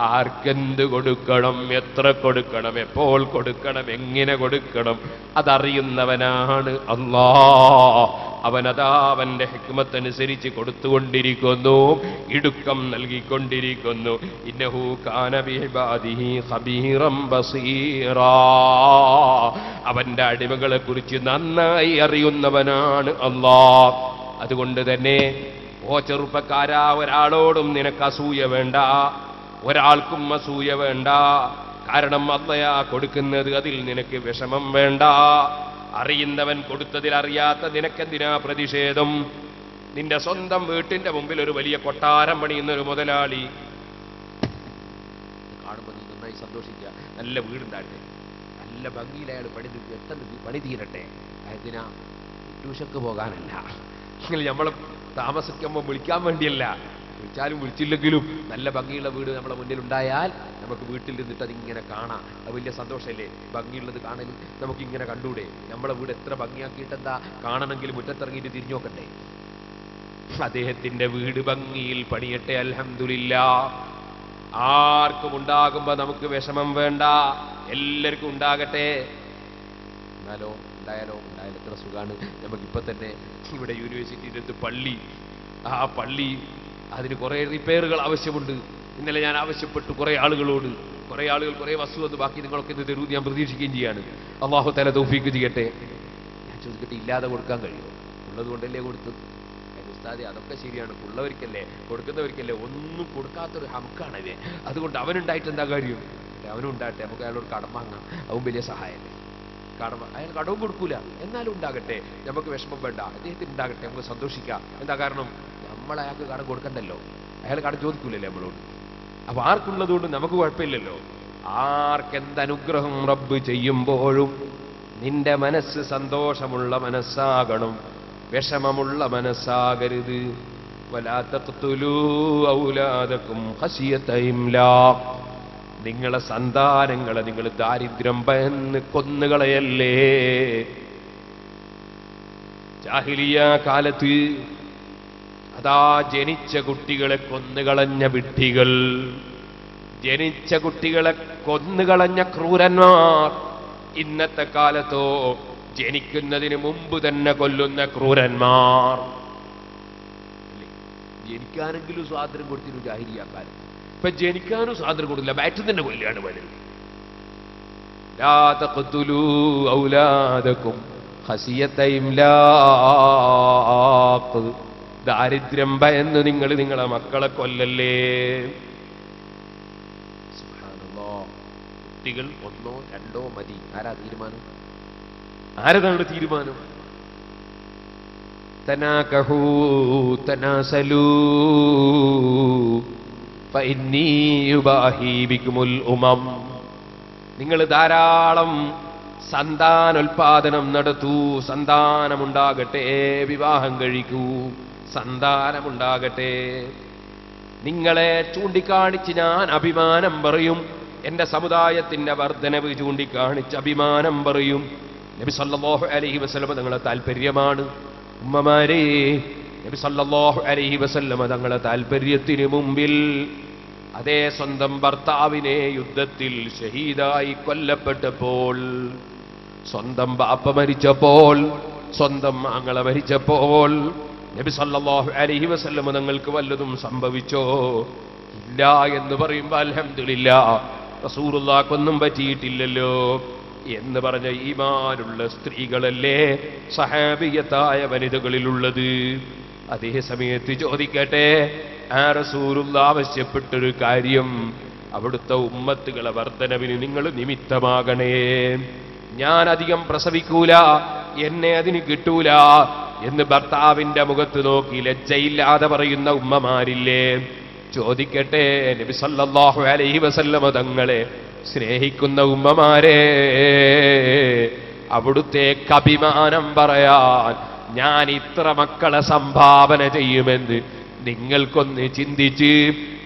ആർക്കെന്ത് കൊടുക്കണം, എത്ര കൊടുക്കണം, എപ്പോൾ കൊടുക്കണം, എങ്ങനെ കൊടുക്കണം അതറിയുന്നവനാണ് അല്ലാഹ്. അവനതാ അവന്റെ ഹിക്മത്തനുസരിച്ച് കൊടുത്തുകൊണ്ടിരിക്കുന്നു, ഇടുക്കം നൽകിക്കൊണ്ടിരിക്കുന്നു. ഇന്നഹു കാന ബിഇബാദിഹി ഖബീറൻ ബസീറാ. അവന്റെ അടിമകളെ കുറിച്ച് നന്നായി അറിയുന്നവനാണ് അല്ലാഹ്. അതുകൊണ്ട് തന്നെ ഓ ചെറുപ്പക്കാരാ, ഒരാളോടും നിനക്ക് അസൂയ വേണ്ട, ഒരാൾക്കും അസൂയ വേണ്ട. കാരണം അള്ളയാ കൊടുക്കുന്നത്, അതിൽ നിനക്ക് വിഷമം വേണ്ട. അറിയുന്നവൻ കൊടുത്തതിൽ അറിയാത്ത നിനക്കെന്തിനാ പ്രതിഷേധം? നിന്റെ സ്വന്തം വീട്ടിന്റെ മുമ്പിൽ ഒരു വലിയ കൊട്ടാരം പണിയുന്ന ഒരു മുതലാളി കാണുമ്പോൾ നീ നന്നായി സന്തോഷിക്കുക. നല്ല വീടുണ്ടാകട്ടെ, നല്ല ഭംഗിയിൽ അയാൾ പണി തീരട്ടെ. എന്തിനാ? ട്യൂഷക്ക് പോകാനല്ല, നമ്മൾ താമസിക്കുമ്പോൾ വിളിക്കാൻ വേണ്ടിയല്ല. വിളിച്ചാലും വിളിച്ചില്ലെങ്കിലും നല്ല ഭംഗിയുള്ള വീട് നമ്മളെ മുന്നിൽ ഉണ്ടായാൽ നമുക്ക് വീട്ടിൽ നിന്നിട്ട് അതിങ്ങനെ കാണാം. അത് വലിയ സന്തോഷമല്ലേ? ഭംഗിയുള്ളത് കാണൽ നമുക്കിങ്ങനെ കണ്ടൂടെ? നമ്മളെ വീട് എത്ര ഭംഗിയാക്കിയിട്ടെന്താ, കാണണമെങ്കിൽ മുറ്റത്തിറങ്ങിയിട്ട് തിരിഞ്ഞു നോക്കണ്ടേ? അദ്ദേഹത്തിന്റെ വീട് ഭംഗിയിൽ പണിയട്ടെ, അൽഹംദുലില്ലാഹ്. ആർക്കും ഉണ്ടാകുമ്പോ നമുക്ക് വിഷമം വേണ്ട, എല്ലാവർക്കും ഉണ്ടാകട്ടെ. ഉണ്ടായാലോ എത്ര സുഖാണ്. നമുക്കിപ്പോ തന്നെ ഇവിടെ യൂണിവേഴ്സിറ്റിയുടെ അടുത്ത് പള്ളി, ആ പള്ളി അതിന് കുറെ റിപ്പയറുകൾ ആവശ്യമുണ്ട്. ഇന്നലെ ഞാൻ ആവശ്യപ്പെട്ടു കുറെ ആളുകളോട്. കുറെ ആളുകൾ കുറെ വസ്തു വന്ന് ബാക്കി നിങ്ങളൊക്കെ ഇത് തരൂ ഞാൻ പ്രതീക്ഷിക്കുകയും ചെയ്യാണ്. അല്ലാഹു തആല തൗഫീഖ് ചെയ്യട്ടെ. ഞാൻ ചോദിക്കട്ടെ, ഇല്ലാതെ കൊടുക്കാൻ കഴിയുമോ? ഉള്ളത് കൊണ്ടല്ലേ കൊടുത്തു. ഉസ്താദേ, അതൊക്കെ ശരിയാണ്, ഉള്ളവർക്കല്ലേ കൊടുക്കുന്നവർക്കല്ലേ. ഒന്നും കൊടുക്കാത്തൊരു ഹംക്കാണല്ലേ. അതുകൊണ്ട് അവനുണ്ടായിട്ട് എന്താ കാര്യം? അവനും ഉണ്ടാകട്ടെ, നമുക്ക് അയാളോട് കടം വാങ്ങാം, അവൻ വലിയ സഹായമല്ലേ. അയാൾ കടവും കൊടുക്കൂല, എന്നാലും ഉണ്ടാകട്ടെ, നമുക്ക് വിഷമം വേണ്ട. അദ്ദേഹത്തിന് ഉണ്ടാകട്ടെ, നമുക്ക് സന്തോഷിക്കാം. എന്താ കാരണം? നമ്മൾ അയാൾക്ക് കടം കൊടുക്കണ്ടല്ലോ, അയാൾ കടം ചോദിക്കൂലല്ലേ നമ്മളോട്. അപ്പൊ ആർക്കുള്ളതുകൊണ്ട് നമുക്ക് കുഴപ്പമില്ലല്ലോ. ആർക്കെന്തനുഗ്രഹം റബ്ബ് ചെയ്യുമ്പോഴും നിന്റെ മനസ്സ് സന്തോഷമുള്ള മനസ്സാകണം, വിഷമമുള്ള മനസ്സാകരുത്. വലാ തഖ്തുലൂ ഔലാദകും ഖശിയത ഇംലാഖ്. നിങ്ങളെ സന്താനങ്ങളെ നിങ്ങൾ ദാരിദ്ര്യം ഭയന്ന് കൊന്നുകളയല്ലേ. ജാഹിലിയ കാലത്ത് അതാ ജനിച്ച കുട്ടികളെ കൊന്നുകളഞ്ഞ വിഡ്ഢികൾ, ജനിച്ച കുട്ടികളെ കൊന്നുകളഞ്ഞ ക്രൂരന്മാർ. ഇന്നത്തെ കാലത്തോ ജനിക്കുന്നതിന് മുമ്പ് തന്നെ കൊല്ലുന്ന ക്രൂരന്മാർ. ജനിക്കാനെങ്കിലും സ്വാതന്ത്ര്യം കൊടുത്തിരുന്നു ജാഹിലിയ കാലത്ത്. ഇപ്പൊ ജനിക്കാനും സ്വാതന്ത്ര്യം കൊടുക്കില്ല, ബാറ്റ് തന്നെ കൊല്ലുകയാണ് പലരും. ലാ തഖ്തുലൂ ഔലാദകും ഖശിയത ഇംലാഖ്. ദാരിദ്ര്യം ഭയന്ന് നിങ്ങൾ നിങ്ങളെ മക്കളെ കൊല്ലല്ലേ. സുബ്ഹാനല്ലാഹ്. കുട്ടികൾ ഒന്നോ രണ്ടോ മതി. ആരാ തീരുമാനം? ആരതാണ് തീരുമാനം? തനാകഹൂ തനാസലൂ ഫഇന്നീ യുബാഹി ബികുമുൽ ഉമം. നിങ്ങൾ ധാരാളം സന്താനോൽപാദനം നടത്തൂ, സന്താനമുണ്ടാകട്ടെ, വിവാഹം കഴിക്കൂ, സന്താനമുണ്ടാകട്ടെ. നിങ്ങളെ ചൂണ്ടിക്കാണിച്ച് ഞാൻ അഭിമാനം പറയും, എന്റെ സമുദായത്തിന്റെ വർധനവ് ചൂണ്ടിക്കാണിച്ച് അഭിമാനം പറയും. നബി സല്ലല്ലാഹു അലൈഹി വസല്ലം തങ്ങളെ താല്പര്യമാണ്. ഉമ്മമാരെ, നബി സല്ലല്ലാഹു അലൈഹി വസല്ലം തങ്ങളെ താല്പര്യത്തിന് മുമ്പിൽ അതേ സ്വന്തം ഭർത്താവിനെ യുദ്ധത്തിൽ ഷഹീദായി കൊല്ലപ്പെട്ടപ്പോൾ, സ്വന്തം ബാപ്പ മരിച്ചപ്പോൾ, സ്വന്തം ആങ്ങള മരിച്ചപ്പോൾ നബി സല്ലല്ലാഹു അലൈഹി വസല്ലം തങ്ങൾക്ക് വല്ലതും സംഭവിച്ചോ? ഇല്ല എന്ന് പറയുമ്പോൾ അൽഹംദുലില്ലാഹ്, റസൂലുള്ളാഹിക്കൊന്നും പറ്റിയിട്ടില്ലല്ലോ എന്ന് പറഞ്ഞ ഈമാനുള്ള സ്ത്രീകളല്ലേ സഹാബിയത്തായ വനിതകളിലുള്ളത്. അതേ സമയത്ത് ചോദിക്കട്ടെ, ആ റസൂലുള്ളാഹി ആവശ്യപ്പെട്ടൊരു കാര്യം, അവിടുത്തെ ഉമ്മത്തുകളെ വർധനവിന് നിങ്ങൾ നിമിത്തമാകണേ. ഞാൻ അധികം പ്രസവിക്കൂല, എന്നെ അതിന് കിട്ടൂല എന്ന് ഭർത്താവിന്റെ മുഖത്ത് നോക്കി ലജ്ജയില്ലാതെ പറയുന്ന ഉമ്മമാരില്ലേ? ചോദിക്കട്ടെ, നബി സല്ലല്ലാഹു അലൈഹി വസല്ലം തങ്ങളെ സ്നേഹിക്കുന്ന ഉമ്മമാരെ, അവിടുത്തേക്ക് അഭിമാനം പറയാൻ ഞാൻ ഇത്ര മക്കളെ സംഭാവന ചെയ്യുമെന്ന് നിങ്ങൾക്കൊന്ന് ചിന്തിച്ച്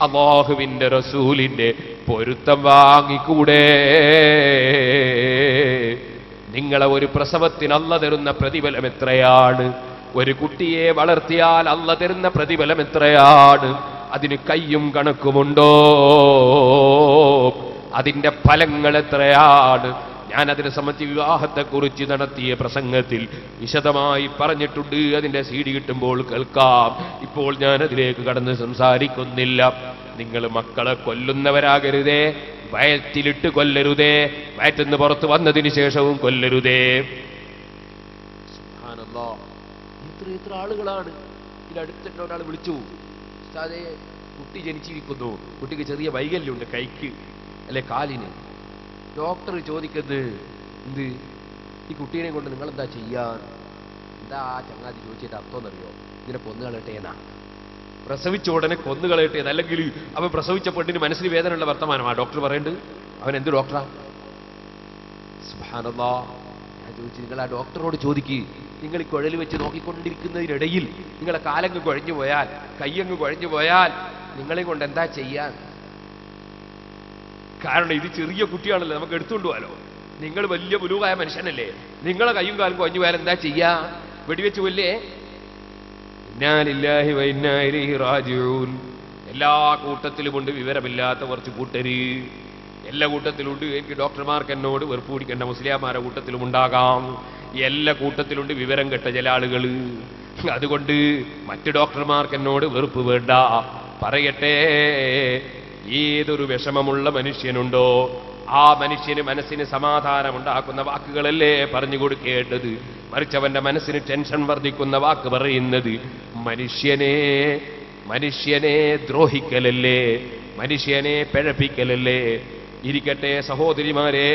അല്ലാഹുവിന്റെ റസൂലിന്റെ പൊരുത്തം വാങ്ങിക്കൂടെ? നിങ്ങളെ ഒരു പ്രസവത്തിന് അല്ലാഹു തരുന്ന പ്രതിഫലം എത്രയാണ്? ഒരു കുട്ടിയെ വളർത്തിയാൽ അല്ലാഹു തരുന്ന പ്രതിഫലം എത്രയാണ്? അതിന് കയ്യും കണക്കുമുണ്ടോ? അതിന്റെ ഫലങ്ങൾ എത്രയാണ്? ഞാൻ അതിനെ സംബന്ധിച്ച് വിവാഹത്തെക്കുറിച്ച് നടത്തിയ പ്രസംഗത്തിൽ വിശദമായി പറഞ്ഞിട്ടുണ്ട്. അതിന്റെ CD കിട്ടുമ്പോൾ കേൾക്കാം. ഇപ്പോൾ ഞാൻ അതിലേക്ക് കടന്ന് സംസാരിക്കുന്നില്ല. നിങ്ങൾ മക്കളെ കൊല്ലുന്നവരാകരുതേ, വയറ്റിലിട്ട് കൊല്ലരുതേ, വയറ്റിന്ന് പുറത്ത് വന്നതിന് ശേഷവും കൊല്ലരുതേ. സുബ്ഹാനല്ലാഹ്, എത്ര ആളുകളാണ്. ഇതിനടുത്തിട്ട് ഒരാൾ വിളിച്ചു, ഉസ്താദേ കുട്ടി ജനിച്ചിരിക്കുന്നു, കുട്ടിക്ക് ചെറിയ വൈകല്യമുണ്ട്, കൈക്ക് അല്ലെ കാലിന്. ഡോക്ടർ ചോദിക്കുന്നത് എന്ത്, ഈ കുട്ടീനെ കൊണ്ട് നിങ്ങൾ എന്താ ചെയ്യാൻ? എന്താ ആ ചങ്ങാതി ചോദിച്ചിട്ട് അർത്ഥമെന്നറിയോ? ഇതിനെ കൊന്നുകളയട്ടെ എന്നാ. പ്രസവിച്ച ഉടനെ കൊന്നുകളയട്ടെ, അല്ലെങ്കിൽ അവൻ പ്രസവിച്ച പെണ്ണിന് മനസ്സിന് വേദനയുള്ള വർത്തമാനമാണ് ഡോക്ടർ പറയേണ്ടത്. അവൻ എന്ത് ഡോക്ടറാ? സുബ്ഹാനല്ലാഹ്. ഞാൻ ചോദിച്ചു, നിങ്ങൾ ആ ഡോക്ടറോട് ചോദിക്ക്, നിങ്ങൾ ഈ കുഴൽ വെച്ച് നോക്കിക്കൊണ്ടിരിക്കുന്നതിനിടയിൽ നിങ്ങളെ കാലങ്ങ് കുഴഞ്ഞു പോയാൽ, കയ്യങ്ങ് കുഴഞ്ഞു പോയാൽ നിങ്ങളെ കൊണ്ട് എന്താ ചെയ്യാൻ? കാരണം ഇത് ചെറിയ കുട്ടിയാണല്ലോ, നമുക്ക് എടുത്തുകൊണ്ട് പോകാലോ. നിങ്ങൾ വലിയ ബുലൂഗായ മനുഷ്യനല്ലേ, നിങ്ങളെ കയ്യും കാലും കുഴഞ്ഞു പോയാൽ എന്താ ചെയ്യാ? വെടിവെച്ച് കൊല്ലേ? ഇന്നാ ലില്ലാഹി വ ഇന്നാ ഇലൈഹി റാജിഊൻ. എല്ലാ കൂട്ടത്തിലുമുണ്ട് വിവരമില്ലാത്ത കുറച്ച് കൂട്ടര്, എല്ലാ കൂട്ടത്തിലുണ്ട്. എനിക്ക് ഡോക്ടർമാർക്ക് എന്നോട് വെറുപ്പ് പിടിക്കേണ്ട മുസ്ലിയാമാരുടെ കൂട്ടത്തിലും ഉണ്ടാകാം. എല്ലാ കൂട്ടത്തിലുണ്ട് വിവരം കെട്ട ചില ആളുകൾ. അതുകൊണ്ട് മറ്റ് ഡോക്ടർമാർക്ക് എന്നോട് വെറുപ്പ് വേണ്ട. പറയട്ടെ, ഏതൊരു വിഷമമുള്ള മനുഷ്യനുണ്ടോ ആ മനുഷ്യന് മനസ്സിന് സമാധാനമുണ്ടാക്കുന്ന വാക്കുകളല്ലേ പറഞ്ഞു കൊടുക്കേണ്ടത്. മറിച്ച് അവന്റെ മനസ്സിന് ടെൻഷൻ വർദ്ധിക്കുന്ന വാക്ക് പറയുന്നത് മനുഷ്യനെ ദ്രോഹിക്കലല്ലേ, മനുഷ്യനെ പിഴപ്പിക്കലല്ലേ. ഇരിക്കട്ടെ സഹോദരിമാരെ,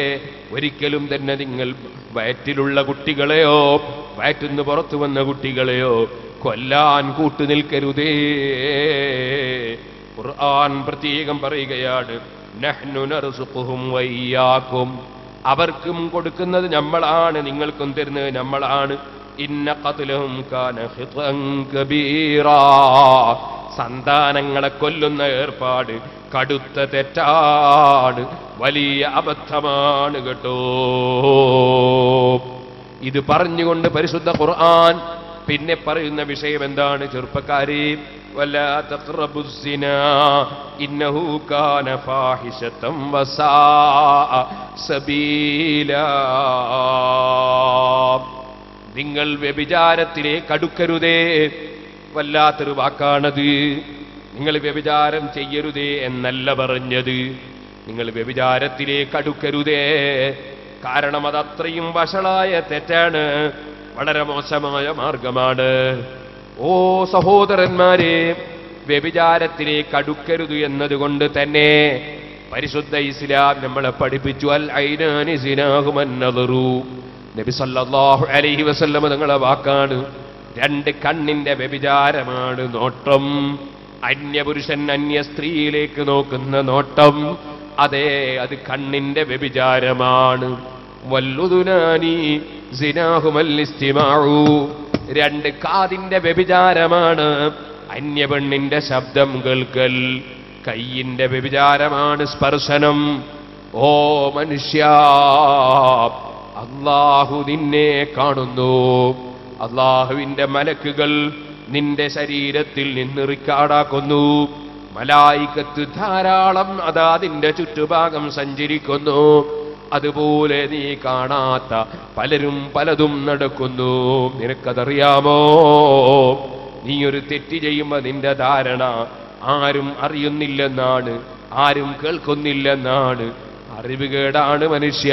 ഒരിക്കലും തന്നെ നിങ്ങൾ വയറ്റിലുള്ള കുട്ടികളെയോ വയറ്റിന്ന് പുറത്തു വന്ന കുട്ടികളെയോ കൊല്ലാൻ കൂട്ടുനിൽക്കരുതേ. ഖുർആൻ പ്രത്യേകം പറയുകയാണ്, നഹ്നു നർസുഖുഹും വഇയ്യാകും. അവർക്കും കൊടുക്കുന്നത് നമ്മളാണ്, നിങ്ങൾക്കും തരുന്നത് നമ്മളാണ്. ഇന്ന ഖത്ലഹും കാന ഖിത്അൻ കബീറാ. സന്താനങ്ങളെ കൊല്ലുന്ന ഏർപ്പാട് കടുത്ത തെറ്റാണ്, വലിയ അബദ്ധമാണ് കേട്ടോ. ഇത് പറഞ്ഞുകൊണ്ട് പരിശുദ്ധ ഖുർആൻ പിന്നെ പറയുന്ന വിഷയം എന്താണ്? ചെറുപ്പക്കാരെ, വലാ തഖ്റബുസ് സിനാ ഇന്നഹു കാന ഫാഹിശതൻ വസാഅ സബീലാ. നിങ്ങൾ വ്യഭിചാരത്തിലേക്ക് അടുക്കരുതേ. വല്ലാത്തൊരു വാക്കാണത്. നിങ്ങൾ വ്യഭിചാരം ചെയ്യരുതേ എന്നല്ല പറഞ്ഞത്, നിങ്ങൾ വ്യഭിചാരത്തിലേക്ക് അടുക്കരുതേ. കാരണം അതത്രയും വഷളായ തെറ്റാണ്, വളരെ മോശമായ മാർഗമാണ്. ഓ സഹോദരന്മാരെ, വ്യഭിചാരത്തിലേക്ക് അടുക്കരുത് എന്നതുകൊണ്ട് തന്നെ പരിശുദ്ധ ഇസ്ലാം നമ്മളെ പഠിപ്പിച്ചു, അൽ ഐനാനി സിനാഹുമൻ നദറു. നബി സല്ലല്ലാഹു അലൈഹി വസല്ലം തങ്ങളുടെ വാക്കാണ്, രണ്ട് കണ്ണിന്റെ വ്യഭിചാരമാണ് നോട്ടം. അന്യപുരുഷൻ അന്യ സ്ത്രീയിലേക്ക് നോക്കുന്ന നോട്ടം, അതെ, അത് കണ്ണിന്റെ വ്യഭിചാരമാണ്. വല്ലുദുനാനി സിനാഹുമൽ ഇസ്തിമാഉ. രണ്ട് കാതിന്റെ വ്യഭിചാരമാണ് അന്യപെണ്ണിന്റെ ശബ്ദം കേൾക്കൽ. കയ്യിന്റെ വ്യഭിചാരമാണ് സ്പർശനം. ഓ മനുഷ്യ, അല്ലാഹു നിന്നെ കാണുന്നു. അല്ലാഹുവിന്റെ മലക്കുകൾ നിന്റെ ശരീരത്തിൽ നിന്ന് റിക്കാർഡാക്കുന്നു. മലായികത്ത് ധാരാളം അതാതിന്റെ ചുറ്റുഭാഗം സഞ്ചരിക്കുന്നു. അതുപോലെ നീ കാണാത്ത പലരും പലതും നടക്കുന്നു. നിനക്കതറിയാമോ? നീ ഒരു തെറ്റ് ചെയ്യുമ്പോൾ നിന്റെ ധാരണ ആരും അറിയുന്നില്ലെന്നാണ്, ആരും കേൾക്കുന്നില്ലെന്നാണ്. അറിവുകേടാണ് മനുഷ്യ.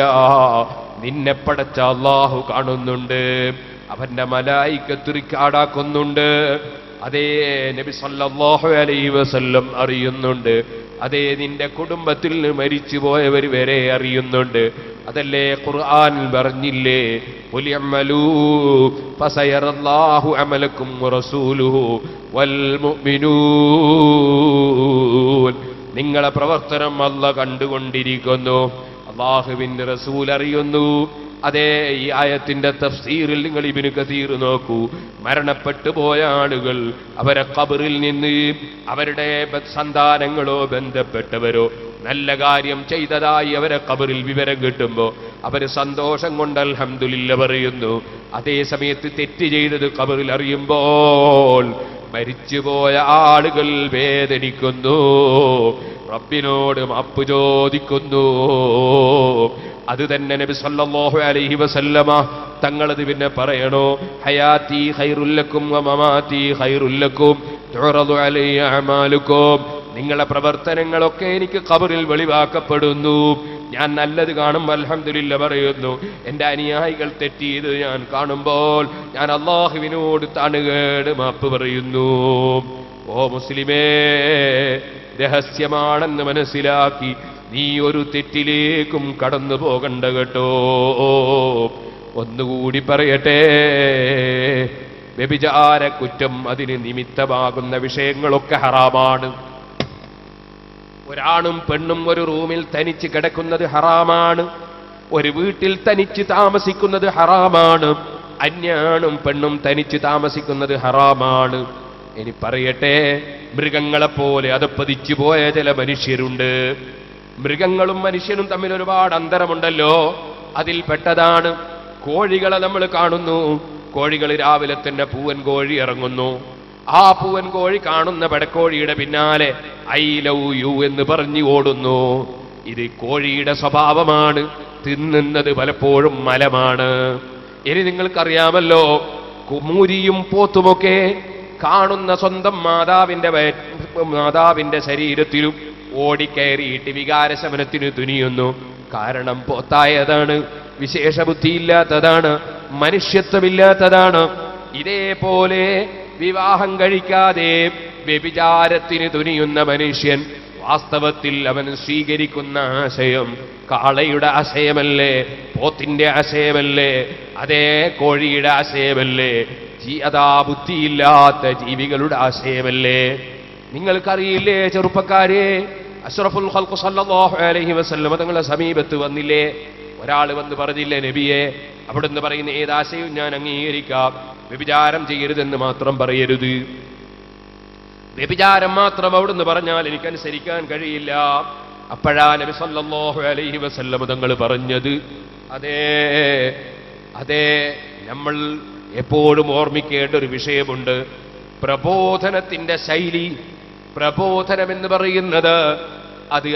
നിന്നെ പടച്ച അല്ലാഹു കാണുന്നുണ്ട്, അവന്റെ മലായികത്ത് റിക്കാർഡാക്കുന്നുണ്ട്. അതേ, നബി സല്ലല്ലാഹു അലൈഹി വസല്ലം അറിയുന്നുണ്ട്. അതേ, നിന്റെ കുടുംബത്തിൽ നിന്ന് മരിച്ചുപോയവർ വരെ അറിയുന്നുണ്ട്. അതല്ലേ ഖുർആൻ പറഞ്ഞില്ലേ, ഖുൽ ഇഅ്മലൂ ഫസയറല്ലാഹു അമലക്കും വറസൂലുഹു വൽ മുഅ്മിനൂൻ. നിങ്ങളെ പ്രവർത്തനം അല്ലാഹു കണ്ടുകൊണ്ടിരിക്കുന്നു, അല്ലാഹുവിന്റെ റസൂൽ അറിയുന്നു. അതേ, ഈ ആയത്തിന്റെ തഫ്സീറിൽ നിങ്ങൾ ഇബ്നു കസീർ നോക്കൂ. മരണപ്പെട്ടു പോയ ആളുകൾ അവരെ ഖബറിൽ നിന്ന് അവരുടെ സന്താനങ്ങളോ ബന്ധപ്പെട്ടവരോ നല്ല കാര്യം ചെയ്തതായി അവരെ ഖബറിൽ വിവരം കിട്ടുമ്പോൾ അവര് സന്തോഷം കൊണ്ട് അൽഹംദുലില്ലാ പറയുന്നു. അതേ സമയത്ത് തെറ്റ് ചെയ്തത് ഖബറിൽ അറിയുമ്പോൾ മരിച്ചുപോയ ആളുകൾ വേദനിക്കുന്നു, റബ്ബിനോട് മാപ്പ് ചോദിക്കുന്നു. അത് തന്നെ നബി സല്ലല്ലാഹു അലൈഹി വസല്ലമ തങ്ങളത് പിന്നെ പറയണോ, ഹയാത്തി ഖൈറുൽ ലക്കും വ മമാതി ഖൈറുൽ ലക്കും തുറദു അലൈഹി അഅമാലുക്കും. നിങ്ങളുടെ പ്രവർത്തനങ്ങളൊക്കെ എനിക്ക് ഖബറിൽ വെളിവാക്കപ്പെടുന്നു. ഞാൻ നല്ലത് കാണുമ്പോൾ അൽഹംദുലില്ലാഹ് പറയുന്നു. എൻ്റെ അനുയായികൾ തെറ്റിയത് ഞാൻ കാണുമ്പോൾ ഞാൻ അല്ലാഹുവിനോട് തണുകേട് മാപ്പ് പറയുന്നു. ഓ മുസ്ലിമേ, രഹസ്യമാണെന്ന് മനസ്സിലാക്കി നീ ഒരു തെറ്റിലേക്കും കടന്നു പോകണ്ട കേട്ടോ. ഒന്നുകൂടി പറയട്ടെ, വ്യഭിചാര കുറ്റം അതിന് നിമിത്തമാകുന്ന വിഷയങ്ങളൊക്കെ ഹറാമാണ്. ഒരാണും പെണ്ണും ഒരു റൂമിൽ തനിച്ച് കിടക്കുന്നത് ഹറാമാണ്. ഒരു വീട്ടിൽ തനിച്ച് താമസിക്കുന്നത് ഹറാമാണ്. അന്യാണും പെണ്ണും തനിച്ച് താമസിക്കുന്നത് ഹറാമാണ്. ഇനി പറയട്ടെ, മൃഗങ്ങളെപ്പോലെ അതപ്പതിച്ചു പോയ ചില മനുഷ്യരുണ്ട്. മൃഗങ്ങളും മനുഷ്യനും തമ്മിൽ ഒരുപാട് അന്തരമുണ്ടല്ലോ. അതിൽപ്പെട്ടതാണ് കോഴികളെ നമ്മൾ കാണുന്നു. കോഴികൾ രാവിലെ തന്നെ പൂവൻ കോഴി ഇറങ്ങുന്നു. ആ പൂവൻ കോഴി കാണുന്ന പെടക്കോഴിയുടെ പിന്നാലെ ഐ ലവ് യു എന്ന് പറഞ്ഞു ഓടുന്നു. ഇത് കോഴിയുടെ സ്വഭാവമാണ്. തിന്നുന്നത് പലപ്പോഴും മലമാണ്. ഇനി നിങ്ങൾക്കറിയാമല്ലോ, മൂരിയും പോത്തുമൊക്കെ കാണുന്ന സ്വന്തം മാതാവിന്റെ ശരീരത്തിലും ഓടിക്കയറിയിട്ട് വികാരശമനത്തിന് തുനിയുന്നു. കാരണം പോത്തായതാണ്, വിശേഷബുദ്ധിയില്ലാത്തതാണ്, മനുഷ്യത്വമില്ലാത്തതാണ്. ഇതേപോലെ വിവാഹം കഴിക്കാതെ വ്യഭിചാരത്തിന് തുനിയുന്ന മനുഷ്യൻ വാസ്തവത്തിൽ അവൻ സ്വീകരിക്കുന്ന ആശയം കാളയുടെ ആശയമല്ലേ, പോത്തിന്റെ ആശയമല്ലേ, അതേ കോഴിയുടെ ആശയമല്ലേ, അതാ ബുദ്ധിയില്ലാത്ത ജീവികളുടെ ആശയമല്ലേ? നിങ്ങൾക്കറിയില്ലേ ചെറുപ്പക്കാരെ, അഷ്റഫുൽ ഖൽഖ് സല്ലല്ലാഹു അലൈഹി വസല്ലം തങ്ങളുടെ സമീപത്ത് വന്നില്ലേ? ഒരാൾ വന്ന് പറഞ്ഞില്ലേ, നബിയെ അവിടുന്ന് പറയുന്ന ഏതാശയവും ഞാൻ അംഗീകരിക്കാം, വ്യഭിചാരം ചെയ്യരുതെന്ന് മാത്രം പറയരുത്. വ്യഭിചാരം മാത്രം അവിടുന്ന് പറഞ്ഞാൽ എനിക്കനുസരിക്കാൻ കഴിയില്ല. അപ്പോഴാ നബി സല്ലല്ലാഹു അലൈഹി വസല്ലം തങ്ങൾ പറഞ്ഞത്, അതേ നമ്മൾ എപ്പോഴും ഓർമ്മിക്കേണ്ട ഒരു വിഷയമുണ്ട്. പ്രബോധനത്തിന്റെ ശൈലി, പ്രബോധനം എന്ന് പറയുന്നത്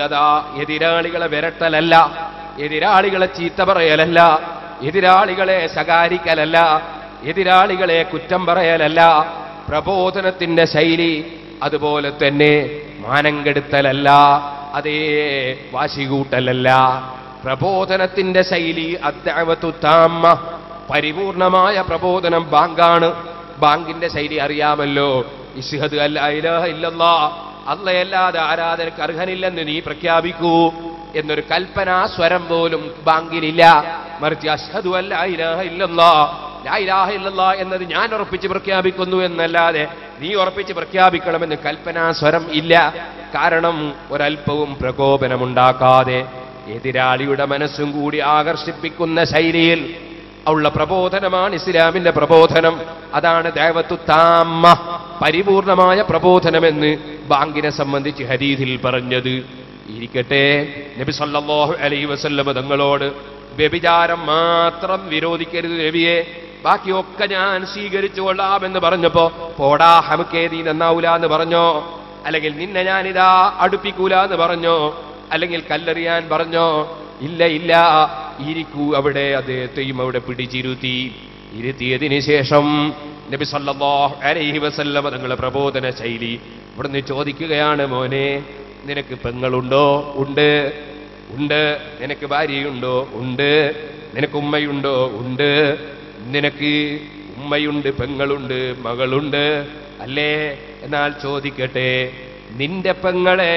അതാ എതിരാളികളെ വിരട്ടലല്ല, എതിരാളികളെ ചീത്ത പറയലല്ല, എതിരാളികളെ ശകാരിക്കലല്ല, എതിരാളികളെ കുറ്റം പറയലല്ല. പ്രബോധനത്തിന്റെ ശൈലി അതുപോലെ തന്നെ മാനം കെടുത്തലല്ല, അതേ വാശികൂട്ടലല്ല. പ്രബോധനത്തിന്റെ ശൈലി അദ്ദഅവതു താമ്മ, പരിപൂർണമായ പ്രബോധനം ബാങ്കാണ്. ബാങ്കിന്റെ ശൈലി അറിയാമല്ലോ, ഇശ്ഹദു അല്ലാ ഇലാഹ ഇല്ലല്ലാഹ്, അല്ലാഹുവല്ലാതെ ആരാധനക്ക് അർഹനില്ലെന്ന് നീ പ്രഖ്യാപിക്കൂ എന്നൊരു കൽപ്പനാ സ്വരം പോലും ബാങ്കിലില്ല. മറിച്ച് അശ്ഹദു അല്ലാ ഇലാഹ ഇല്ലല്ലാഹ്, ലാ ഇലാഹ ഇല്ലല്ലാഹ് എന്നത് ഞാൻ ഉറപ്പിച്ച് പ്രഖ്യാപിക്കുന്നു എന്നല്ലാതെ നീ ഉറപ്പിച്ച് പ്രഖ്യാപിക്കണമെന്ന് കൽപ്പനാ സ്വരം ഇല്ല. കാരണം ഒരൽപ്പവും പ്രകോപനമുണ്ടാക്കാതെ എതിരാളിയുടെ മനസ്സും കൂടി ആകർഷിപ്പിക്കുന്ന ശൈലിയിൽ ഉള്ള പ്രബോധനമാണ് ഇസ്ലാമിന്റെ പ്രബോധനം. അതാണ് ദഅവത്തു താമ്മ, പരിപൂർണമായ പ്രബോധനമെന്ന് ബാങ്കിനെ സംബന്ധിച്ച് ഹദീസിൽ പറഞ്ഞത്. ഇരിക്കട്ടെ, നബി സല്ലല്ലാഹു അലൈഹി വസല്ലം തങ്ങളോട് വ്യഭിചാരം മാത്രം വിരോധിക്കരുത് നബിയെ, ബാക്കിയൊക്കെ ഞാൻ സ്വീകരിച്ചു കൊള്ളാമെന്ന് പറഞ്ഞപ്പോ പോടാ ഹമുക്കേ നീ നന്നാവൂല എന്ന് പറഞ്ഞോ? അല്ലെങ്കിൽ നിന്നെ ഞാനിതാ അടുപ്പിക്കൂല എന്ന് പറഞ്ഞോ? അല്ലെങ്കിൽ കല്ലെറിയാൻ പറഞ്ഞോ? ഇല്ല ഇല്ല, ഇരിക്കൂ അവിടെ. അദ്ദേഹത്തെയും അവിടെ ഇരുത്തിയതിന് ശേഷം നബി സല്ലല്ലാഹു അലൈഹി വസല്ലം തങ്ങളുടെ പ്രബോധന ശൈലി ഇവിടുന്ന് ചോദിക്കുകയാണ്, മോനെ നിനക്ക് പെങ്ങളുണ്ടോ? ഉണ്ട്. ഉണ്ട്. നിനക്ക് ഭാര്യയുണ്ടോ? ഉണ്ട്. നിനക്ക് ഉമ്മയുണ്ടോ? ഉണ്ട്. നിനക്ക് ഉമ്മയുണ്ട്, പെങ്ങളുണ്ട്, മകളുണ്ട് അല്ലേ? എന്നാൽ ചോദിക്കട്ടെ, നിന്റെ പെങ്ങളെ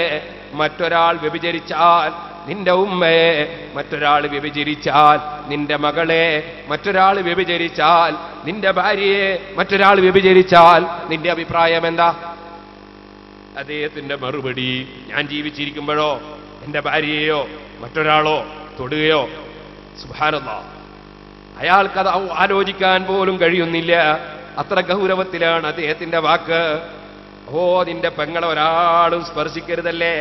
മറ്റൊരാൾ വ്യഭിചരിച്ചാൽ, നിന്റെ ഉമ്മയെ മറ്റൊരാൾ വ്യഭിചരിച്ചാൽ, നിന്റെ മകളെ മറ്റൊരാൾ വ്യഭിചരിച്ചാൽ, നിന്റെ ഭാര്യയെ മറ്റൊരാൾ വ്യഭിചരിച്ചാൽ നിന്റെ അഭിപ്രായം എന്താ? അദ്ദേഹത്തിന്റെ മറുപടി, ഞാൻ ജീവിച്ചിരിക്കുമ്പോഴോ എന്റെ ഭാര്യയെയോ മറ്റൊരാളോ തൊടുകയോ? സുബ്ഹാനല്ലാഹ്, അയാൾക്കത് ആലോചിക്കാൻ പോലും കഴിയുന്നില്ല. അത്ര ഗൗരവത്തിലാണ് അദ്ദേഹത്തിന്റെ വാക്ക്. ഓ, നിന്റെ പെങ്ങളെ ഒരാളും സ്പർശിക്കരുതല്ലേ,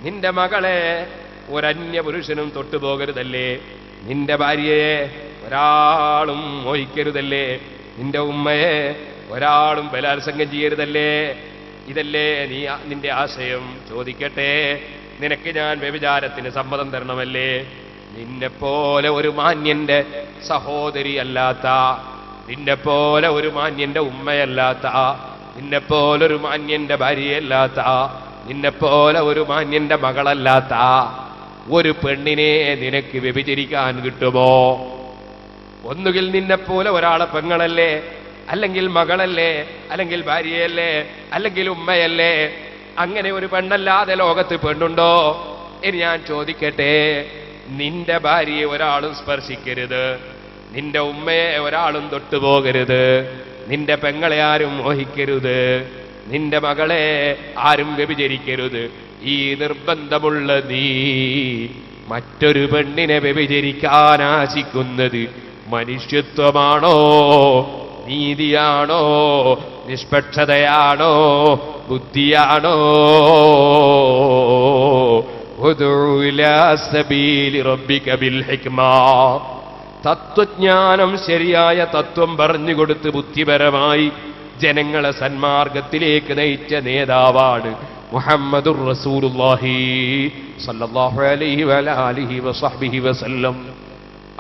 നിന്റെ മകളെ ഒരന്യ പുരുഷനും തൊട്ടുപോകരുതല്ലേ, നിന്റെ ഭാര്യയെ ഒരാളും മോഹിക്കരുതല്ലേ, നിന്റെ ഉമ്മയെ ഒരാളും ബലാത്സംഗം ചെയ്യരുതല്ലേ? ഇതല്ലേ നിന്റെ ആശയം? ചോദിക്കട്ടെ, നിനക്ക് ഞാൻ വ്യഭിചാരത്തിന് സമ്മതം തരണമല്ലേ? നിന്നെപ്പോലെ ഒരു മാന്യന്റെ സഹോദരി അല്ലാത്ത, നിന്നെപ്പോലെ ഒരു മാന്യന്റെ ഉമ്മയല്ലാത്ത, നിന്നെപ്പോലൊരു മാന്യന്റെ ഭാര്യയല്ലാത്ത, നിന്നെപ്പോലെ ഒരു മാന്യന്റെ മകളല്ലാത്ത ഒരു പെണ്ണിനെ നിനക്ക് വ്യഭിചരിക്കാൻ കിട്ടുമോ? ഒന്നുകിൽ നിന്നെപ്പോലെ ഒരാളെ പെങ്ങളല്ലേ, അല്ലെങ്കിൽ മകളല്ലേ, അല്ലെങ്കിൽ ഭാര്യയല്ലേ, അല്ലെങ്കിൽ ഉമ്മയല്ലേ? അങ്ങനെ ഒരു പെണ്ണല്ലാതെ ലോകത്ത് പെണ്ണുണ്ടോ? ഇനി ഞാൻ ചോദിക്കട്ടെ, നിന്റെ ഭാര്യയെ ഒരാളും സ്പർശിക്കരുത്, നിന്റെ ഉമ്മയെ ഒരാളും തൊട്ടുപോകരുത്, നിന്റെ പെങ്ങളെ ആരും മോഹിക്കരുത്, നിന്റെ മകളെ ആരും വ്യഭിചരിക്കരുത്. ഈ നിർബന്ധമുള്ള നീ മറ്റൊരു പെണ്ണിനെ വ്യഭിചരിക്കാൻ ആശിക്കുന്നത് മനുഷ്യത്വമാണോ? നീതിയാണോ? നിഷ്പക്ഷതയാണോ? ബുദ്ധിയാണോ? ഉദ്ഉ ഇലാ സബീലി റബ്ബിക ബിൽ ഹിക്മ. തത്വജ്ഞാനം, ശരിയായ തത്വം പറഞ്ഞുകൊടുത്ത് ബുദ്ധിപരമായി ജനങ്ങളെ സന്മാർഗത്തിലേക്ക് നയിച്ച നേതാവാണ് മുഹമ്മദുർ റസൂലുള്ളാഹി സ്വല്ലല്ലാഹു അലൈഹി വഅലിഹി വസഹ്ബിഹി വസല്ലം.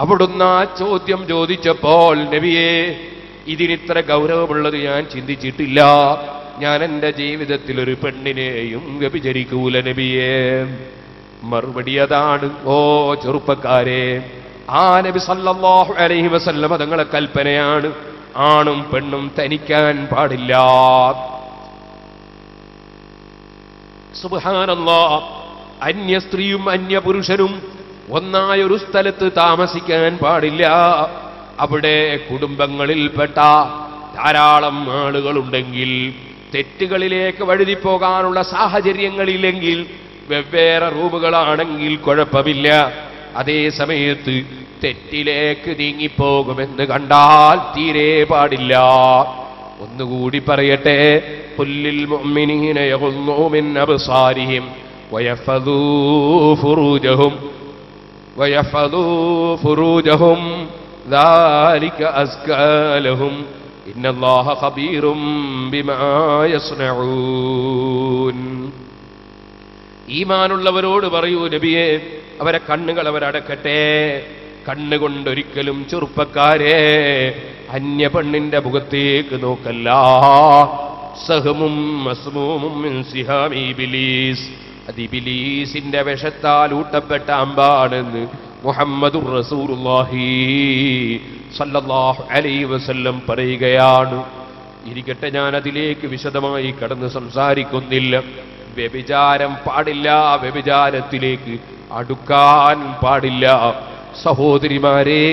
അവിടുന്ന് ആ ചോദ്യം ചോദിച്ചപ്പോൾ, നബിയേ, ഇതിനിത്ര ഗൗരവമുള്ളത് ഞാൻ ചിന്തിച്ചിട്ടില്ല, ഞാൻ എൻ്റെ ജീവിതത്തിൽ ഒരു പെണ്ണിനെയും വ്യഭിചരിക്കൂല നബിയേ. മറുപടി അതാണ്. ഓ ചെറുപ്പക്കാരെ, ആ നബി സല്ലല്ലാഹു അലൈഹി വസല്ലം തങ്ങളെ കൽപ്പനയാണ്, ആണും പെണ്ണും തനിക്കാൻ പാടില്ല. സുബ്ഹാനല്ലാഹ്, അന്യ സ്ത്രീയും അന്യ പുരുഷനും ഒന്നായൊരു സ്ഥലത്ത് താമസിക്കാൻ പാടില്ല. അവിടെ കുടുംബങ്ങളിൽപ്പെട്ട ധാരാളം ആളുകളുണ്ടെങ്കിൽ, തെറ്റുകളിലേക്ക് വഴുതിപ്പോകാനുള്ള സാഹചര്യങ്ങളില്ലെങ്കിൽ, വെവ്വേറെ റൂമുകളാണെങ്കിൽ കുഴപ്പമില്ല. അതേ സമയത്ത് തെറ്റിലേക്ക് നീങ്ങിപ്പോകുമെന്ന് കണ്ടാൽ തീരെ പാടില്ല. ഒന്നുകൂടി പറയട്ടെ, ഖുല്ലിൽ മുഅ്മിനീന യഗ്ളൂ മിൻ അബ്സാരിഹിം വയഹ്ഫദൂ ഫുറൂജഹും ذلك أزكى لهم إن الله خبير بما يصنعون. ഈമാനുള്ളവരോട് പറയൂ നബിയെ, അവരെ കണ്ണുകൾ അവരടക്കട്ടെ. കണ്ണുകൊണ്ടൊരിക്കലും ചെറുപ്പക്കാരെ അന്യ പെണ്ണിന്റെ മുഖത്തേക്ക് നോക്കല്ല. സഹമും മസ്മൂമും മിൻ സിഹാമി ഇബ്ലീസ്, അത് ഇബ്ലീസിന്റെ വിഷത്താൽ ഊട്ടപ്പെട്ട അമ്പാണെന്ന് മുഹമ്മദുർ റസൂലുള്ളാഹി സല്ലല്ലാഹു അലൈഹി വസല്ലം പറയുകയാണ്. ഇരിക്കട്ടെ, ഞാൻ അതിലേക്ക് വിശദമായി കടന്ന് സംസാരിക്കുന്നില്ല. വ്യഭിചാരം പാടില്ല, വ്യഭിചാരത്തിലേക്ക് അടുക്കാൻ പാടില്ല. സഹോദരിമാരെ,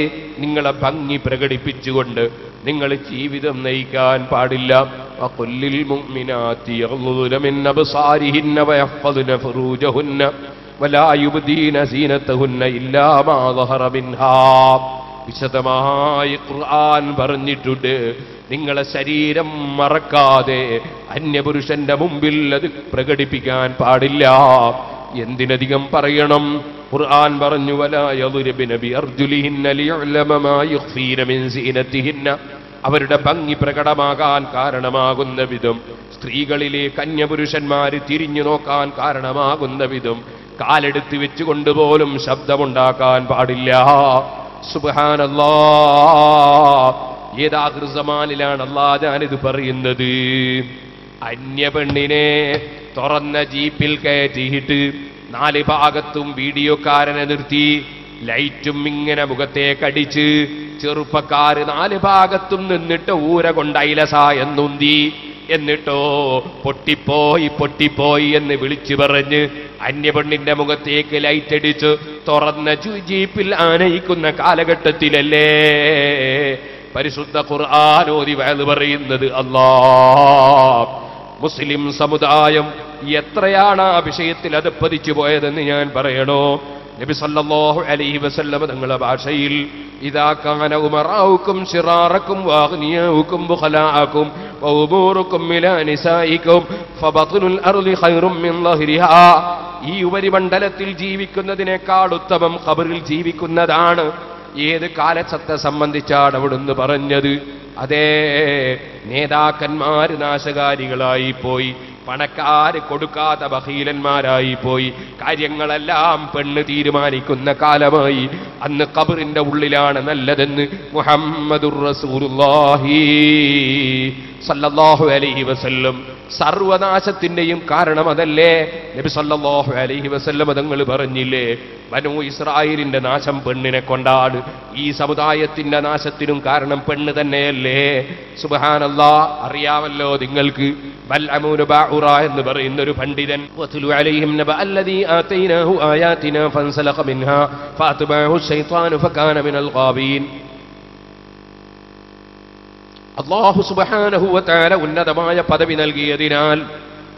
നിങ്ങളെ ഭംഗി പ്രകടിപ്പിച്ചുകൊണ്ട് നിങ്ങൾ ജീവിതം നയിക്കാൻ പാടില്ല. വഖുല്ലിൽ മുഅ്മിനാത്തി യഗ്ളുദ്ന മിൻ അബ്സാരിഹിന്ന വയഹ്ഫദ്ന ഫുറൂജഹുന്ന വലാ യുബ്ദീന സീനതഹുന്ന ഇല്ലാ മാ ളഹറ മിൻഹാ. വിശദമായി ഖുർആൻ പറഞ്ഞിട്ടുണ്ട്, നിങ്ങളെ ശരീരം മറക്കാതെ അന്യപുരുഷന്റെ മുമ്പിൽ അത് പ്രകടിപ്പിക്കാൻ പാടില്ല. എന്തിനധികം പറയണം, ഖുർആൻ പറഞ്ഞു, വലാ യദ്രിബ്ന ബിഅർജുലിഹിന്ന ലിയഅലമ മാ യുഖ്ഫീന മിൻ സീനതിഹിന്ന. അവരുടെ ഭംഗി പ്രകടമാകാൻ കാരണമാകുന്ന വിധം, സ്ത്രീകളിലെ കന്യപുരുഷന്മാര് തിരിഞ്ഞു നോക്കാൻ കാരണമാകുന്ന വിധം കാലെടുത്ത് വെച്ചുകൊണ്ട് പോലും ശബ്ദമുണ്ടാക്കാൻ പാടില്ല. സുബ്ഹാനല്ലാഹ്, ഏതാകൃസമാനിലാണ് അല്ലാഹ് ഞാനിത് പറയുന്നത്? അന്യ പെണ്ണിനെ തുറന്ന ജീപ്പിൽ കയറ്റിയിട്ട് 4 ഭാഗത്തും വീഡിയോക്കാരനെ നിർത്തി ലൈറ്റും ഇങ്ങനെ മുഖത്തേക്കടിച്ച് ചെറുപ്പക്കാര് 4 ഭാഗത്തും നിന്നിട്ട് ഊര കൊണ്ട് ഐലസായെന്നുന്തി, എന്നിട്ടോ പൊട്ടിപ്പോയി പൊട്ടിപ്പോയി എന്ന് വിളിച്ചു പറഞ്ഞ് അന്യപെണ്ണിന്റെ മുഖത്തേക്ക് ലൈറ്റ് അടിച്ച് തുറന്ന ജീപ്പിൽ ആനയിക്കുന്ന കാലഘട്ടത്തിലല്ലേ പരിശുദ്ധ ഖുർആൻ ഓതി വഅദ് പറയുന്നത്? അല്ലാഹ്, മുസ്ലിം സമുദായം എത്രയാണ് ആ വിഷയത്തിൽ അധപ്പതിച്ചു പോയതെന്ന് ഞാൻ പറയണോ? നബി സല്ലല്ലാഹു അലൈഹി വസല്ലം തങ്ങളുടെ ഭാഷയിൽ, ഇദാ കാന ഉമറാഉകും ശിറാറകും വഅഗ്നിയാഉകും ബുഖലാഅകും വഉമൂറുകും മിലാ നിസായികും ഫബത്നുൽ അർളി ഖൈറും മിൻ ളഹ്രിഹാ. ഈ ഉപരിമണ്ഡലത്തിൽ ജീവിക്കുന്നതിനേക്കാൾ ഉത്തമം ഖബറിൽ ജീവിക്കുന്നതാണ്. ഏത് കാലത്തെ സംബന്ധിച്ചാണ് അവിടുന്ന് പറഞ്ഞത്? അതേ, നേതാക്കന്മാര് നാശകാരികളായി പോയി, പണക്കാര് കൊടുക്കാത്ത ബഖീലന്മാരായി പോയി, കാര്യങ്ങളെല്ലാം പെണ്ണ് തീരുമാനിക്കുന്ന കാലമായി. അന്ന് ഖബറിന്റെ ഉള്ളിലാണ് നല്ലതെന്ന് മുഹമ്മദുർ റസൂലുള്ളാഹി സല്ലല്ലാഹു അലൈഹി വസല്ലം. സർവനാശത്തിന്റെയും കാരണം അതല്ലേ? നബി സല്ലല്ലാഹു അലൈഹി വസല്ലം തങ്ങൾ പറഞ്ഞില്ലേ, ബനൂ ഇസ്രായേലിന്റെ നാശം പെണ്ണിനെ കൊണ്ടാണ്, ഈ സമുദായത്തിന്റെ നാശത്തിനും കാരണം പെണ്ണ് തന്നെയല്ലേ? സുബ്ഹാനല്ലാഹ്. അറിയാമല്ലോ നിങ്ങൾക്ക്, ബൽഅമൂൻ ബഅുറ എന്ന് പറയുന്ന ഒരു പണ്ഡിതൻ, വതുലു അലൈഹിം നബഅ അല്ലദീ ആതൈനാഹു ആയാതിനാ ഫൻസലഖ മിൻഹാ ഫഅത്ബഅഹു ശൈത്വാനു ഫകാന മിനൽ ഗാബീൻ. അല്ലാഹു സുബ്ഹാനഹു വ തആല ഉന്നതമായ പദവി നൽകിയതിനാൽ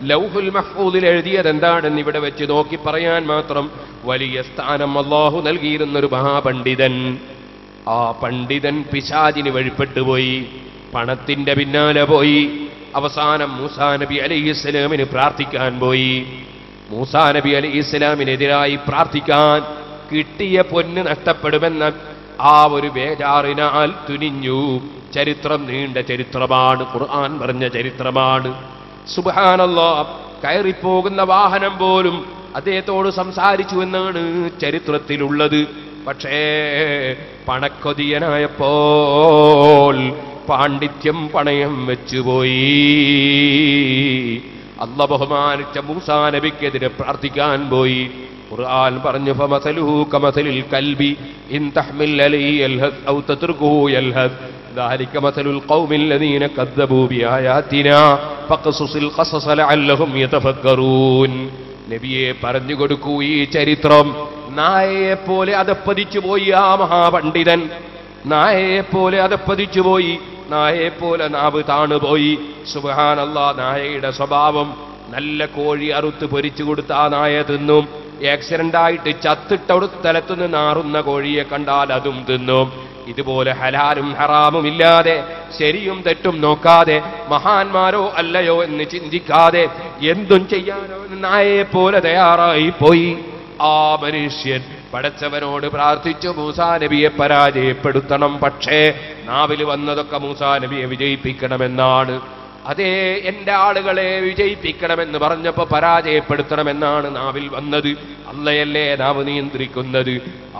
ലൗഹുൽ മഹ്ഫൂദിൽ എഴുതിയത് എന്താണെന്ന് ഇവിടെ വെച്ച് നോക്കി പറയാൻ മാത്രം വലിയ സ്ഥാനം അല്ലാഹു നൽകിയിരുന്നൊരു മഹാപണ്ഡിതൻ. ആ പണ്ഡിതൻ പിശാചിന് വഴിപ്പെട്ടുപോയി, പണത്തിന്റെ പിന്നാലെ പോയി. അവസാനം മൂസാ നബി അലൈഹിസ്സലാമിന് പ്രാർത്ഥിക്കാൻ പോയി. മൂസാ നബി അലൈഹിസ്സലാമിനെതിരായി പ്രാർത്ഥിക്കാൻ, കിട്ടിയ പൊന്ന് നഷ്ടപ്പെടുമെന്ന ആ ഒരു ബേജാറിനാൽ തുനിഞ്ഞു. ചരിത്രം നീണ്ട ചരിത്രമാണ്, ഖുർആൻ പറഞ്ഞ ചരിത്രമാണ്. സുബ്ഹാനല്ലാഹ്. കയറിപ്പോകുന്ന വാഹനം പോലും അദ്ദേഹത്തോട് സംസാരിച്ചു എന്നാണ് ചരിത്രത്തിലുള്ളത്. പക്ഷേ പണക്കൊതിയനായപ്പോൾ പാണ്ഡിത്യം പണയം വെച്ചുപോയി. അല്ലാഹു ബഹുമാനിച്ച മൂസാ നബിക്കെതിരെ പ്രാർത്ഥിക്കാൻ പോയി. ഖുർആൻ പറഞ്ഞു, ഫമസലുഹു കമസലിൽ കൽബി ഇൻ തഹ്മിൽ അലൈഹി യൽഹദ് ഔ തത്റുകുഹു യൽഹദ് ذلك مثل القوم الذين كذبوا بآياتنا فقصص القصص لعلهم يتفكرون. നബിയെ പറഞ്ഞു കൊടുക്കൂ, ഈ ചരിത്രം നായയെ പോലെ അതപ്പതിച്ചു പോയി ആ മഹാപണ്ഡിതൻ. നായയെ പോലെ അതപ്പതിച്ചു പോയി, നായയെ പോലെ നാവ് താണുപോയി. സുബ്ഹാനല്ലാഹ്. നായയുടെ സ്വഭാവം, നല്ല കോഴി അറുത്ത് പൊരിച്ചു കൊടുത്ത ആ നായ തിന്നും. ആക്സിഡന്റ് ആയിട്ട് ചത്തിട്ടൊരു സ്ഥലത്തുനിന്ന് നാറുന്ന കോഴിയെ കണ്ടാൽ അതും തിന്നും. ഇതുപോലെ ഹലാലും ഹറാമും ഇല്ലാതെ, ശരിയും തെറ്റും നോക്കാതെ, മഹാന്മാരോ അല്ലയോ എന്ന് ചിന്തിക്കാതെ എന്തും ചെയ്യാനോ നായയെ പോലെ തയ്യാറായി പോയി ആ മനുഷ്യൻ. പടച്ചവനോട് പ്രാർത്ഥിച്ചു മൂസാ നബിയെ പരാജയപ്പെടുത്തണം, പക്ഷേ നാവിൽ വന്നതൊക്കെ മൂസാ നബിയെ വിജയിപ്പിക്കണമെന്നാണ്. അതേ, എന്റെ ആളുകളെ വിജയിപ്പിക്കണമെന്ന് പറഞ്ഞപ്പോ പരാജയപ്പെടുത്തണമെന്നാണ് നാവിൽ വന്നത്. അള്ളയല്ലേ നാവ് നിയന്ത്രിക്കുന്നത്.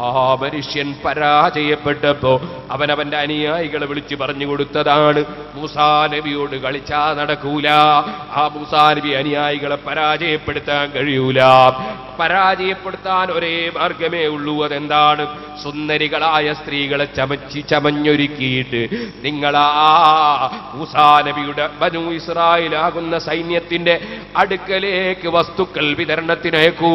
ആ മനുഷ്യൻ പരാജയപ്പെട്ടപ്പോ അവനവന്റെ അനുയായികളെ വിളിച്ച് പറഞ്ഞു കൊടുത്തതാണ്, മൂസാ നബിയോട് കളിച്ചാ നടക്കൂല, ആ മൂസാ നബി അനുയായികളെ പരാജയപ്പെടുത്താൻ കഴിയൂല. പരാജയപ്പെടുത്താൻ ഒരേ മാർഗമേ ഉള്ളൂ. അതെന്താണ്? സുന്ദരികളായ സ്ത്രീകളെ ചമഞ്ഞൊരുക്കിയിട്ട് നിങ്ങളാ മൂസാ നബിയുടെ ബനൂ ഇസ്രായേലാകുന്ന സൈന്യത്തിന്റെ അടുക്കലേക്ക് വസ്തുക്കൾ വിതരണത്തിനയക്കൂ.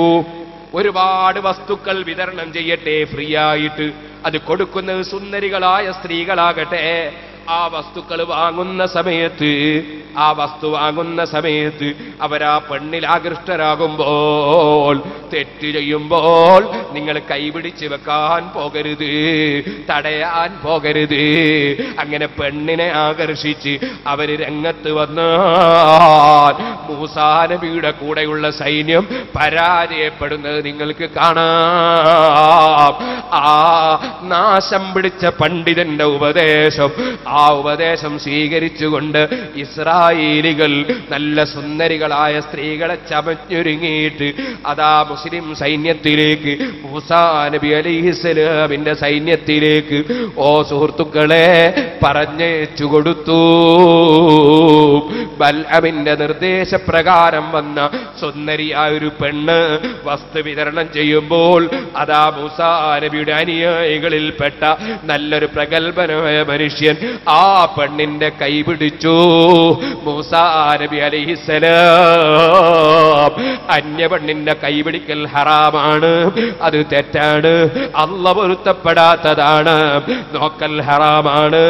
ഒരുപാട് വസ്തുക്കൾ വിതരണം ചെയ്യട്ടെ ഫ്രീ ആയിട്ട്. അത് കൊടുക്കുന്നത് സുന്ദരികളായ സ്ത്രീകളാകട്ടെ. ആ വസ്തുക്കൾ വാങ്ങുന്ന സമയത്ത് അവരാ പെണ്ണിൽ ആകൃഷ്ടരാകുമ്പോൾ, തെറ്റ് ചെയ്യുമ്പോൾ നിങ്ങൾ കൈപിടിച്ച് വെക്കാൻ പോകരുത്, തടയാൻ പോകരുത്. അങ്ങനെ പെണ്ണിനെ ആകർഷിച്ച് അവര് രംഗത്ത് വന്നാൽ മൂസാ നബിയുടെ കൂടെയുള്ള സൈന്യം പരാജയപ്പെടുന്നത് നിങ്ങൾക്ക് കാണാം. ആ നാശം പിടിച്ച പണ്ഡിതന്റെ ഉപദേശം, ആ ഉപദേശം സ്വീകരിച്ചുകൊണ്ട് ഇസ്രായേലികൾ നല്ല സുന്ദരികളായ സ്ത്രീകളെ ചമഞ്ഞൊരുങ്ങിയിട്ട് അതാ മുസ്ലിം സൈന്യത്തിലേക്ക്, മൂസാ നബി അലൈഹിസ്സലാമിന്റെ സൈന്യത്തിലേക്ക് ഓ സുഹൃത്തുക്കളെ പറഞ്ഞയച്ചു കൊടുത്തു. ബൽഅമിന്റെ നിർദ്ദേശപ്രകാരം വന്ന സുന്ദരിയായ ഒരു പെണ്ണ് വസ്തു വിതരണം ചെയ്യുമ്പോൾ അതാ മൂസാ നബിയുടെ അനുയായികളിൽപ്പെട്ട നല്ലൊരു പ്രഗൽഭനായ മനുഷ്യൻ ആ പെണ്ണിന്റെ കൈ പിടിച്ചു. മൂസാ നബി അലൈഹിസ്സലാം, അന്യ പെണ്ണിന്റെ കൈ പിടിക്കൽ ഹറാമാണ്, അത് തെറ്റാണ്, അല്ലാഹു പൊരുത്തപ്പെടാത്തതാണ്. നോക്കൽ ഹറാമാണ്,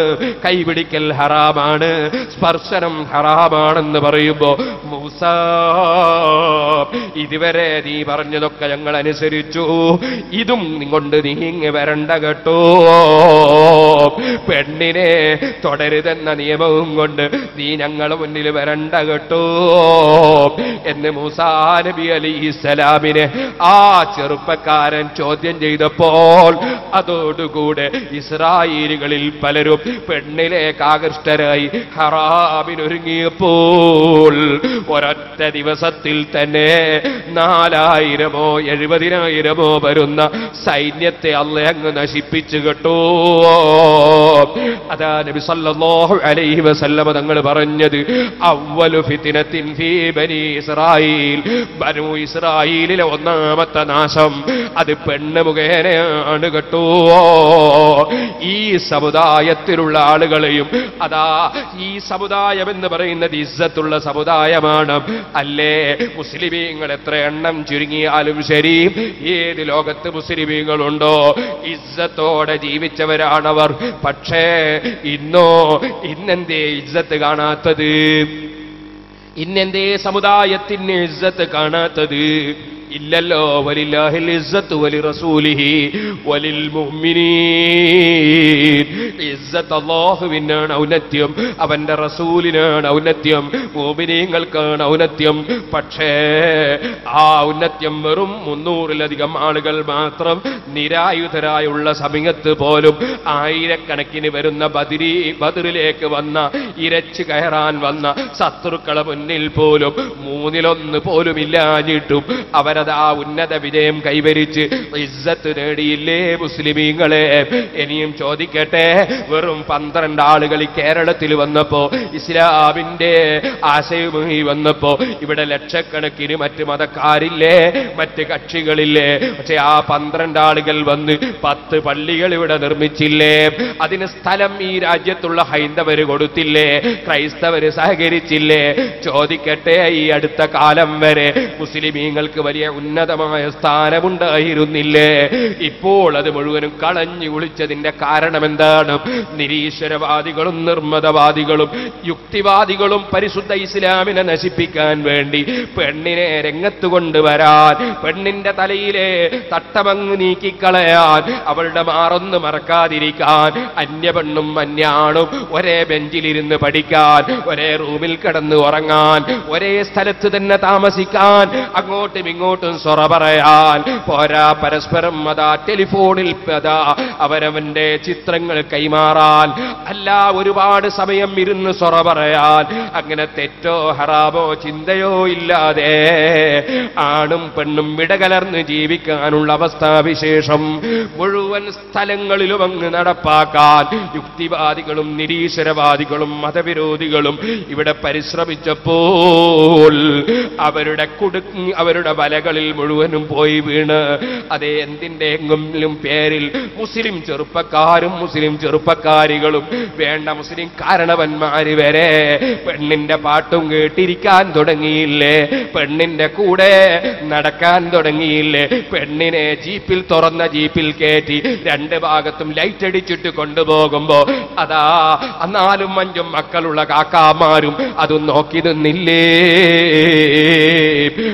കൈ പിടിക്കൽ ഹറാമാണ്, സ്പർശനം ഹറാമാണെന്ന് പറയുമ്പോ മൂസാ, ഇതുവരെ നീ പറഞ്ഞതൊക്കെ ഞങ്ങൾ അനുസരിച്ചു, ഇതും കൊണ്ട് നീങ്ങി വരണ്ട കേട്ടോ. പെണ്ണിനെ തുടരുതെന്ന നിയമവും കൊണ്ട് നീ ഞങ്ങളെ മുന്നിൽ വരണ്ട കേട്ടോ എന്ന് മൂസാ നബി അലൈഹിസ്സലാമിനെ ആ ചെറുപ്പക്കാരൻ ചോദ്യം ചെയ്തപ്പോൾ അതോടുകൂടെ ഇസ്രായേലികളിൽ പലരും പെണ്ണിലേക്ക് ആകൃഷ്ടരായി ഹറാമിനൊരുങ്ങിയപ്പോൾ ഒരൊറ്റ ദിവസത്തിൽ തന്നെ 4000-ഓ 70,000-ഓ വരുന്ന സൈന്യത്തെ അല്ലാഹു അങ്ങ് നശിപ്പിച്ചു കേട്ടോ. അതാ നബി സല്ലല്ലാഹു അലൈഹി വസല്ലമ തങ്ങൾ പറഞ്ഞത് അവ്വലു ഫിത്നത്തിൻ ഫീ ബനി ഇസ്രായീൽ, ബനു ഇസ്രായീലിലെ ഒന്നാമത്തെ നാശം അത് പെണ്ണ് മുഖേനയാണ് കേട്ടോ. ഈ സമുദായത്തിലുള്ള ആളുകളെയും അതാ ഈ സമുദായം എന്ന് പറയുന്നത് ഇസ്സത്തുള്ള സമുദായമാണ് അല്ലേ? മുസ്ലിമീങ്ങൾ എത്ര എണ്ണം ചുരുങ്ങിയാലും ശരി, ഏത് ലോകത്ത് മുസ്ലിമീങ്ങളുണ്ടോ ഇസ്സത്തോടെ ജീവിച്ചവരാണവർ. പക്ഷേ ഇന്നെന്തേ ഇസ്സത്ത് കാണാത്തത്? ഇന്നെന്തേ സമുദായത്തിന് ഇസ്സത്ത് കാണാത്തത്? ഇല്ലല്ലോ. വലില്ലാഹിൽ ഇസ്സത്തു വലിറസൂലിഹി വലിൽ മുഅ്മിനീൻ. ഇസ്സത്ത് അല്ലാഹുവിനാണ് ഔന്നത്യം, അവന്റെ റസൂലിനാണ് ഔന്നത്യം, മുഅ്മിനീങ്ങൾക്കാണ് ഔന്നത്യം. പക്ഷേ ആ ഔന്നത്യം വെറും 300-ലധികം ആളുകൾ മാത്രം നിരായുധരായുള്ള സമയത്ത് പോലും ആയിരക്കണക്കിന് വരുന്ന ബദറിലേക്ക് വന്ന ഇരച്ചു കയറാൻ വന്ന ശത്രുക്കളെ മുന്നിൽ പോലും 1/3 പോലും ഇല്ലാഞ്ഞിട്ടും അവരതാ ഉന്നത വിജയം കൈവരിച്ച് ഇസ്സത്ത് നേടിയില്ലേ മുസ്ലിമീങ്ങളെ? ഇനിയും ചോദിക്കട്ടെ, വെറും 12 ആളുകൾ കേരളത്തിൽ വന്നപ്പോ, ഇസ്ലാമിന്റെ ആശയവുമായി വന്നപ്പോ ഇവിടെ ലക്ഷക്കണക്കിന് മറ്റ് മതക്കാരില്ലേ, മറ്റ് കക്ഷികളില്ലേ? പക്ഷെ ആ 12 ആളുകൾ വന്ന് 10 പള്ളികൾ ഇവിടെ നിർമ്മിച്ചില്ലേ? അതിന് സ്ഥലം ഈ രാജ്യത്തുള്ള ഹൈന്ദവര് കൊടുത്തില്ലേ? ക്രൈസ്തവര് സഹകരിച്ചില്ലേ? ചോദിക്കട്ടെ, ഈ അടുത്ത കാലം വരെ മുസ്ലിമീങ്ങൾക്ക് വലിയ ഉന്നതമായ സ്ഥാനമുണ്ടായിരുന്നില്ലേ? ഇപ്പോൾ അത് മുഴുവനും കളഞ്ഞു കുളിച്ചതിന്റെ കാരണം എന്താണ്? നിരീശ്വരവാദികളും നിർമ്മതവാദികളും യുക്തിവാദികളും പരിശുദ്ധ ഇസ്ലാമിനെ നശിപ്പിക്കാൻ വേണ്ടി പെണ്ണിനെ രംഗത്ത് കൊണ്ടുവരാൻ, പെണ്ണിന്റെ തലയിലെ തട്ടമങ്ങ് നീക്കിക്കളയാൻ, അവളുടെ മാറൊന്ന് മറക്കാതിരിക്കാൻ, അന്യപെണ്ണും അന്യാണും ഒരേ ബെഞ്ചിലിരുന്ന് പഠിക്കാൻ, ഒരേ റൂമിൽ കിടന്ന് ഉറങ്ങാൻ, ഒരേ സ്ഥലത്ത് തന്നെ താമസിക്കാൻ, അങ്ങോട്ടും ഇങ്ങോട്ടും സൊറ പറയാൻ, പോരാ പരസ്പരം അതാ ടെലിഫോണിൽ അതാ അവരവന്റെ ചിത്രങ്ങൾ കൈമാറാൻ, അല്ല ഒരുപാട് സമയം ഇരുന്ന് സൊറ പറയാൻ, അങ്ങനെ തെറ്റോ ഹറാമോ ചിന്തയോ ഇല്ലാതെ ആണും പെണ്ണും ഇടകലർന്ന് ജീവിക്കാനുള്ള അവസ്ഥാവിശേഷം മുഴുവൻ സ്ഥലങ്ങളിലും അങ്ങ് നടപ്പാക്കാൻ യുക്തിവാദികളും നിരീശ്വരവാദികളും മതവിരോധികളും ഇവിടെ പരിശ്രമിച്ചപ്പോൾ അവരുടെ വലകളിൽ മുഴുവനും പോയി വീണ് അതേ എന്തിന്റെ എങ്കിലും പേരിൽ മുസ്ലിം ചെറുപ്പക്കാരും മുസ്ലിം ചെറുപ്പക്കാരികളും വേണ്ട മുസ്ലിം കാരണവന്മാര് വരെ പെണ്ണിന്റെ പാട്ടും കേട്ടിരിക്കാൻ തുടങ്ങിയില്ലേ? പെണ്ണിന്റെ കൂടെ നടക്കാൻ തുടങ്ങിയില്ലേ? പെണ്ണിനെ ജീപ്പിൽ തുറന്ന ജീപ്പിൽ കയറ്റി 2 ഭാഗത്തും ലൈറ്റ് അടിച്ചിട്ട് കൊണ്ടുപോകുമ്പോ അതാ 4ഉം 5ഉം മക്കളുള്ള കാക്കാമാരും അതും നോക്കി നിന്നില്ലേ?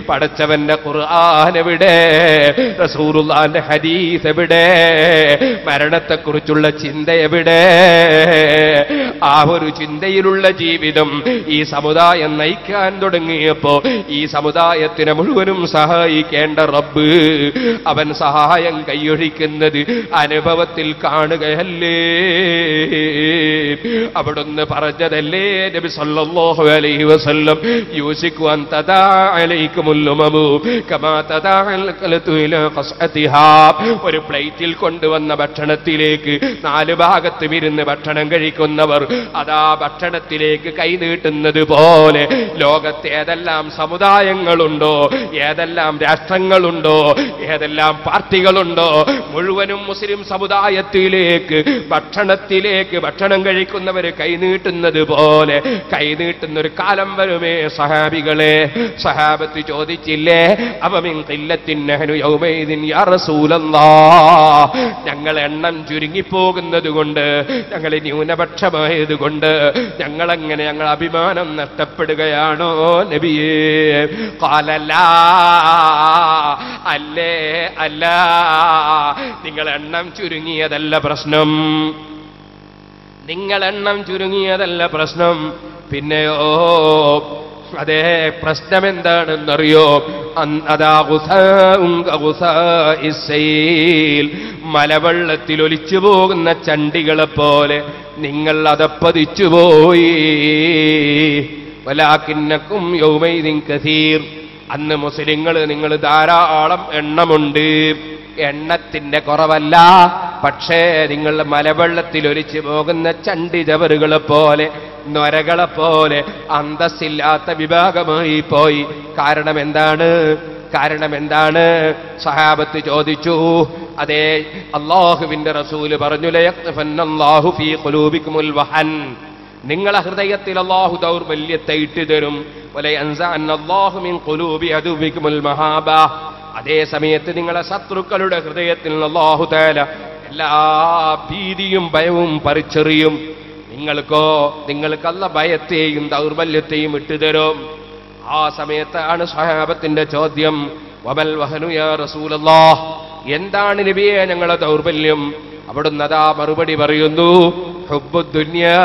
പടച്ചവന്റെ ഖുർആൻ എവിടെ? റസൂലുള്ളാഹിന്റെ ഹദീസ് എവിടെ? മരണത്തെക്കുറിച്ചുള്ള ചിന്ത എവിടെ? ആ ഒരു ചിന്തയിലുള്ള ജീവിതം ഈ സമുദായം നയിക്കാൻ തുടങ്ങിയപ്പോ ഈ സമുദായത്തിനെ മുഴുവനും സഹായിക്കേണ്ട റബ്ബ് അവൻ സഹായം കൈയൊഴിക്കുന്നത് അനുഭവത്തിൽ കാണുകയല്ലേ? അവിടുന്ന് പറഞ്ഞതല്ലേ നബി സല്ലല്ലാഹു അലൈഹി വസല്ലം, യൂസിക്കു അൻ തദാ അലൈക്കുമുൽ ഉമമു കമാ തദാഅൽ ഖലതു ഇലാ ഖസ്അതിഹാ. ഒരു പ്ലേറ്റിൽ കൊണ്ടുവന്ന ഭക്ഷണത്തിലേക്ക് 4 ഭാഗത്തും ഇരുന്ന് ഭക്ഷണം കഴിക്കുന്നവർ അതാ ഭക്ഷണത്തിലേക്ക് കൈനീട്ടുന്നത് പോലെ ലോകത്ത് ഏതെല്ലാം സമുദായങ്ങളുണ്ടോ, ഏതെല്ലാം രാഷ്ട്രങ്ങളുണ്ടോ, ഏതെല്ലാം പാർട്ടികളുണ്ടോ, മുഴുവനും മുസ്ലിം സമുദായത്തിലേക്ക് ഭക്ഷണം കഴിക്കുന്നവര് കൈനീട്ടുന്നത് പോലെ കൈനീട്ടുന്നൊരു കാലം വരുമേ സഹാബികളെ? സഹാബത്ത് ചോദിച്ചില്ലേ, അവമിൻ ഖില്ലത്തിൻ നഹ്നു യൗമൈദിൻ യാ റസൂലല്ലാഹ്, ഞങ്ങൾ എണ്ണം ചുരുങ്ങിപ്പോകുന്നത് കൊണ്ട്, ഞങ്ങൾ ന്യൂനപക്ഷമായതുകൊണ്ട് ഞങ്ങളങ്ങനെ ഞങ്ങൾ അഭിമാനം നഷ്ടപ്പെടുകയാണോ നബിയേ? ഖാലല്ലാ, അല്ലേ അല്ല, നിങ്ങൾ എണ്ണം ചുരുങ്ങിയതല്ല പ്രശ്നം, നിങ്ങൾ എണ്ണം ചുരുങ്ങിയതല്ല പ്രശ്നം. പിന്നെയോ അതേ പ്രശ്നം എന്താണെന്നറിയോ? മലവെള്ളത്തിൽ ഒലിച്ചു പോകുന്ന ചണ്ടികളെ പോലെ നിങ്ങൾ അതപ്പതിച്ചുപോയി. വലാകിന്നക്കും യൗമൈദിൻ കസീർ. അന്ന് മുസ്ലിങ്ങൾ നിങ്ങൾ ധാരാളം എണ്ണമുണ്ട്, എണ്ണത്തിന്റെ കുറവല്ല. പക്ഷേ നിങ്ങൾ മലവെള്ളത്തിൽ ഒലിച്ചു പോകുന്ന ചണ്ടി ചവറുകളെ പോലെ, നൊരകളെ പോലെ അന്തസ്സില്ലാത്ത വിഭാഗമായി പോയി. കാരണം എന്താണ്? സഹാബത്ത് ചോദിച്ചു. അതേ, അല്ലാഹുവിന്റെ റസൂല് പറഞ്ഞു, ലയഖ്ഫന്നല്ലാഹു ഫീ ഖുലൂബികുമുൽ വഹൻ. നിങ്ങളെ ഹൃദയത്തിൽ അല്ലാഹു ദൗർബല്യത്തെ ഇട്ടുതരും. വലയൻസഅന്നല്ലാഹു മിൻ ഖുലൂബി അദുവികുമുൽ മഹാബ. അതേ സമയത്ത് നിങ്ങളെ ശത്രുക്കളുടെ ഹൃദയത്തിൽ അല്ലാഹു തആല എല്ലാ ഭീതിയും ഭയവും പറിച്ചെറിയും. നിങ്ങൾക്ക് അല്ല ഭയത്തെയും ദൗർബല്യത്തെയും ഇട്ടുതരും. ആ സമയത്താണ് സ്വഹാബത്തിന്റെ ചോദ്യം, വമൽ വഹനു യാ റസൂലല്ലാഹ്, എന്താണ് നബിയെ ഞങ്ങളെ ദൗർബല്യം? അവിടുന്ന് അതാ മറുപടി പറയുന്നു, ഹുബ്ബുദ് ദുനിയാ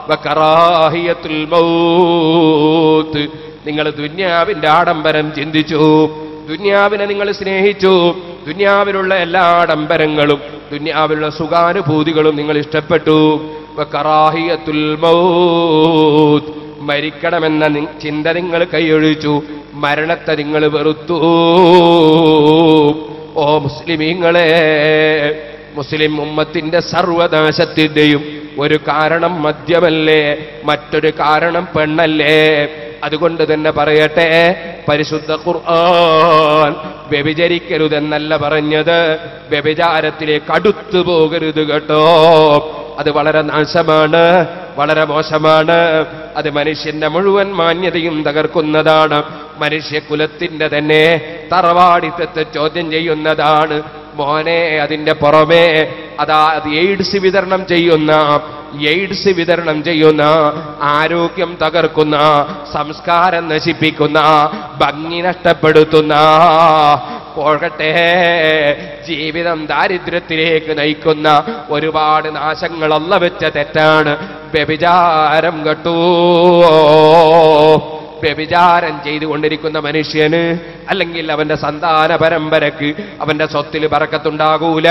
വകറാഹിയത്തുൽ മൗത്ത്. നിങ്ങൾ ദുനിയാവിന്റെ ആഡംബരം ചിന്തിച്ചു, ദുനിയാവിനെ നിങ്ങൾ സ്നേഹിച്ചു, ദുനിയാവിലുള്ള എല്ലാ ആഡംബരങ്ങളും ദുനിയാവിലുള്ള സുഖാനുഭൂതികളും നിങ്ങൾ ഇഷ്ടപ്പെട്ടു. വകറാഹിയത്തുൽ മൗത്ത്, മരിക്കണമെന്ന ചിന്ത നിങ്ങൾ കൈയൊഴിച്ചു, മരണത്തെ നിങ്ങൾ വെറുത്തു. ഓ മുസ്ലിമീങ്ങളെ, മുസ്ലിം ഉമ്മത്തിന്റെ സർവനാശത്തിന്റെയും ഒരു കാരണം മദ്യമല്ലേ? മറ്റൊരു കാരണം പെണ്ണല്ലേ? അതുകൊണ്ട് തന്നെ പറയട്ടെ, പരിശുദ്ധ ഖുർആൻ വ്യഭിചരിക്കരുതെന്നല്ല പറഞ്ഞത്, വ്യഭിചാരത്തിലേക്ക് അടുത്തു പോകരുത് കേട്ടോ. അത് വളരെ നാശമാണ്, വളരെ മോശമാണ്. അത് മനുഷ്യന്റെ മുഴുവൻ മാന്യതയും തകർക്കുന്നതാണ്. മനുഷ്യകുലത്തിന്റെ തന്നെ തറവാടിത്തത്തെ ചോദ്യം ചെയ്യുന്നതാണ്. മോനെ, അതിന്റെ പുറമേ അതാ എയ്ഡ്സ് വിതരണം ചെയ്യുന്ന, ആരോഗ്യം തകർക്കുന്ന, സംസ്കാരം നശിപ്പിക്കുന്ന, ഭംഗി നഷ്ടപ്പെടുത്തുന്ന, പോകട്ടെ ജീവിതം ദാരിദ്ര്യത്തിലേക്ക് നയിക്കുന്ന ഒരുപാട് നാശങ്ങൾ അല്ല വെച്ച തെറ്റാണ് വ്യഭിചാരം കേട്ടോ. വ്യഭിചാരം ചെയ്തുകൊണ്ടിരിക്കുന്ന മനുഷ്യന്, അല്ലെങ്കിൽ അവന്റെ സന്താന പരമ്പരക്ക്, അവന്റെ സ്വത്തിൽ ബറക്കത്തുണ്ടാകൂല.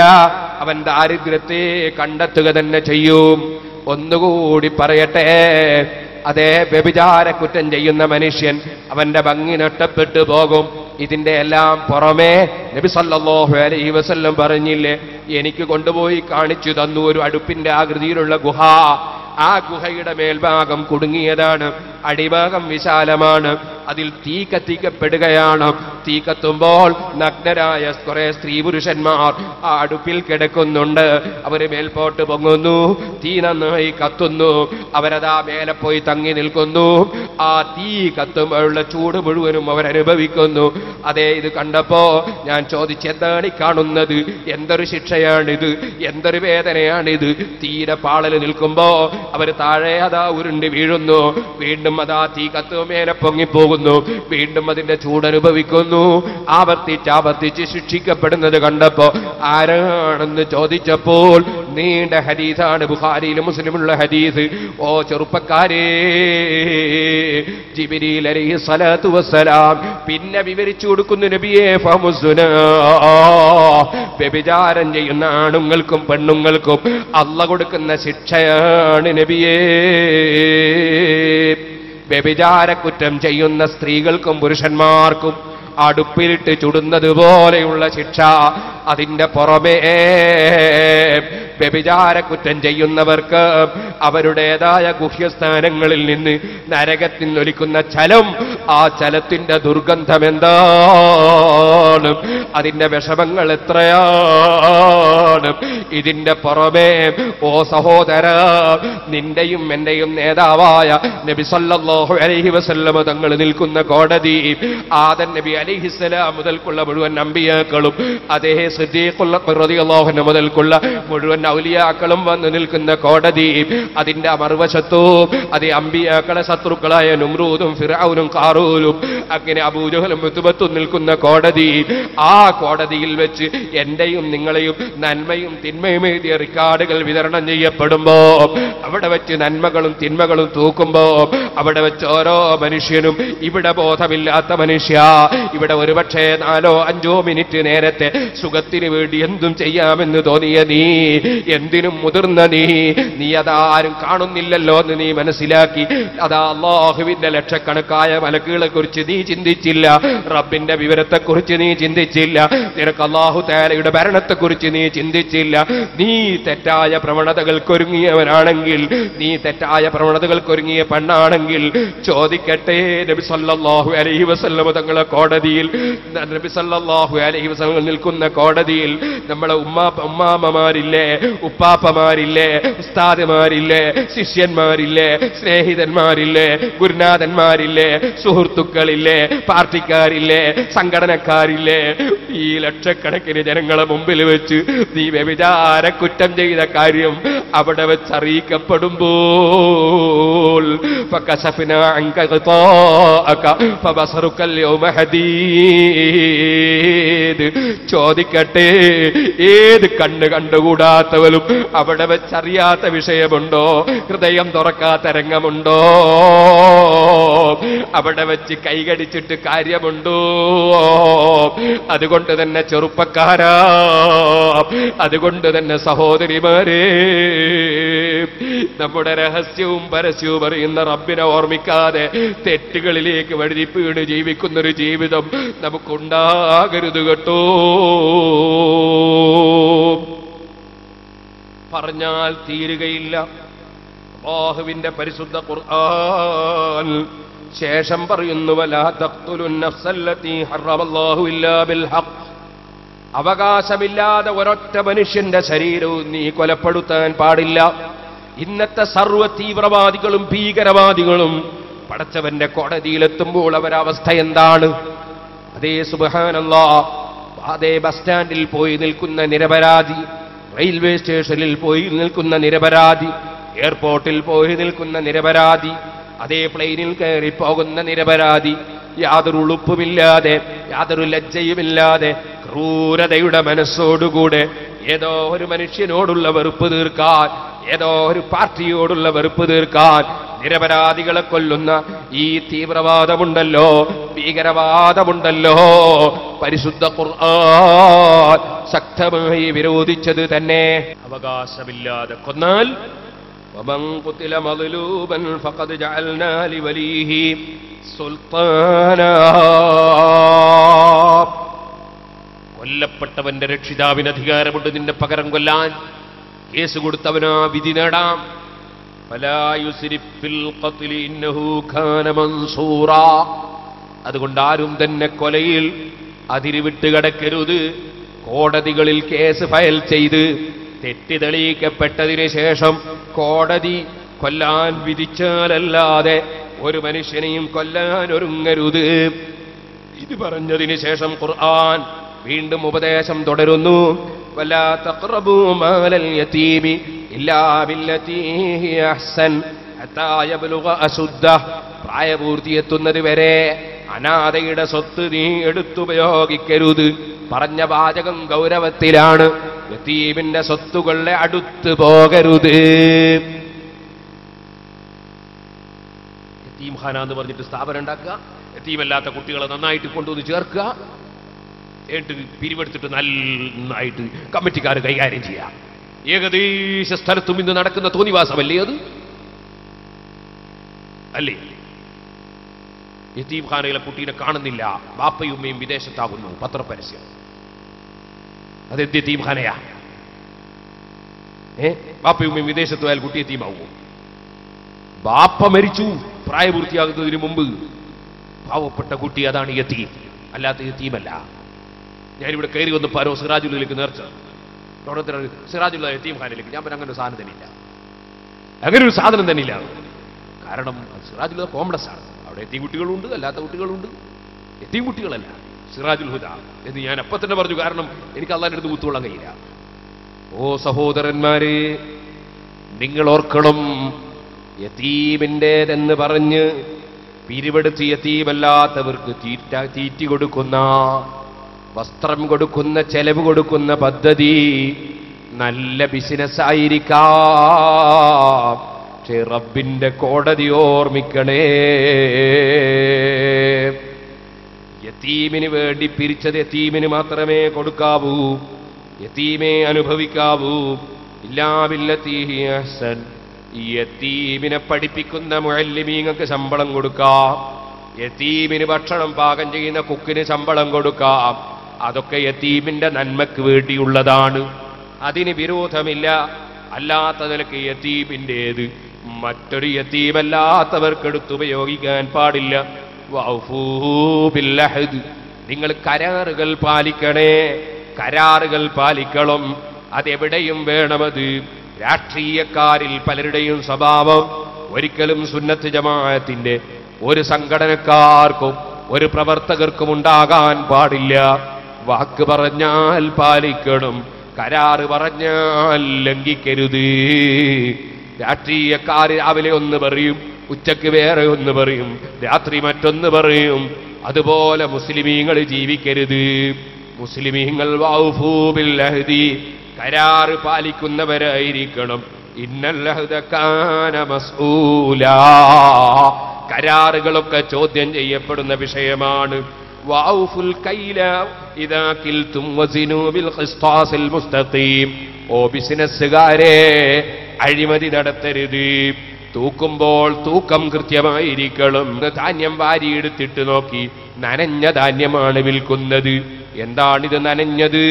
അവൻ ദാരിദ്ര്യത്തെ കണ്ടെത്തുക തന്നെ ചെയ്യും. ഒന്നുകൂടി പറയട്ടെ, അതേ വ്യഭിചാര കുറ്റം ചെയ്യുന്ന മനുഷ്യൻ അവന്റെ ഭംഗി നഷ്ടപ്പെട്ടു പോകും. ഇതിന്റെ എല്ലാം പുറമേ നബി സല്ലല്ലാഹു അലൈഹി വസല്ലം പറഞ്ഞില്ലേ, എനിക്ക് കൊണ്ടുപോയി കാണിച്ചു തന്നു ഒരു അടുപ്പിന്റെ ആകൃതിയിലുള്ള ഗുഹ. ആ ഗുഹയുടെ മേൽഭാഗം കുടുങ്ങിയതാണ്, അടിഭാഗം വിശാലമാണ്. അതിൽ തീ കത്തിക്കപ്പെടുകയാണ്. തീ കത്തുമ്പോൾ നഗ്നരായ കുറെ സ്ത്രീ പുരുഷന്മാർ ആ അടുപ്പിൽ കിടക്കുന്നുണ്ട്. അവര് മേൽപോട്ട് പൊങ്ങുന്നു, തീ നന്നായി കത്തുന്നു. അവരതാ മേലെ പോയി തങ്ങി നിൽക്കുന്നു. ആ തീ കത്തുമ്പോഴുള്ള ചൂട് മുഴുവനും അവരനുഭവിക്കുന്നു. അതേ, ഇത് കണ്ടപ്പോ ഞാൻ ചോദിച്ചെന്താണ് ഈ കാണുന്നത്? എന്തൊരു ശിക്ഷയാണിത്? എന്തൊരു വേദനയാണിത്? തീരെ പാളല് നിൽക്കുമ്പോ അവർ താഴെ അതാ ഉരുണ്ട് വീഴുന്നു. വീണ്ടും അതാ തീ കത്തും മേലെ പൊങ്ങിപ്പോകുന്നു. വീണ്ടും അതിന്റെ ചൂടനുഭവിക്കുന്നു. ആവർത്തിച്ച് ശിക്ഷിക്കപ്പെടുന്നത് കണ്ടപ്പോ ആരാണെന്ന് ചോദിച്ചപ്പോൾ നീണ്ട ഹദീസാണ്, ബുഖാരിയിലും മുസ്ലിമുള്ള ഹദീസ്. ഓ ചെറുപ്പക്കാരേ, ജിബ്രീൽ അലൈഹിസ്സലാത്തു വസ്സലാം പിന്നെ വിവരിച്ചു കൊടുക്കുന്നു, നബിയേ ഫമുസ്സുന, വ്യഭിചാരം ചെയ്യുന്ന ആണുങ്ങൾക്കും പെണ്ണുങ്ങൾക്കും അല്ലാഹു കൊടുക്കുന്ന ശിക്ഷയാണ് നബിയേ. വ്യഭിചാര കുറ്റം ചെയ്യുന്ന സ്ത്രീകൾക്കും പുരുഷന്മാർക്കും അടുപ്പിലിട്ട് ചുടുന്നത് പോലെയുള്ള ശിക്ഷ. അതിന്റെ പുറമേ വ്യഭിചാര കുറ്റം ചെയ്യുന്നവർക്ക് അവരുടേതായ ഗുഹ്യസ്ഥാനങ്ങളിൽ നിന്ന് നരകത്തിൽ ഒലിക്കുന്ന ചലം, ആ ചലത്തിന്റെ ദുർഗന്ധം എന്താണ്? അതിന്റെ വിഷമങ്ങൾ എത്രയാണ്? ഇതിന്റെ പുറമേ ഓ സഹോദര, നിന്റെയും എന്റെയും നേതാവായ നബി സല്ലല്ലാഹു അലൈഹി വസല്ലം തങ്ങൾ നിൽക്കുന്ന കോടതി, ആദം നബി അലൈഹിസ്സലാം മുതൽക്കുള്ള മുഴുവൻ അമ്പിയാക്കളും അതേ സിദ്ദീഖുൽ റളിയല്ലാഹു അൻഹു മുതൽക്കുള്ള മുഴുവൻ ഔലിയാക്കളും വന്നു നിൽക്കുന്ന കോടതി, അതിന്റെ മറുവശത്തും അതേ അമ്പിയാക്കളെ ശത്രുക്കളായ നുംറൂദും ഫിർഔനും ഖാറൂനും അങ്ങനെ അബൂജഹലും ഉത്ബത്തും നിൽക്കുന്ന കോടതി, ആ കോടതിയിൽ വെച്ച് എന്റെയും നിങ്ങളെയും നന്മയും തിന്മയും എഴുതിയ റിക്കാർഡുകൾ വിതരണം ചെയ്യപ്പെടുമ്പോ, അവിടെ വെച്ച് നന്മകളും തിന്മകളും തൂക്കുമ്പോ, അവിടെ വെച്ച് ഓരോ മനുഷ്യനും, ഇവിടെ ബോധമില്ലാത്ത മനുഷ്യ, ഇവിടെ ഒരുപക്ഷെ 4-5 മിനിറ്റ് നേരത്തെ സുഖത്തിന് വേണ്ടി എന്തും ചെയ്യാമെന്ന് തോന്നിയ നീ, എന്തിനും മുതിർന്ന നീ അതാരും കാണുന്നില്ലല്ലോ എന്ന് നീ മനസ്സിലാക്കി, അതാ അല്ലാഹുവിന്റെ ലക്ഷക്കണക്കായ മലക്കുകളെ കുറിച്ച് നീ ചിന്തിച്ചില്ല, റബ്ബിന്റെ വിവരത്തെക്കുറിച്ച് നീ ചിന്തിച്ചില്ല, നിനക്ക് അല്ലാഹു തആലയുടെ ഭരണത്തെക്കുറിച്ച് നീ ചിന്തിച്ചില്ല. നീ തെറ്റായ പ്രവണതകൾക്കൊരുങ്ങിയവനാണെങ്കിൽ, നീ തെറ്റായ പ്രവണതകൾക്കൊരുങ്ങിയ പെണ്ണാണെങ്കിൽ, ചോദിക്കട്ടെ, നബി സല്ലല്ലാഹു അലൈഹി വസല്ലം തങ്ങളെ കോടതിയിൽ, നബി സല്ലല്ലാഹു അലൈഹി വസല്ലം നിൽക്കുന്ന കോടതിയിൽ നമ്മളെ ഉമ്മാമ്മമാരില്ലേ, ഉപ്പാപ്പമാരില്ലേ, ഉസ്താദുമാരില്ലേ, ശിഷ്യന്മാരില്ലേ, സ്നേഹിതന്മാരില്ലേ, ഗുരുനാഥന്മാരില്ലേ, സുഹൃത്തുക്കളില്ലേ, പാർട്ടിക്കാരില്ലേ, സംഘടനക്കാരില്ലേ, ഈ ലക്ഷക്കണക്കിന് ജനങ്ങളെ മുമ്പിൽ വെച്ച് നീ വ്യഭിചാര കുറ്റം ചെയ്ത കാര്യം അവിടെ വെച്ച് അറിയിക്കപ്പെടുമ്പോൾ, ഫകശഫ്നാ അൻക ഗിതാഅക ഫബസറുക അൽയൗമ ഹദീദ്, ചോദിക്കട്ടെ, ഏത് കണ്ണ് കണ്ടുകൂടാത്തവരും അവിടെ വെച്ചറിയാത്ത വിഷയമുണ്ടോ? ഹൃദയം തുറക്കാത്ത രംഗമുണ്ടോ? അവിടെ വെച്ച് കൈകടിച്ചിട്ട് കാര്യമുണ്ടോ? അതുകൊണ്ട് തന്നെ ചെറുപ്പക്കാരാ, അതുകൊണ്ട് തന്നെ സഹോദരിമാരെ, നമ്മുടെ രഹസ്യവും പരസ്യവും അറിയുന്ന റബ്ബിനെ ഓർമ്മിക്കാതെ തെറ്റുകളിലേക്ക് വഴുതിപ്പീണ് ജീവിക്കുന്നൊരു ജീവിതം നമുക്കുണ്ടാകരുത് കേട്ടോ. പറഞ്ഞാൽ തീരുകയില്ല. അല്ലാഹുവിന്റെ പരിശുദ്ധ ഖുർആൻ ശേഷം പറയുന്നു, വലാ തഖ്തുലുൻ നഫ്സല്ലതീ ഹറമല്ലാഹു ഇല്ലാ ബിൽ ഹഖ്, അവകാശമില്ലാതെ ഒരൊറ്റ മനുഷ്യന്റെ ശരീരവും നീ കൊലപ്പെടുത്താൻ പാടില്ല. ഇന്നത്തെ സർവ്വ തീവ്രവാദികളും ഭീകരവാദികളും പടച്ചവന്റെ കോടതിയിലെത്തുമ്പോൾ അവരവസ്ഥ എന്താണ്? അതേ സുബ്ഹാനല്ലാഹ്, അതേ ബസ് സ്റ്റാൻഡിൽ പോയി നിൽക്കുന്ന നിരപരാധി, റെയിൽവേ സ്റ്റേഷനിൽ പോയി നിൽക്കുന്ന നിരപരാധി, എയർപോർട്ടിൽ പോയി നിൽക്കുന്ന നിരപരാധി, അതേ പ്ലെയിനിൽ കയറി പോകുന്ന നിരപരാധി, യാതൊരു ഉളുപ്പുമില്ലാതെ യാതൊരു ലജ്ജയുമില്ലാതെ ക്രൂരതയുടെ മനസ്സോടുകൂടെ ഏതോ ഒരു മനുഷ്യനോടുള്ള വെറുപ്പ് തീർക്കാൻ, ഏതോ ഒരു പാർട്ടിയോടുള്ള വെറുപ്പ് തീർക്കാൻ നിരപരാധികളെ കൊല്ലുന്ന ഈ തീവ്രവാദമുണ്ടല്ലോ, ഭീകരവാദമുണ്ടല്ലോ, പരിശുദ്ധ ഖുർആൻ ശക്തമായി വിരോധിച്ചത് തന്നെ. അവകാശമില്ലാതെ കൊന്നാൽ ومن قتل مظلوما فقد جعلنا لوليه سلطانا, കൊല്ലപ്പെട്ടവന്റെ രക്ഷിതാവിന് അധികാരമുണ്ട് നിന്നെ പകരം കൊല്ലാൻ. കേസ് കൊടുത്തവനാ വിധി നേടാം. ഫലാ യുസ്രിഫ് ഫിൽ ഖത്ൽ ഇന്നഹു കാന മൻസൂറാ, അതുകൊണ്ട് ആരും തന്നെ കൊലയിൽ അതിരുവിട്ട് കിടക്കരുത്. കോടതികളിൽ കേസ് ഫയൽ ചെയ്ത് തെറ്റ് തെളിയിക്കപ്പെട്ടതിന് ശേഷം കോടതി കൊല്ലാൻ വിധിച്ചാലല്ലാതെ ഒരു മനുഷ്യനെയും കൊല്ലാൻ ഒരുങ്ങരുത്. ഇത് പറഞ്ഞതിന് ശേഷം ഖുർആൻ വീണ്ടും ഉപദേശം തുടരുന്നു, വലാ തഖ്റബൂ മാലൽ യതീമി ഇല്ലാ ബില്ലതീ ഹിയ അഹ്സൻ ഹത്താ യബ്ലുഗ അശുദ്ദഹ, പ്രായപൂർത്തിയെത്തുന്നത് വരെ അനാഥയുടെ സ്വത്ത് നീ എടുത്തുപയോഗിക്കരുത്. പറഞ്ഞ വാചകം ഗൗരവത്തിലാണ്. യതീമിന്റെ സ്വത്തുക്കളെ അടുത്ത് പോകരുത്. യതീംഖാന എന്ന് പറഞ്ഞിട്ട് സ്ഥാപനം ഉണ്ടാക്കുക, യതീമല്ലാത്ത കുട്ടികളെ നന്നായിട്ട് കൊണ്ടുവന്ന് ചേർക്കുക, എന്നിട്ട് പിരിവെടുത്തിട്ട് നന്നായിട്ട് കമ്മിറ്റിക്കാർ കൈകാര്യം ചെയ്യാം. ഏകദേശ സ്ഥലത്തും ഇന്ന് നടക്കുന്ന തോന്നിവാസമല്ലേ അത്? അല്ലേ? യതീംഖാനയിലെ കുട്ടീനെ കാണുന്നില്ല, ബാപ്പയും ഉമ്മയും വിദേശത്താകുന്നു, പത്രപരസ്യം. അതെന്ത് യതീംഖാനയാ? ബാപ്പയും ഉമ്മയും വിദേശത്ത് പോയാൽ കുട്ടി യതീമാവും. ബാപ്പ മരിച്ചു പ്രായപൂർത്തിയാകുന്നതിന് മുമ്പ്, പാവപ്പെട്ട കുട്ടി, അതാണ് യതീം, അല്ലാത്ത യതീമല്ല. ഞാനിവിടെ കയറി വന്ന് പാരോ സിറാജുല്ലേക്ക് നേർച്ച സിറാജുല്ല യതീംഖാനയിലേക്ക്, ഞാൻ പറഞ്ഞ അങ്ങനെ ഒരു സാധനം തന്നെയില്ല, അങ്ങനെ ഒരു സാധനം തന്നെയില്ല. കാരണം സിറാജുല്ല കോംപ്ലക്സ് ആണ്. അവിടെ എത്തിയും കുട്ടികളുണ്ട്, അല്ലാത്ത കുട്ടികളുണ്ട്. എത്തിയും കുട്ടികളല്ല, സിറാജുൽ ഹുദ എന്ന് ഞാൻ അപ്പം തന്നെ പറഞ്ഞു. കാരണം എനിക്ക് അള്ളാഹിന്റെ അടുത്ത് കുത്തുകൊള്ളാൻ കഴിയില്ല. ഓ സഹോദരന്മാരെ, നിങ്ങൾ ഓർക്കണം, യതീമിൻ്റെതെന്ന് പറഞ്ഞ് പിരിവെടുത്ത് യതീമല്ലാത്തവർക്ക് തീറ്റി കൊടുക്കുന്ന, വസ്ത്രം കൊടുക്കുന്ന, ചെലവ് കൊടുക്കുന്ന പദ്ധതി നല്ല ബിസിനസ് ആയിരിക്കാം. പക്ഷേ റബ്ബിന്റെ കോടതി ഓർമ്മിക്കണേ. യതീമിന് വേണ്ടി പിരിച്ചത് യതീമിന് മാത്രമേ കൊടുക്കാവൂ, യതീമേ അനുഭവിക്കാവൂ. ഇല്ലാ ബില്ലതീ ഹി അഹ്സൻ. ഈ യതീമിനെ പഠിപ്പിക്കുന്ന മുഅല്ലിമീങ്ങൾക്ക് ശമ്പളം കൊടുക്കാം, യതീമിന് ഭക്ഷണം പാകം ചെയ്യുന്ന കുക്കിന് ശമ്പളം കൊടുക്കാം. അതൊക്കെ യതീമിന്റെ നന്മയ്ക്ക് വേണ്ടിയുള്ളതാണ്, അതിന് വിരോധമില്ല. അല്ലാത്ത നിലക്ക് യതീമിൻ്റേത് മറ്റൊരു യതീമല്ലാത്തവർക്കെടുത്ത് ഉപയോഗിക്കാൻ പാടില്ല. വൗഫൂ ബിൽ അഹ്ദ്. നിങ്ങൾ കരാറുകൾ പാലിക്കണേ, കരാറുകൾ പാലിക്കണം. അതെവിടെയും വേണമത്. രാഷ്ട്രീയക്കാരിൽ പലരുടെയും സ്വഭാവം ഒരിക്കലും സുന്നത്ത് ജമാഅത്തിന്റെ ഒരു സംഘടനക്കാർക്കും ഒരു പ്രവർത്തകർക്കും ഉണ്ടാകാൻ പാടില്ല. വാക്ക് പറഞ്ഞാൽ പാലിക്കണം, കരാറ് പറഞ്ഞാൽ ലംഘിക്കരുത്. രാഷ്ട്രീയക്കാർ രാവിലെ ഒന്ന് പറയും, ഉച്ചക്ക് വേറെ ഒന്ന് പറയും, രാത്രി മറ്റൊന്ന് പറയും. അതുപോലെ മുസ്ലിമീങ്ങൾ ജീവിക്കരുത്. മുസ്ലിമീങ്ങൾ വൗഫൂ ബിൽ അഹ്ദി, കരാറ് പാലിക്കുന്നവരായിരിക്കണം. ഇന്നൽ അഹ്ദ കാന മസ്ഊലാ. കരാറുകളൊക്കെ ചോദ്യം ചെയ്യപ്പെടുന്ന വിഷയമാണ്. വഔഫുൽ കൈല ഇദാ കിൽതും വസിനൂ ബിൽ ഖിസ്താസിൽ മുസ്തഖീം. ഓ ബിസിനസ്സുകാരെ, അഴിമതി നടത്തരുത്. തൂക്കുമ്പോൾ തൂക്കം കൃത്യമായിരിക്കണം. ധാന്യം വാരിയെടുത്തിട്ട് നോക്കി, നനഞ്ഞ ധാന്യമാണ് വിൽക്കുന്നത്. എന്താണിത് നനഞ്ഞത്?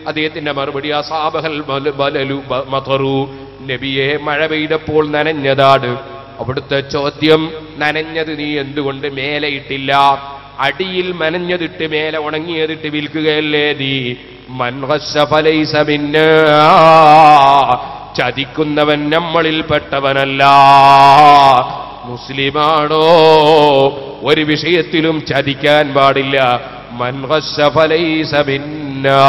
അദ്ദേഹത്തിന്റെ മറുപടി അസാബഹൽ ബലലു മതറു. നബിയെ, മഴ പെയ്തപ്പോൾ നനഞ്ഞതാണ്. അവിടുത്തെ ചോദ്യം, നനഞ്ഞത് നീ എന്തുകൊണ്ട് മേലെ ഇട്ടില്ല? അടിയിൽ നനഞ്ഞതിട്ട് മേലെ ഉണങ്ങിയതിട്ട് വിൽക്കുകയല്ലേ നീ? മൻ ഖശ ഫലൈസ മിന്നാ. ചതിക്കുന്നവൻ നമ്മളിൽപ്പെട്ടവനല്ല. മുസ്ലിമാണോ? ഒരു വിഷയത്തിലും ചതിക്കാൻ പാടില്ല. മൻ ഖശ ഫലൈസ മിന്നാ.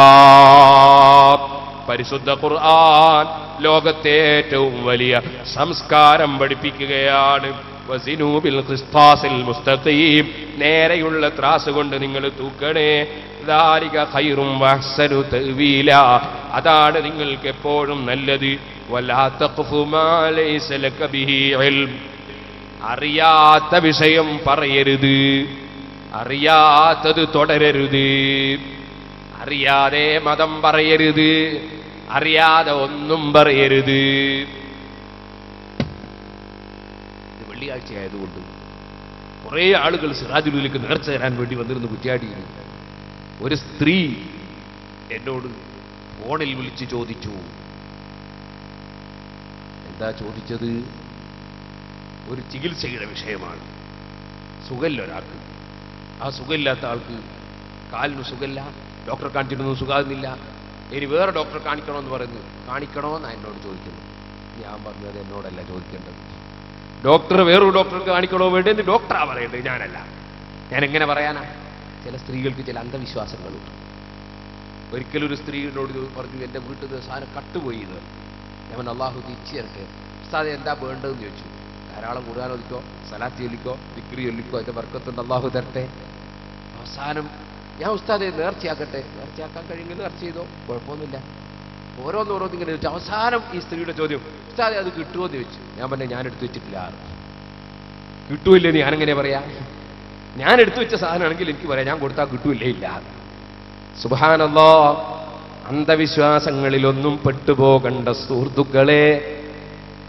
പരിശുദ്ധ ഖുർആൻ ലോകത്തെ ഏറ്റവും വലിയ സംസ്കാരം പഠിപ്പിക്കുകയാണ്. വസിനൂ ബിൽ ഖിസ്താസിൽ മുസ്തഖീം. നേരെയുള്ള ത്രാസ് കൊണ്ട് നിങ്ങൾ തൂക്കണേ. ദാലിക ഖൈറും വഅഹ്സനു തഅ്വീല. അതാണ് നിങ്ങൾക്ക് എപ്പോഴും നല്ലത്. വലാ തഖ്ഫു മാ ലൈസ ലക ബിഹി ഇൽം. അറിയാത്ത വിഷയം പറയരുത്, അറിയാത്തത് തുടരരുത്. അറിയാതെ മതം പറയരുത്, അറിയാതെ ഒന്നും പറയരുത്. വെള്ളിയാഴ്ച ആയതുകൊണ്ട് കുറെ ആളുകൾ സിറാജുലിലേക്ക് നേർച്ച തരാൻ വേണ്ടി വന്നിരുന്നു കുറ്റ്യാടിയിൽ. ഒരു സ്ത്രീ എന്നോട് ഫോണിൽ വിളിച്ച് ചോദിച്ചു. എന്താ ചോദിച്ചത്? ഒരു ചികിത്സയുടെ വിഷയമാണ്. സുഖമില്ല ഒരാൾക്ക്. ആ സുഖമില്ലാത്ത ആൾക്ക് കാലിന് സുഖമില്ല, ഡോക്ടറെ കാണിച്ചിട്ടൊന്നും സുഖമാകുന്നില്ല. ഇനി വേറെ ഡോക്ടറെ കാണിക്കണമെന്ന് പറയുന്നു. കാണിക്കണമെന്നാണ് എന്നോട് ചോദിക്കുന്നു. ഞാൻ പറഞ്ഞത് എന്നോടല്ല ചോദിക്കേണ്ടത്. ഡോക്ടർ വേറൊരു ഡോക്ടർക്ക് കാണിക്കണോ വേണ്ടത് ഡോക്ടറാ പറയേണ്ടത്, ഞാനല്ല. ഞാൻ എങ്ങനെ പറയാനാ? ചില സ്ത്രീകൾക്ക് ചില അന്ധവിശ്വാസങ്ങളുണ്ട്. ഒരിക്കലൊരു സ്ത്രീയോട് പറഞ്ഞു, എൻ്റെ വീട്ടിൽ നിന്ന് സാധനം കട്ടുപോയി എന്ന്. ഞാൻ അള്ളാഹു തിരിച്ചു തരട്ടെ. ഉസ്താദ് എന്താ വേണ്ടതെന്ന് ചോദിച്ചു. ധാരാളം ഖുർആൻ ഓതിക്കോ, സലാത്ത് ചൊല്ലിക്കോ, ദിക്ർ ചൊല്ലിക്കോ, അതിൻ്റെ ബർക്കത്തുണ്ട്, അള്ളാഹു തരട്ടെ. അവസാനം ഞാൻ ഉസ്താദെ നേർച്ചയാക്കട്ടെ. നേർച്ചയാക്കാൻ കഴിയുമെങ്കിൽ നേർച്ച ചെയ്തോ, കുഴപ്പമൊന്നുമില്ല. ഓരോന്നോരോന്ന് ഇങ്ങനെ ചോദിച്ചു. അവസാനം ഈ സ്ത്രീയുടെ ചോദ്യം, ഉസ്താദെ അത് കിട്ടുമോ എന്ന് ചോദിച്ചു. ഞാൻ പറഞ്ഞു, ഞാൻ എടുത്തു വെച്ചിട്ടില്ല. കിട്ടൂല്ലേ? ഞാനെങ്ങനെ പറയാ? ഞാൻ എടുത്തു വെച്ച സാധനമാണെങ്കിൽ എനിക്ക് പറയാം, ഞാൻ കൊടുത്താൽ കിട്ടൂല്ലേ? ഇല്ല. സുബ്ഹാനല്ലാഹ്. അന്ധവിശ്വാസങ്ങളിലൊന്നും പെട്ടുപോകണ്ട സുഹൃത്തുക്കളെ.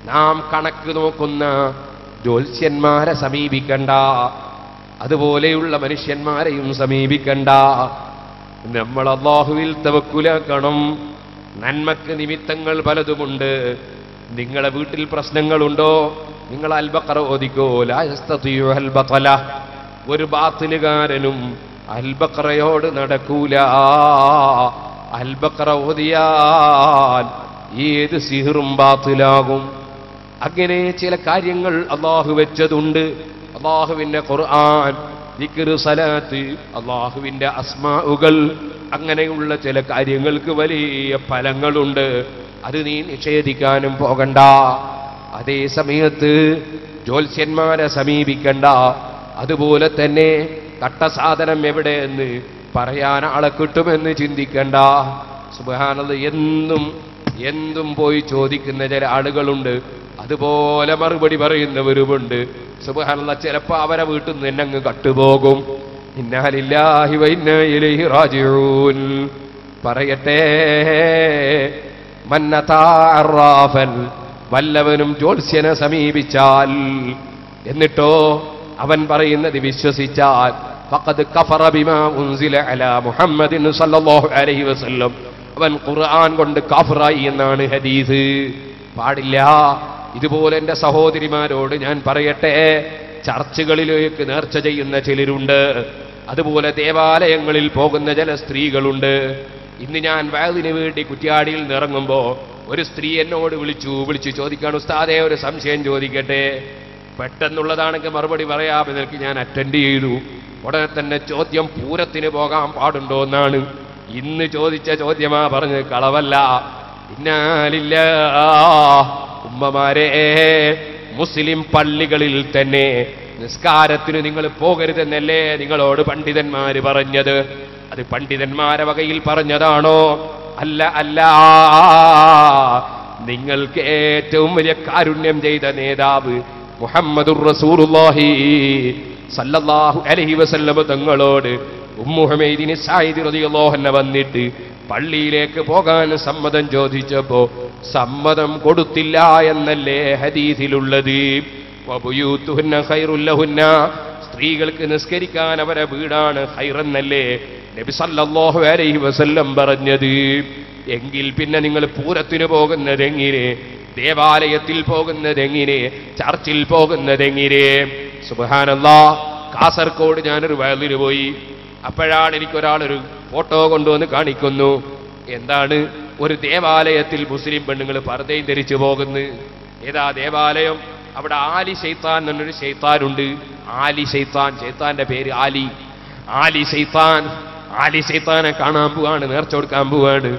നാം കണക്ക് നോക്കുന്ന ജ്യോത്സ്യന്മാരെ സമീപിക്കണ്ട, അതുപോലെയുള്ള മനുഷ്യന്മാരെയും സമീപിക്കണ്ട. നമ്മൾ അല്ലാഹുവിൽ തവക്കുലാക്കണം. നന്മക്ക് നിമിത്തങ്ങൾ പലതുമുണ്ട്. നിങ്ങളെ വീട്ടിൽ പ്രശ്നങ്ങളുണ്ടോ? നിങ്ങൾ അൽ ബഖറ ഓതിക്കോ. ലാ യസ്തതിഉ അൽ ബഖല. ഒരു ബാത്തിലുകാരനും അൽ ബഖറയോട് നടക്കൂല. അൽ ബഖറ ഓതിയാൽ ഏത് സിഹറും ബാത്തിലാകും. അങ്ങനെ ചില കാര്യങ്ങൾ അള്ളാഹു വെച്ചതുണ്ട്. അള്ളാഹുവിന്റെ ഖുർആൻ ദിക്റ്, സലാത്ത്, അള്ളാഹുവിന്റെ അസ്മാഉകൾ, അങ്ങനെയുള്ള ചില കാര്യങ്ങൾക്ക് വലിയ ഫലങ്ങളുണ്ട്. അത് നീ നിഷേധിക്കാനും പോകണ്ട. അതേ സമയത്ത് ജ്യോത്സ്യന്മാരെ സമീപിക്കണ്ട. അതുപോലെ തന്നെ കട്ടസാധനം എവിടെയെന്ന് പറയാൻ ആളെ കിട്ടുമെന്ന് ചിന്തിക്കണ്ട. സുബ്ഹാനല്ലാഹ്, എന്തും പോയി ചോദിക്കുന്ന ചില ആളുകളുണ്ട്, അതുപോലെ മറുപടി പറയുന്നവരുമുണ്ട്. സുബ്ഹാനല്ലാഹ്, ചിലപ്പോ അവരെ വീട്ടിൽ നിന്ന് തന്നെ അങ്ങ് കട്ടുപോകും. ഇന്നാ ലില്ലാഹി വ ഇന്നാ ഇലൈഹി റാജിഊൻ. പറയട്ടെ, മന്നതാ അറാഫൻ, വല്ലവനും ജ്യോത്സ്യനെ സമീപിച്ചാൽ എന്നിട്ടോ അവൻ പറയുന്നത് വിശ്വസിച്ചാൽ, ഫഖദ് കഫറ ബിമാ ഉൻസില അലാ മുഹമ്മദിൻ സല്ലല്ലാഹു അലൈഹി വസല്ലം, അവൻ ഖുർആൻ കൊണ്ട് കാഫിറായി എന്നാണ് ഹദീസ്. പാടില്ല. ഇതുപോലെ എൻ്റെ സഹോദരിമാരോട് ഞാൻ പറയട്ടെ, ചർച്ചുകളിലേക്ക് നേർച്ച ചെയ്യുന്ന ചിലരുണ്ട്, അതുപോലെ ദേവാലയങ്ങളിൽ പോകുന്ന ചില സ്ത്രീകളുണ്ട്. ഇന്ന് ഞാൻ വഅദിന് വേണ്ടി കുറ്റ്യാടിയിൽ നിറങ്ങുമ്പോ ഒരു സ്ത്രീ എന്നോട് വിളിച്ചു ചോദിക്കാണ്, ഉസ്താദേ ഒരു സംശയം ചോദിക്കട്ടെ. പെട്ടെന്നുള്ളതാണെങ്കിൽ മറുപടി പറയാമെന്നൊക്കെ ഞാൻ അറ്റൻഡ് ചെയ്തു. ഉടനെ തന്നെ ചോദ്യം, പൂരത്തിന് പോകാൻ പാടുണ്ടോ എന്നാണ്. ഇന്ന് ചോദിച്ച ചോദ്യമാ, പറഞ്ഞത് കളവല്ല. ഇന്നാലില്ല. ഉമ്മമാരെ, മുസ്ലിം പള്ളികളിൽ തന്നെ നിസ്കാരത്തിന് നിങ്ങൾ പോകരുതെന്നല്ലേ നിങ്ങളോട് പണ്ഡിതന്മാര് പറഞ്ഞത്? അത് പണ്ഡിതന്മാരെ വകയിൽ പറഞ്ഞതാണോ? അല്ല. നിങ്ങൾക്ക് ഏറ്റവും വലിയ കാരുണ്യം ചെയ്ത നേതാവ് മുഹമ്മദുർ റസൂലുള്ളാഹി സല്ലല്ലാഹു അലൈഹി വസല്ലം തങ്ങളോട് ഉമ്മു ഹുമൈദിന് സായിദ് റളിയല്ലാഹു അൻഹ വന്നിട്ട് പള്ളിയിലേക്ക് പോകാൻ സമ്മതം ചോദിച്ചപ്പോ സമ്മതം കൊടുത്തില്ല എന്നല്ലേ ഹദീസിലുള്ളത്? വബുയൂതുഹുന്ന ഖൈറുൽ ലഹുന്ന, സ്ത്രീകൾക്ക് നിസ്കരിക്കാൻ അവരെ വീടാണ് ഖൈറെന്നല്ലേ നബി സല്ലല്ലാഹു അലൈഹി വസല്ലം പറഞ്ഞത്? എങ്കിൽ പിന്നെ നിങ്ങൾ പൂരത്തിന് പോകുന്നതെങ്ങനെ? ദേവാലയത്തിൽ പോകുന്നതെങ്ങനെ? ചർച്ചിൽ പോകുന്നതെങ്ങനെ? സുബ്ഹാനല്ലാഹ്, കാസർഗോഡ് ഞാനൊരു വയലിന് പോയി. അപ്പോഴാണ് എനിക്കൊരാളൊരു ഫോട്ടോ കൊണ്ടുവന്ന് കാണിക്കുന്നു. എന്താണ്? ഒരു ദേവാലയത്തിൽ മുസ്ലിം പെണ്ണുങ്ങൾ പർദ്ദയും ധരിച്ചു പോകുന്നു. ഏതാ ദേവാലയം? അവിടെ ആലി ശൈത്താൻ എന്നൊരു ശൈത്താനുണ്ട്. ആലി ശൈത്താൻ, ശൈത്താന്റെ പേര് ആലി. ആലി ശൈത്താനെ കാണാൻ പോവാണ്, നേർച്ച കൊടുക്കാൻ പോവാണ്.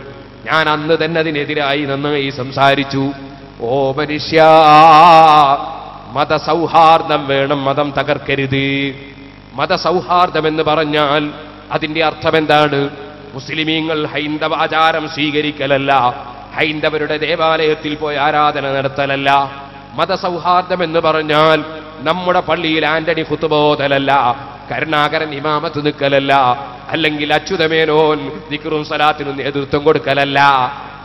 ഞാൻ അന്ന് തന്നെ അതിനെതിരായി നന്നായി സംസാരിച്ചു. ഓ മനുഷ്യ, മതസൗഹാർദ്ദം വേണം, മതം തകർക്കരുത്. മതസൗഹാർദ്ദം എന്ന് പറഞ്ഞാൽ അതിന്റെ അർത്ഥം എന്താണ്? മുസ്ലിമീങ്ങൾ ഹൈന്ദവ ആചാരം സ്വീകരിക്കലല്ല, ഹൈന്ദവരുടെ ദേവാലയത്തിൽ പോയി ആരാധന നടത്തലല്ല. മതസൗഹാർദ്ദം എന്ന് പറഞ്ഞാൽ നമ്മുടെ പള്ളിയിൽ ആന്റണി ഖുതുബോധലല്ല, കരുണാകരൻ ഇമാമത്ത് നിൽക്കലല്ല, അല്ലെങ്കിൽ അച്യുതമേനോൻ ദിക്റും സലാത്തിനും നേതൃത്വം കൊടുക്കലല്ല.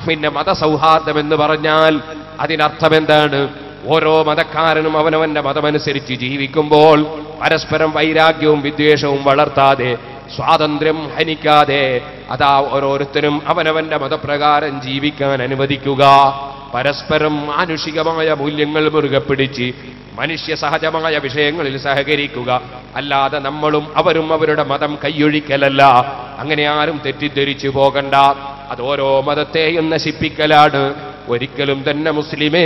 പിന്നെ മതസൗഹാർദ്ദം എന്ന് പറഞ്ഞാൽ അതിനർത്ഥം എന്താണ്? ഓരോ മതക്കാരനും അവനവന്റെ മതമനുസരിച്ച് ജീവിക്കുമ്പോൾ പരസ്പരം വൈരാഗ്യവും വിദ്വേഷവും വളർത്താതെ, സ്വാതന്ത്ര്യം ഹനിക്കാതെ, അതാ ഓരോരുത്തരും അവനവന്റെ മതപ്രകാരം ജീവിക്കാൻ അനുവദിക്കുക. പരസ്പരം മാനുഷികമായ മൂല്യങ്ങൾ മുറുകെ പിടിച്ച് മനുഷ്യ സഹജമായ വിഷയങ്ങളിൽ സഹകരിക്കുക. അല്ലാതെ നമ്മളും അവരും അവരുടെ മതം കൈയൊഴിക്കലല്ല. അങ്ങനെ ആരും തെറ്റിദ്ധരിച്ചു പോകണ്ട. അത് ഓരോ മതത്തെയും നശിപ്പിക്കലാണ്. ഒരിക്കലും തന്നെ മുസ്ലിമേ,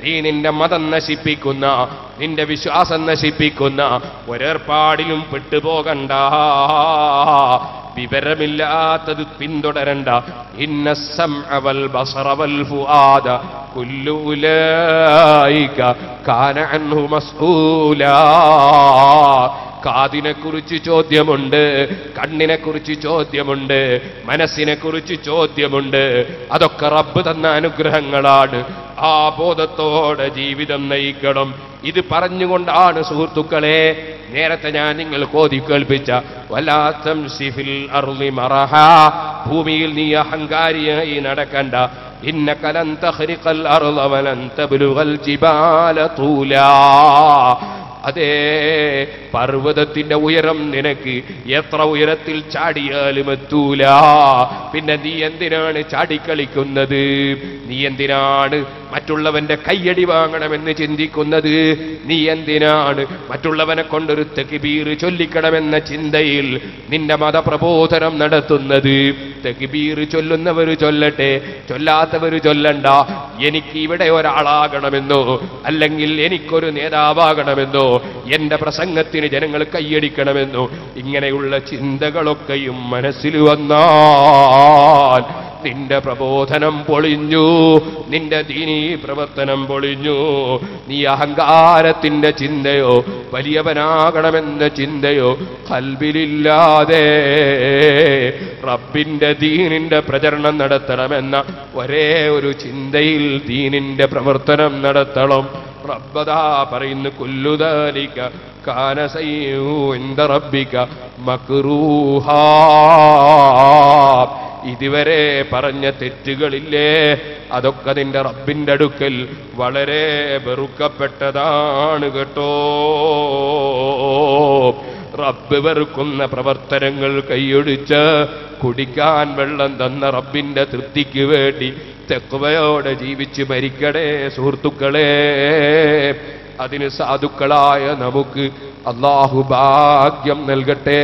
നീ നിന്റെ മതം നശിപ്പിക്കുന്ന, നിന്റെ വിശ്വാസം നശിപ്പിക്കുന്ന ഒരേർപ്പാടിലും പെട്ടുപോകണ്ട. വിവരമില്ലാത്തത് പിന്തുടരണ്ട. ഇന്ന സമഅ വൽ ബസറ വൽ ഫുആദ കുല്ലു ഉലൈക കാന അൻഹു മസ്ഊലാ. കാതിനെ കുറിച്ച് ചോദ്യമുണ്ട്, കണ്ണിനെ കുറിച്ച് ചോദ്യമുണ്ട്, മനസ്സിനെ കുറിച്ച് ചോദ്യമുണ്ട്. അതൊക്കെ റബ്ബ് തന്ന അനുഗ്രഹങ്ങളാണ്. ആ ബോധത്തോടെ ജീവിതം നയിക്കണം. ഇത് പറഞ്ഞുകൊണ്ടാണ് സുഹൃത്തുക്കളെ നേരത്തെ ഞാൻ നിങ്ങൾ കോതി കേൾപ്പിച്ച വലാ തംശി ഫിൽ അർളി മറഹ, ഭൂമിയിൽ നീ അഹങ്കാരിയായി നടക്കണ്ട. ഇന്നക ലൻ തഖ്രിഖൽ അർള വലൻ തബ്ലുഗൽ ജിബാല തൂലാ. അതേ, പർവ്വതത്തിന്റെ ഉയരം നിനക്ക് എത്ര ഉയരത്തിൽ ചാടിയാലും എത്തൂല. പിന്നെ നീ എന്തിനാണ് ചാടിക്കളിക്കുന്നത്? നീ എന്തിനാണ് മറ്റുള്ളവന്റെ കയ്യടി വാങ്ങണമെന്ന് ചിന്തിക്കുന്നത്? നീ എന്തിനാണ് മറ്റുള്ളവനെ കൊണ്ടൊരു തക്ബീർ ചൊല്ലിക്കണമെന്ന ചിന്തയിൽ നിന്റെ മതപ്രബോധനം നടത്തുന്നത്? തക്ബീർ ചൊല്ലുന്നവർ ചൊല്ലട്ടെ, ചൊല്ലാത്തവർ ചൊല്ലണ്ട. എനിക്ക് ഇവിടെ ഒരാളാകണമെന്നോ അല്ലെങ്കിൽ എനിക്കൊരു നേതാവാകണമെന്നോ എന്റെ പ്രസംഗത്തിന് ജനങ്ങൾ കൈയടിക്കണമെന്നോ ഇങ്ങനെയുള്ള ചിന്തകളൊക്കെയും മനസ്സിൽ വന്നാൽ നിന്റെ പ്രബോധനം പൊളിഞ്ഞു, നിന്റെ ദീനീ പ്രവർത്തനം പൊളിഞ്ഞു. നീ അഹങ്കാരത്തിന്റെ ചിന്തയോ വലിയവനാകണമെന്ന ചിന്തയോ ഖൽബിലില്ലാതെ റബ്ബിന്റെ ദീനിന്റെ പ്രചരണം നടത്തണമെന്ന ഒരേ ഒരു ചിന്തയിൽ ദീനിന്റെ പ്രവർത്തനം നടത്തണം. റബ്ബദാ പറയുന്നു, കുല്ലു ദാലിക കാന സയ്യിഉ ഇൻദ റബ്ബിക മക്റൂഹാ. ഇതുവരെ പറഞ്ഞ തെറ്റുകളില്ലേ, അതൊക്കെ നിന്റെ റബ്ബിന്റെ അടുക്കൽ വളരെ വെറുക്കപ്പെട്ടതാണ് കേട്ടോ. റബ്ബ് വെറുക്കുന്ന പ്രവർത്തനങ്ങൾ കൈയൊടിച്ച് കുടിക്കാൻ വെള്ളം തന്ന റബ്ബിന്റെ തൃപ്തിക്ക് വേണ്ടി തഖ്വയോടെ ജീവിച്ച് മരിക്കണേ സുഹൃത്തുക്കളെ. അതിന് സാധുക്കളായ നമുക്ക് അല്ലാഹു ഭാഗ്യം നൽകട്ടെ.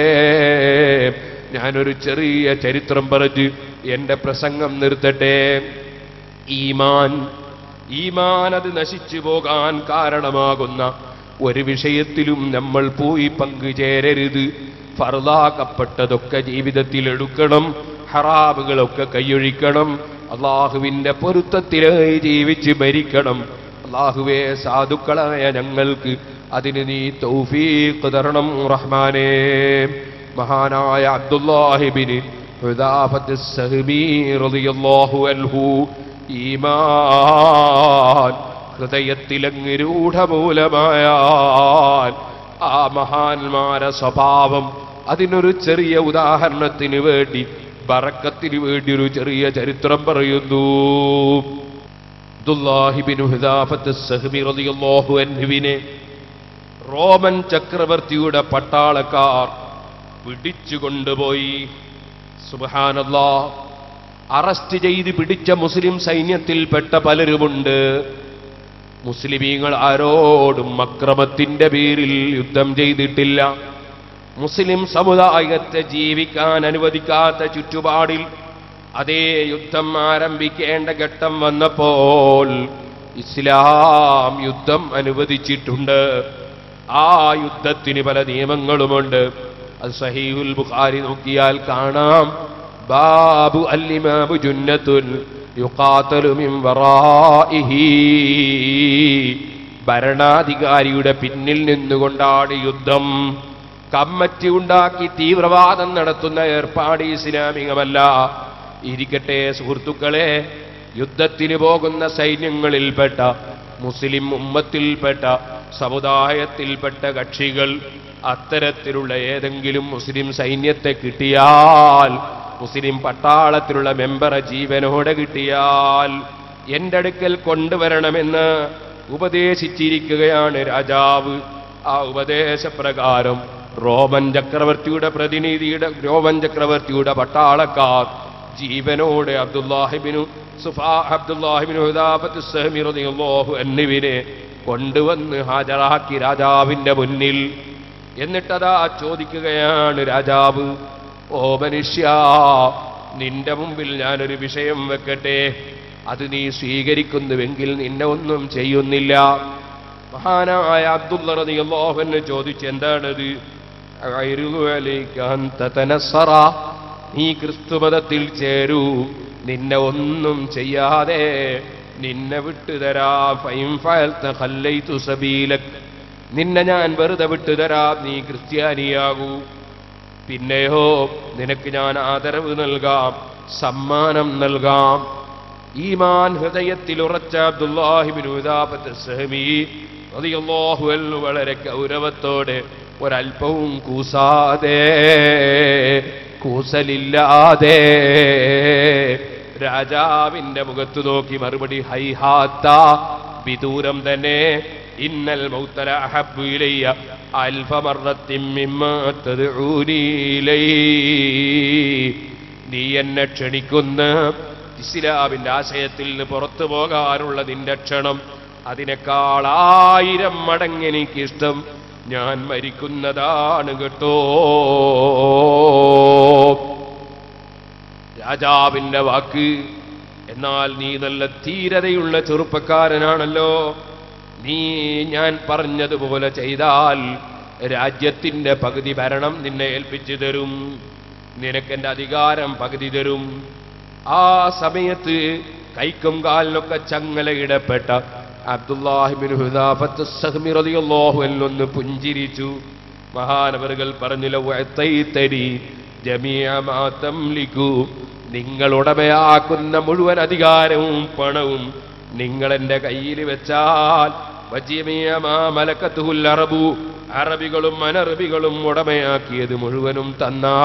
ഞാനൊരു ചെറിയ ചരിത്രം പറഞ്ഞ് എന്റെ പ്രസംഗം നിർത്തട്ടെ. ഈമാൻ അത് നശിച്ചു പോകാൻ കാരണമാകുന്ന ഒരു വിഷയത്തിലും നമ്മൾ പോയി പങ്കുചേരരുത്. ഫർളാക്കപ്പെട്ടതൊക്കെ ജീവിതത്തിൽ എടുക്കണം, ഹറാമുകളൊക്കെ കൈയൊഴിക്കണം, അള്ളാഹുവിന്റെ പൊരുത്തത്തിലായി ജീവിച്ച് മരിക്കണം. അള്ളാഹുവേ, സാധുക്കളായ ഞങ്ങൾക്ക് അതിന് നീ തൗഫീഖ് തരണം റഹ്മാനേ. മഹാനായ അബ്ദുല്ലാഹിബ്നു ഹുദാഫത്ത് അസ്സഹ്മി റളിയല്ലാഹു അൻഹു ഈമാൻ ഹൃദയത്തിലങ്ങ് രൂഢമൂലമായാൽ ആ മഹാന്മാരെ സ്വഭാവം, അതിനൊരു ചെറിയ ഉദാഹരണത്തിന് വേണ്ടി ബറക്കത്തിന് വേണ്ടി ഒരു ചെറിയ ചരിത്രം പറയുന്നു. അബ്ദുല്ലാഹിബ്നു ഹുദാഫത്ത് അസ്സഹ്മി റളിയല്ലാഹു അൻഹുവിനെ റോമൻ ചക്രവർത്തിയുടെ പട്ടാളക്കാർ പിടിച്ചുകൊണ്ടുപോയി. സുബ്ഹാനല്ലാഹ്, അറസ്റ്റ് ചെയ്ത് പിടിച്ച മുസ്ലിം സൈന്യത്തിൽപ്പെട്ട പലരുമുണ്ട്. മുസ്ലിമീങ്ങൾ ആരോടും അക്രമത്തിന്റെ പേരിൽ യുദ്ധം ചെയ്തിട്ടില്ല. മുസ്ലിം സമുദായത്തെ ജീവിക്കാൻ അനുവദിക്കാത്ത ചുറ്റുപാടിൽ അതേ യുദ്ധം ആരംഭിക്കേണ്ട ഘട്ടം വന്നപ്പോൾ ഇസ്ലാം യുദ്ധം അനുവദിച്ചിട്ടുണ്ട്. ആ യുദ്ധത്തിന് പല നിയമങ്ങളുമുണ്ട്. അത് സഹീഹുൽ ബുഖാരി നോക്കിയാൽ കാണാം. ബാബു അൽ-ഇമാമു ജുന്നത്തുൻ യുഖാതലു മിൻ വറാഇഹി. ഭരണാധികാരിയുടെ പിന്നിൽ നിന്നുകൊണ്ടാണ് യുദ്ധം. കമ്മിറ്റി ഉണ്ടാക്കി തീവ്രവാദം നടത്തുന്ന ഏർപ്പാട് ഇസ്ലാമികമല്ല. ഇരിക്കട്ടെ സുഹൃത്തുക്കളെ, യുദ്ധത്തിന് പോകുന്ന സൈന്യങ്ങളിൽപ്പെട്ട മുസ്ലിം ഉമ്മത്തിൽപ്പെട്ട സമുദായത്തിൽപ്പെട്ട കക്ഷികൾ അത്തരത്തിലുള്ള ഏതെങ്കിലും മുസ്ലിം സൈന്യത്തെ കിട്ടിയാൽ, മുസ്ലിം പട്ടാളത്തിലുള്ള മെമ്പറെ ജീവനോടെ കിട്ടിയാൽ എന്റെ അടുക്കൽ കൊണ്ടുവരണമെന്ന് ഉപദേശിച്ചിരിക്കുകയാണ് രാജാവ്. ആ ഉപദേശപ്രകാരം റോമൻ ചക്രവർത്തിയുടെ പട്ടാളക്കാർ ജീവനോടെ അബ്ദുല്ലാഹിബ്നു ഹുദാഫത്ത് അസ്സഹ്മി റളിയല്ലാഹു അൻഹുവിനെ കൊണ്ടുവന്ന് ഹാജരാക്കി രാജാവിന്റെ മുന്നിൽ. എന്നിട്ടതാ ചോദിക്കുകയാണ് രാജാവ്, ഓ മനുഷ്യ, നിന്റെ മുമ്പിൽ ഞാനൊരു വിഷയം വെക്കട്ടെ, അത് നീ സ്വീകരിക്കുന്നുവെങ്കിൽ നിന്നെ ഒന്നും ചെയ്യുന്നില്ല. മഹാനായ അബ്ദുള്ള റളിയല്ലാഹു അൻഹു ചോദിച്ചു, എന്താണത്? നീ ക്രിസ്തുമതത്തിൽ ചേരൂ, നിന്നെ ഒന്നും ചെയ്യാതെ നിന്നെ വിട്ടുതരാം. നിന്നെ ഞാൻ വെറുതെ വിട്ടുതരാം, നീ ക്രിസ്ത്യാനിയാകൂ. പിന്നെയോ നിനക്ക് ഞാൻ ആദരവ് നൽകാം, സമ്മാനം നൽകാം. ഈമാൻ ഹൃദയത്തിൽ ഉറച്ച അബ്ദുല്ലാഹിബ്നു ഹുദാഫത്ത് അസ്സഹ്മി റളിയല്ലാഹു അൻഹു വളരെ ഗൗരവത്തോടെ ഒരൽപ്പവും കൂസലില്ലാതെ രാജാവിന്റെ മുഖത്ത് നോക്കി മറുപടി, ഹൈഹാത്ത, വിദൂരം തന്നെ, ഇന്നൽ മൗതല അഹബ്ബു ഇലയ്യ അൽഫ മർറത്തിൻ മിമ്മാ തദ്ഊനി ഇലൈഹി. നീ എന്നെ ക്ഷണിക്കുന്ന ഇസ്ലാമിന്റെ ആശയത്തിൽ നിന്ന് പുറത്തു പോകാനുള്ള നിന്റെ ക്ഷണം, അതിനേക്കാൾ 1000 മടങ്ങ് എനിക്കിഷ്ടം ഞാൻ മരിക്കുന്നതാണ് കേട്ടോ. രാജാവിന്റെ വാക്ക്. എന്നാൽ നീ നല്ല ധീരതയുള്ള ചെറുപ്പക്കാരനാണല്ലോ, നീ ഞാൻ പറഞ്ഞതുപോലെ ചെയ്താൽ രാജ്യത്തിന്റെ പകുതി ഭരണം നിന്നെ ഏൽപ്പിച്ചു തരും, നിനക്കെന്റെ അധികാരം പകുതി തരും. ആ സമയത്ത് കൈക്കും കാലിനൊക്കെ ചങ്ങലയിടപ്പെട്ട അബ്ദുല്ലാഹിബ്നു ഹുദാഫത്ത് സഹ്മി റളിയല്ലാഹു അൻഹു ഒന്ന് പുഞ്ചിരിച്ചു. മഹാനവറുകൾ പറഞ്ഞു, ലൗ അതൈതനി ജമീഅ മാ തംലികു, നിങ്ങൾ ഉടമയാക്കുന്ന മുഴുവൻ അധികാരവും പണവും നിങ്ങൾ എന്റെ കയ്യിൽ വെച്ചാൽ, വജമീഅ മാ മലകതുൽ അറബു, അറബികളും അനറബികളും ഉടമയാക്കിയത് മുഴുവനും തന്നാൽ,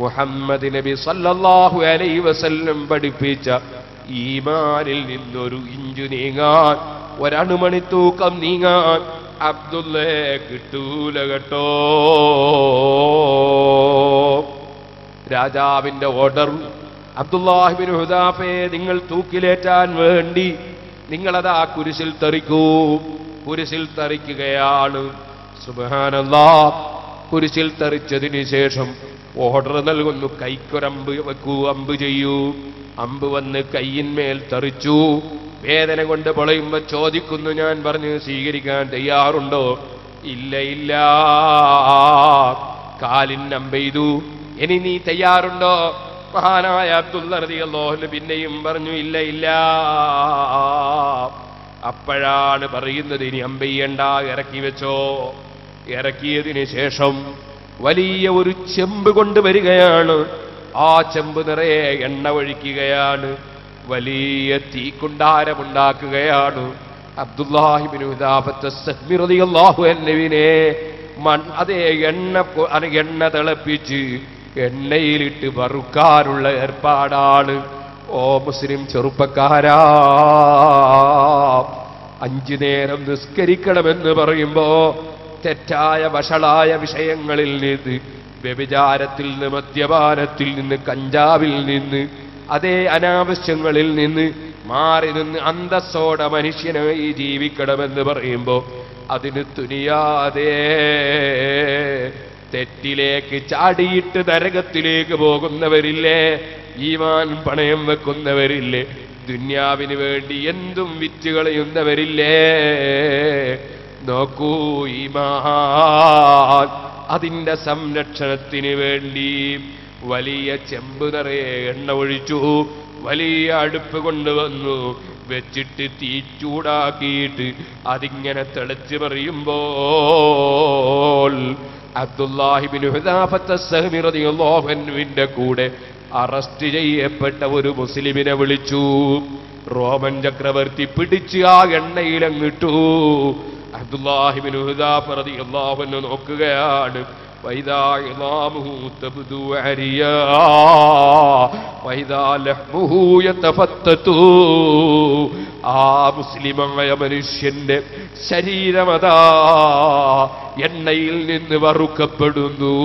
മുഹമ്മദ് നബി സല്ലല്ലാഹു അലൈഹി വസല്ലം പഠിപ്പിച്ച ഈമാനിൽ നിന്നൊരു ഇഞ്ചു നീങ്ങാൻ, ഒരണുമണി തൂക്കം നീങ്ങാൻ അബ്ദുള്ളയെ കിട്ടൂല കേട്ടോ. രാജാവിന്റെ ഓർഡർ, അബ്ദുല്ലാഹിബ്നു ഹുദാഫയെ നിങ്ങൾ തൂക്കിലേറ്റാൻ വേണ്ടി നിങ്ങളതാ കുരിശിൽ തെറിക്കൂ. കുരിശിൽ തെറിക്കുകയാണ്. സുബ്ഹാനല്ലാഹ്. കുരിശിൽ തെറിച്ചതിന് ശേഷം ഓർഡർ നൽകുന്നു, കൈക്കൊരമ്പ് വെക്കൂ, അമ്പ് ചെയ്യൂ. അമ്പ് വന്ന് കയ്യിന്മേൽ തെറിച്ചു. വേദന കൊണ്ട് പൊളയുമ്പോ ചോദിക്കുന്നു, ഞാൻ പറഞ്ഞു സ്വീകരിക്കാൻ തയ്യാറുണ്ടോ? ഇല്ല ഇല്ല. കാലിന് അമ്പെയ്തു. ഇനി നീ തയ്യാറുണ്ടോ? മഹാനായ അബ്ദുള്ള റളിയല്ലാഹു അൻഹു പിന്നെയും പറഞ്ഞു, ഇല്ല ഇല്ല. അപ്പോഴാണ് പറയുന്നത്, ഇനി അമ്പെയ്യണ്ട, ഇറക്കി വെച്ചോ. ഇറക്കിയതിന് ശേഷം വലിയ ഒരു ചെമ്പ് കൊണ്ടുവരികയാണ്. ആ ചെമ്പ് നിറയെ എണ്ണ ഒഴിക്കുകയാണ്. വലിയ തീക്കുണ്ടാരമുണ്ടാക്കുകയാണ്. അബ്ദുല്ലാഹിബ്നു ഹുദാഫത്ത് സഹ്മി റളിയല്ലാഹു അൻഹുവിനെ അതേ എണ്ണ തിളപ്പിച്ച് എണ്ണയിലിട്ട് വറുക്കാനുള്ള ഏർപ്പാടാണ്. ഓ മുസ്ലിം ചെറുപ്പക്കാരാ, 5 നേരം നിസ്കരിക്കണമെന്ന് പറയുമ്പോ തെറ്റായ വഷളായ വിഷയങ്ങളിൽ നിന്ന്, വ്യഭിചാരത്തിൽ നിന്ന്, മദ്യപാനത്തിൽ നിന്ന്, കഞ്ചാവിൽ നിന്ന്, അതേ അനാവശ്യങ്ങളിൽ നിന്ന് മാറി നിന്ന് അന്തസ്സോടെ മനുഷ്യനായി ജീവിക്കണമെന്ന് പറയുമ്പോ അതിന് തുനിയാതെ തെറ്റിലേക്ക് ചാടിയിട്ട് നരകത്തിലേക്ക് പോകുന്നവരില്ലേ, ഈമാൻ പണയം വെക്കുന്നവരില്ലേ, ദുന്യാവിന് വേണ്ടി എന്തും വിറ്റുകളയുന്നവരില്ലേ. നോക്കൂ, ഈമാൻ അതിന്റെ സംരക്ഷണത്തിന് വേണ്ടി വലിയ ചെമ്പ് നിറയെ എണ്ണ ഒഴിച്ചു. വലിയ അടുപ്പ് കൊണ്ടുവന്നു വെച്ചിട്ട് തീ ചൂടാക്കിയിട്ട് അതിങ്ങനെ തിളച്ച് പറയുമ്പോൾ അബ്ദുല്ലാഹിബ്നു ഹുദാഫത്ത് സഹ്മി റളിയല്ലാഹു അൻഹുവിന്റെ കൂടെ അറസ്റ്റ് ചെയ്യപ്പെട്ട ഒരു മുസ്ലിമിനെ വിളിച്ചു. റോമൻ ചക്രവർത്തി പിടിച്ച് ആ എണ്ണയിലങ്ങിട്ടു. അബ്ദുല്ലാഹിബ്നു ഹുദാഫ റളിയല്ലാഹു അൻഹു നോക്കുകയാണ്. وإذا عظامه تبدو عريا وإذا لحمه يتفتت. ആ മുസ്ലിമായ മനുഷ്യന്റെ ശരീരമതാ എണ്ണയിൽ നിന്ന് വറുക്കപ്പെടുന്നു,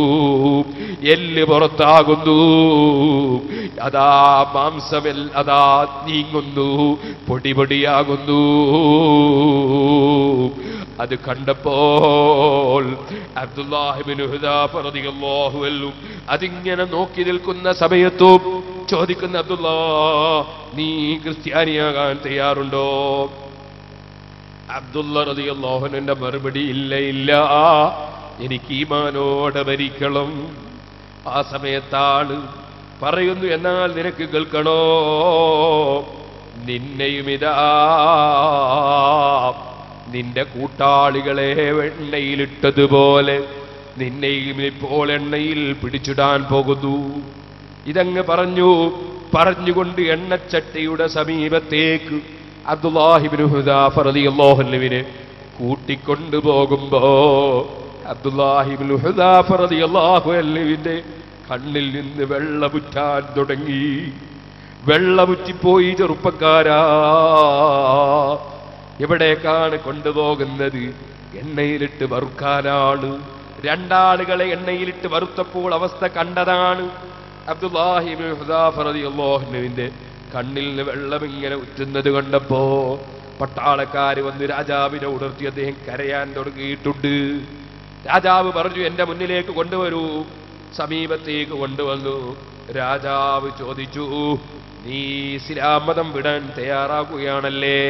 എല്ല് പുറത്താകുന്നു, അതാ മാംസമെൽ അതാ നീങ്ങുന്നു, പൊടിപൊടിയാകുന്നു. അത് കണ്ടപ്പോൾ അബ്ദുല്ലാഹിബ്നു ഹുദാഫ റളിയല്ലാഹു അൻഹു അതിങ്ങനെ നോക്കി നിൽക്കുന്ന സമയത്തും ചോദിക്കുന്ന, അബ്ദുല്ലാ, നീ ക്രിസ്ത്യാനിയാകാൻ തയ്യാറുണ്ടോ? അബ്ദുള്ള റളിയല്ലാഹു അൻഹുവിന്റെ മറുപടി, ഇല്ല ഇല്ല, എനിക്ക് ഈമാനോടെ മരിക്കണം. ആ സമയത്താണ് പറയുന്നു, എന്നാൽ നിനക്ക് കേൾക്കണോ, നിന്നെയുമിതാ നിന്റെ കൂട്ടാളികളെ എണ്ണയിലിട്ടതുപോലെ നിന്നെയും ഇപ്പോൾ എണ്ണയിൽ പിടിച്ചിടാൻ പോകുന്നു. ഇതങ്ങ് പറഞ്ഞുകൊണ്ട് എണ്ണച്ചട്ടിയുടെ സമീപത്തേക്ക് അബ്ദുല്ലാഹിബ്നു ഹുദാഫ റളിയല്ലാഹു അൻഹുവിനെ കൂട്ടിക്കൊണ്ടുപോകുമ്പോ അബ്ദുല്ലാഹിബ്നു ഹുദാഫ റളിയല്ലാഹു അൻഹുവിന്റെ കണ്ണിൽ നിന്ന് വെള്ളമുറ്റാൻ തുടങ്ങി. വെള്ളമുറ്റിപ്പോയി. ചെറുപ്പക്കാരാ, എവിടേക്കാണ് കൊണ്ടുപോകുന്നത്? എണ്ണയിലിട്ട് വറുക്കാനാണ്. 2 ആളുകളെ എണ്ണയിലിട്ട് വറുത്തപ്പോൾ അവസ്ഥ കണ്ടതാണ്. അബ്ദുല്ലാഹിബ്നു ഹുദാഫ റളിയല്ലാഹു അൻഹുവിന്റെ കണ്ണിൽ നിന്ന് വെള്ളം ഇങ്ങനെ ഉറ്റുന്നത് കണ്ടപ്പോ പട്ടാളക്കാര് വന്ന് രാജാവിനെ ഉണർത്തി. അദ്ദേഹം കരയാൻ തുടങ്ങിയിട്ടുണ്ട്. രാജാവ് പറഞ്ഞു, എന്റെ മുന്നിലേക്ക് കൊണ്ടുവരൂ. സമീപത്തേക്ക് കൊണ്ടുവന്നു. രാജാവ് ചോദിച്ചു, നീ ഇസ്ലാം മതം വിടാൻ തയ്യാറാകുകയാണല്ലേ?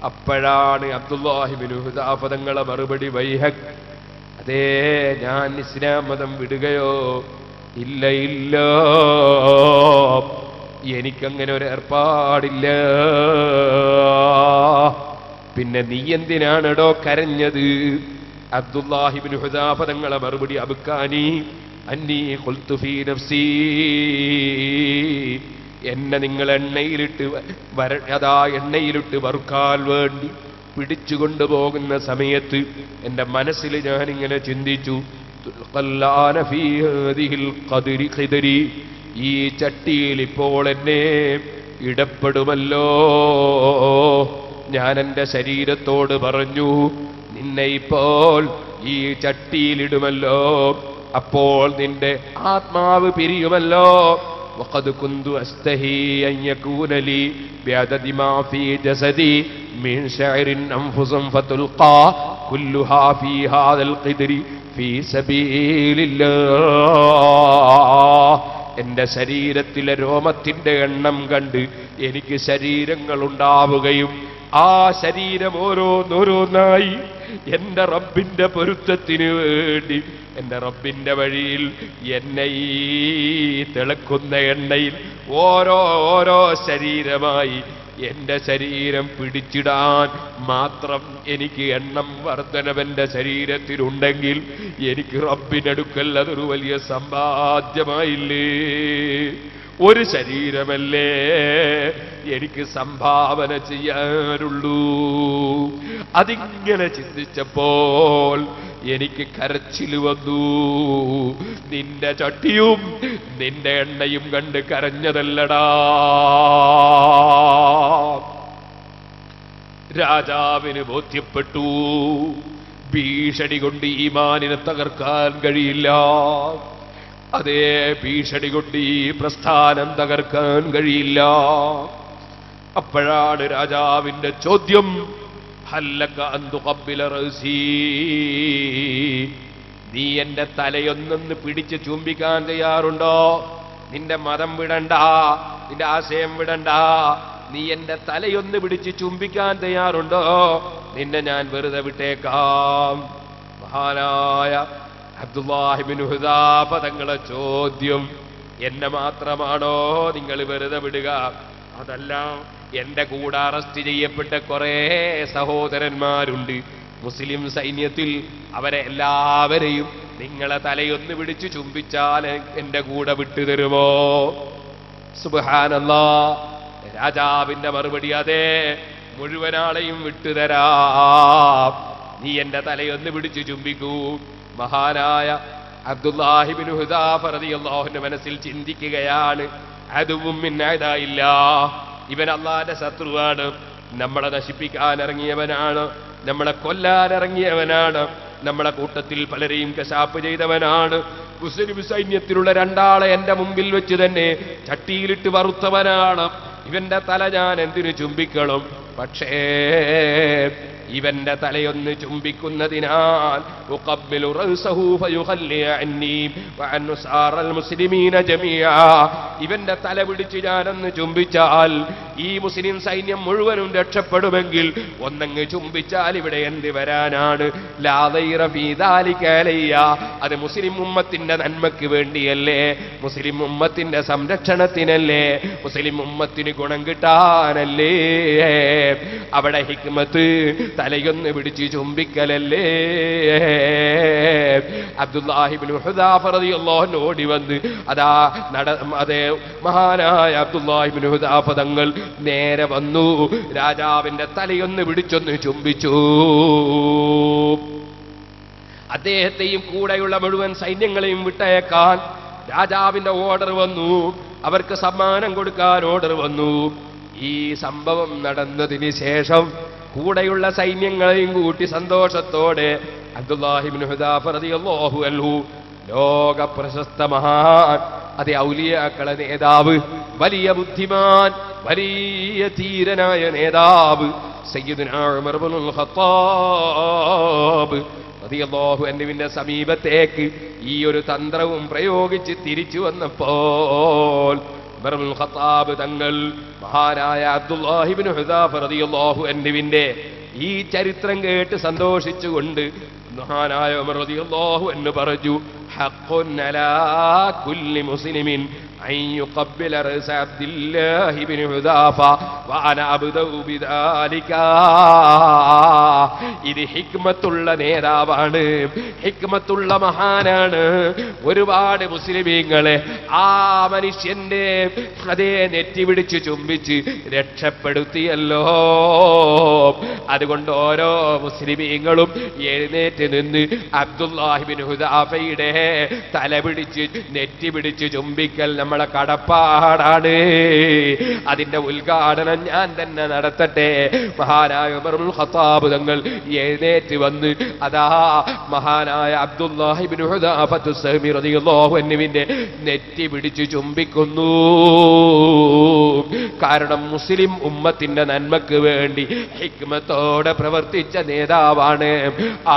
അപ്പോഴാണ് അബ്ദുല്ലാഹി ഇബ്നു ഹുദാഫ തങ്ങളെ മറുപടി, വൈഹക്, അതേ ഞാൻ ഇസ്ലാം മതം വിടുകയോ? ഇല്ല ഇല്ല, എനിക്കങ്ങനെ ഒരു ഏർപ്പാടില്ല. പിന്നെ നീ എന്തിനാണെടോ കരഞ്ഞത്? അബ്ദുല്ലാഹി ഇബ്നു ഹുദാഫ തങ്ങളെ മറുപടി, അബ്കാനി അന്നീ ഖുൽതു ഫീ നഫ്സി, എന്നെ നിങ്ങൾ എണ്ണയിലിട്ട് വറുക്കാൻ വേണ്ടി പിടിച്ചുകൊണ്ടുപോകുന്ന സമയത്ത് എൻ്റെ മനസ്സിൽ ഞാനിങ്ങനെ ചിന്തിച്ചു, ഈ ചട്ടിയിൽ ഇപ്പോൾ എന്നെ ഇടപെടുമല്ലോ. ഞാൻ എൻ്റെ ശരീരത്തോട് പറഞ്ഞു, നിന്നെ ഇപ്പോൾ ഈ ചട്ടിയിലിടുമല്ലോ, അപ്പോൾ നിന്റെ ആത്മാവ് പിരിയുമല്ലോ. وقد كنت أستحي أن يكون لي بعدد ما في جسدي من شعر أنفس فتلقى كلها في هذا القدر في سبيل الله. എൻ്റെ ശരീരത്തിലെ രോമത്തിൻ്റെ എണ്ണം കണ്ട് എനിക്ക് ശരീരങ്ങൾ ഉണ്ടാവുകയും ആ ശരീരം ഓരോന്നോരോന്നായി എൻ്റെ റബ്ബിൻ്റെ പൊരുത്തത്തിന് വേണ്ടി എൻ്റെ റബ്ബിൻ്റെ വഴിയിൽ എന്നെ ഈ തിളക്കുന്ന എണ്ണയിൽ ഓരോ ശരീരമായി എൻ്റെ ശരീരം പിടിച്ചിടാൻ മാത്രം എനിക്ക് എണ്ണം വർധനവൻ്റെ ശരീരത്തിലുണ്ടെങ്കിൽ എനിക്ക് റബ്ബിനടുക്കൽ അതൊരു വലിയ സമ്പാദ്യമായില്ലേ? ഒരു ശരീരമല്ലേ എനിക്ക് സംഭാവന ചെയ്യാനുള്ളൂ. അതിങ്ങനെ ചിന്തിച്ചപ്പോൾ എനിക്ക് കരച്ചിൽ വന്നു. നിന്റെ ചട്ടിയും നിന്റെ എണ്ണയും കണ്ട് കരഞ്ഞതല്ലടാ. രാജാവിന് ബോധ്യപ്പെട്ടു, ഭീഷണി കൊണ്ട് ഈമാനിനെ തകർക്കാൻ കഴിയില്ല. അതേ ഭീഷണി കൊണ്ട് ഈ പ്രസ്ഥാനം തകർക്കാൻ കഴിയില്ല. അപ്പോഴാണ് രാജാവിന്റെ ചോദ്യം, ഹല്ലക അൻ തുഖബ്ബില റഅസി, നീ എന്റെ തലയൊന്നൊന്ന് പിടിച്ച് ചുംബിക്കാൻ തയ്യാറുണ്ടോ? നിന്റെ മതം വിടണ്ട, നിന്റെ ആശയം വിടണ്ട, നീ എന്റെ തലയൊന്ന് പിടിച്ച് ചുംബിക്കാൻ തയ്യാറുണ്ടോ? നിന്നെ ഞാൻ വെറുതെ വിട്ടേക്കാം. മഹാനായ അബ്ദുല്ലാഹി ഇബ്നു ഹുദാഫ തങ്ങളെ ചോദ്യം, എന്നെ മാത്രമാണോ നിങ്ങൾ വെറുതെ വിടുക? അതല്ല, എന്റെ കൂടെ അറസ്റ്റ് ചെയ്യപ്പെട്ട കുറെ സഹോദരന്മാരുണ്ട് മുസ്ലിം സൈന്യത്തിൽ. അവരെ എല്ലാവരെയും നിങ്ങളെ തലയൊന്ന് പിടിച്ചു ചുംബിച്ചാൽ എന്റെ കൂടെ വിട്ടുതരുമോ? സുബ്ഹാനല്ലാഹ്. രാജാവിന്റെ മറുപടി, അതെ, മുഴുവനാളെയും വിട്ടുതരാം, നീ എന്റെ തലയൊന്ന് പിടിച്ചു ചുംബിക്കൂ. മഹാനായ അബ്ദുല്ലാഹി ഇബ്നു ഹുദാഫ റളിയല്ലാഹു അൻഹു മനസ്സിൽ ചിന്തിക്കുകയാണ്, അദുവും മിൻ അദാഇല്ലാഹ്, ഇവൻ അല്ലാഹുവിന്റെ ശത്രുവാണ്, നമ്മളെ നശിപ്പിക്കാൻ ഇറങ്ങിയവനാണ്, നമ്മളെ കൊല്ലാൻ ഇറങ്ങിയവനാണ്, നമ്മളെ കൂട്ടത്തിൽ പലരെയും കശാപ്പ് ചെയ്തവനാണ്. മുസ്ലിം സൈന്യത്തിലുള്ള രണ്ടാളെ എന്റെ മുമ്പിൽ വെച്ച് തന്നെ ചട്ടിയിലിട്ട് വറുത്തവനാണ്. ഇവന്റെ തല ഞാൻ എന്തിനു ചുംബിക്കണം? പക്ഷേ ഇവന്റെ തലയൊന്ന് ചുംബിക്കുന്നതിനാൽ ഉഖബ്ബിലു റഅസഹു ഫയുഖല്ലി അന്നി വഅൻ സാറൽ മുസ്ലിമീന ജമീഅ, ഇവന്റെ തല പിടിച്ച് ഞാനൊന്ന് ചുംബിച്ചാൽ ഈ മുസ്ലിം സൈന്യം മുഴുവനും രക്ഷപ്പെടുമെങ്കിൽ ഒന്നങ്ങ് ചുംബിച്ചാൽ ഇവിടെ എന്ത് വരാനാണ്? ലാ ദൈറ ഫീ ദാലിക അലയ്യ, അത് മുസ്ലിം ഉമ്മത്തിന്റെ നന്മയ്ക്ക് വേണ്ടിയല്ലേ, മുസ്ലിം ഉമ്മത്തിന്റെ സംരക്ഷണത്തിനല്ലേ, മുസ്ലിം ഉമ്മത്തിന് ഗുണം കിട്ടാനല്ലേ. അവിടെ ഹിക്മത്ത് തലയൊന്ന് പിടിച്ച് ചുംബിക്കലല്ലേ. അബ്ദുല്ലാഹി ഇബ്നു ഹുദാഫ റളിയല്ലാഹു അൻഹു ഓടി വന്ന് അതേ മഹാനായ അബ്ദുല്ലാഹി ഇബ്നു ഹുദാഫ തങ്ങൾ നേരെ വന്നു, രാജാവിന്റെ തലയൊന്ന് പിടിച്ചൊന്ന് ചുംബിച്ചു. അദ്ദേഹത്തെയും കൂടെയുള്ള മുഴുവൻ സൈന്യങ്ങളെയും വിട്ടയക്കാൻ രാജാവിന്റെ ഓർഡർ വന്നു, അവർക്ക് സമ്മാനം കൊടുക്കാൻ ഓർഡർ വന്നു. ഈ സംഭവം നടന്നതിന് ശേഷം കൂടെയുള്ള സൈന്യങ്ങളെയും കൂട്ടി സന്തോഷത്തോടെ അബ്ദുല്ലാഹി ഇബ്നു ഹുദാഫ റളിയല്ലാഹു അൻഹു, ലോക പ്രശസ്ത മഹാൻ, അതേ ഔലിയാക്കളെ നേതാവ്, വലിയ ബുദ്ധിമാൻ, വലിയ ധീരനായ നേതാവ് സയ്യിദുനാ ഉമർ ഇബ്നുൽ ഖത്താബ് റളിയല്ലാഹു അൻഹുവിന്റെ സമീപത്തേക്ക് ഈ ഒരു തന്ത്രവും പ്രയോഗിച്ച് തിരിച്ചു വന്നപ്പോൾ ഉമർ ഇബ്നുൽ ഖത്താബ് തങ്ങൾ മഹാനായ അബ്ദുല്ലാഹി ഇബ്നു ഹുദാഫ റളിയല്ലാഹു അൻഹുവിന്റെ ഈ ചരിത്രം കേട്ട് സന്തോഷിച്ചുകൊണ്ട് മഹാനായ ഉമർ റളിയല്ലാഹു അൻഹു പറഞ്ഞു, ഹഖ്ഖുൻ അലാ കുല്ലി മുസ്ലിമിൻ أن يقبل رأس عبد الله بن حذافة وأنا أبدأ بذلك. ഇത് ഹിക്മത്തുള്ള നേതാവാണ്, ഹിക്മത്തുള്ള മഹാനാണ്. ഒരുപാട് മുസ്ലിമീങ്ങളെ ആ മനുഷ്യന്റെ അതേ നെറ്റി പിടിച്ച് ചുംബിച്ച് രക്ഷപ്പെടുത്തിയല്ലോ. അതുകൊണ്ട് ഓരോ മുസ്ലിമീങ്ങളും എഴുന്നേറ്റ് നിന്ന് അബ്ദുല്ലാഹി ബിൻ ഹുദാഫയുടെ തല പിടിച്ച് നെറ്റി പിടിച്ച് ചുംബിക്കൽ നമ്മളെ കടപ്പാടാണ്. അതിന്റെ ഉദ്ഘാടനം ഞാൻ തന്നെ നടത്തട്ടെ. മഹാനായ ഉമർ ഇബ്നുൽ ഖത്താബ് തങ്ങൾ എഴുന്നേറ്റ് വന്ന് അതാ മഹാനായ അബ്ദുല്ലാഹി ഇബ്നു ഹുദാഫത്ത് സഹ്മി റളിയല്ലാഹു അൻഹുവിന്റെ നെറ്റി പിടിച്ച് ചുംബിക്കുന്നു. കാരണം മുസ്ലിം ഉമ്മത്തിന്റെ നന്മക്ക് വേണ്ടി ഹിക്മത്തോടെ പ്രവർത്തിച്ച നേതാവാണ്.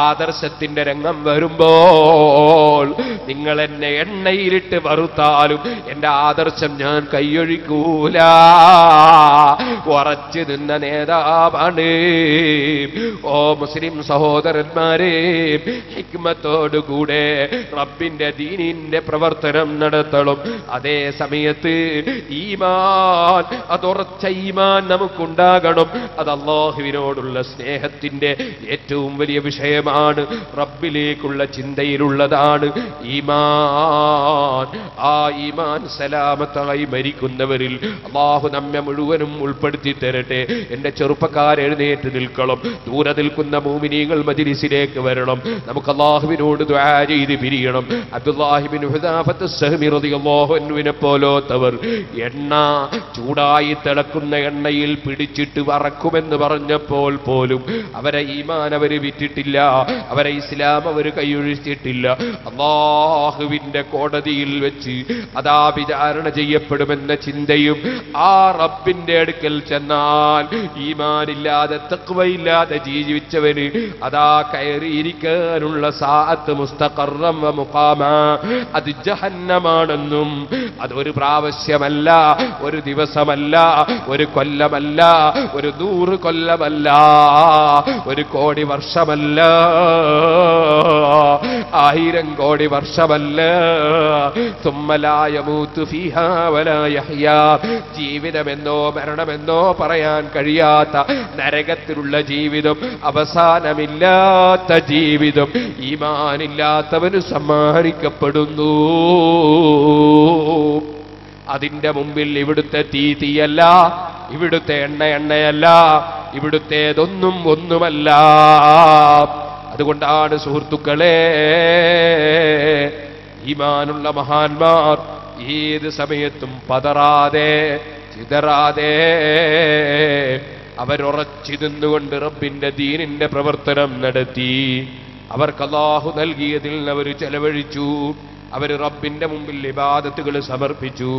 ആദർശത്തിന്റെ രംഗം വരുമ്പോൾ നിങ്ങൾ എന്നെ എണ്ണയിലിട്ട് വറുത്താലും എന്റെ ആദർശം ഞാൻ കൈയൊഴിക്കൂല. ഉറച്ചു നിന്ന നേതാവാണ്. ഓ മുസ്ലിം സഹോദരന്മാരെ, ഹിക്മത്തോടുകൂടെ റബ്ബിന്റെ ദീനിന്റെ പ്രവർത്തനം നടത്തണം. അതേ സമയത്ത് ഈമാൻ, അതുറച്ച ഈമാൻ നമുക്കുണ്ടാകണം. അത് അല്ലാഹുവിനോടുള്ള സ്നേഹത്തിന്റെ ഏറ്റവും വലിയ വിഷയമാണ്. റബ്ബിലേക്കുള്ള ചിന്തയിലുള്ളതാണ് ഈമാൻ. ആ ഈമാൻ സലാമത്തായി മരിക്കുന്നവരിൽ അല്ലാഹു നമ്മെ മുഴുവനും ഉൾപ്പെടുത്തി തരട്ടെ. എന്റെ ചെറുപ്പക്കാർ എഴുന്നേറ്റ് നിൽക്കണം. ദൂരെ നിൽക്കുന്ന മുഅ്മിനീങ്ങൾ മജ്ലിസിലേക്ക് വരണം. നമുക്ക് അല്ലാഹുവിനോട് ദുആ ചെയ്ത് പിരിയണം. അബ്ദുല്ലാഹി ബിൻ ഹുദാഫത്ത് സഹ്മി റളിയല്ലാഹു അൻഹുവിനെ പോലോത്തവർ എണ്ണ ചൂടായി തിളക്കുന്ന എണ്ണയിൽ പിടിച്ചിട്ട് വറക്കുമെന്ന് പറഞ്ഞപ്പോൾ പോലും അവരെ ഈമാൻ അവര് വിറ്റിട്ടില്ല, അവരെ ഇസ്ലാം അവർ കൈയൊഴിച്ചിട്ടില്ല. അല്ലാഹുവിന്റെ കോടതിയിൽ വെച്ച് അതാ വിചാരണ ചെയ്യപ്പെടുമെന്ന ചിന്തയും ആ റബ്ബിന്റെ അടുക്കൽ ചെന്നാൽ ഈമാനില്ലാതെ തഖ്വയില്ലാതെ ജീവിച്ചവന് അതാ കയറിയിരിക്കാനുള്ള സാഅത്ത് മുസ്തഖറം വ മുഖാമ, അത് ജഹന്നമാണെന്നും അതൊരു പ്രാവശ്യമല്ല, ഒരു ദിവസമല്ല, ഒരു കൊല്ലമല്ല, ഒരു 100 കൊല്ലമല്ല, ഒരു കോടി വർഷമല്ല, 1000 കോടി വർഷമല്ല. ثم لا يموت فيها ولا يحيا. ജീവിതമെന്നോ മരണമെന്നോ പറയാൻ കഴിയാത്ത നരകത്തിലുള്ള ജീവിതം, അവസാനമില്ലാത്ത ജീവിതം ഈമാനില്ലാത്തവന് സമ്മാനിക്കപ്പെടുന്നു. അതിന്റെ മുമ്പിൽ ഇവിടുത്തെ തീയല്ല, ഇവിടുത്തെ എണ്ണയല്ല, ഇവിടുത്തേതൊന്നും ഒന്നുമല്ല. അതുകൊണ്ടാണ് സുഹൃത്തുക്കളെ, ഈമാനുള്ള മഹാന്മാർ ഏത് സമയത്തും പതറാതെ ചിതറാതെ അവരുറച്ചു നിന്നുകൊണ്ട് റബ്ബിന്റെ ദീനിന്റെ പ്രവർത്തനം നടത്തി. അവർക്ക് അല്ലാഹു നൽകിയതിൽ അവർ ചെലവഴിച്ചു. അവർ റബ്ബിന്റെ മുമ്പിൽ ഇബാദത്തുകൾ സമർപ്പിച്ചു.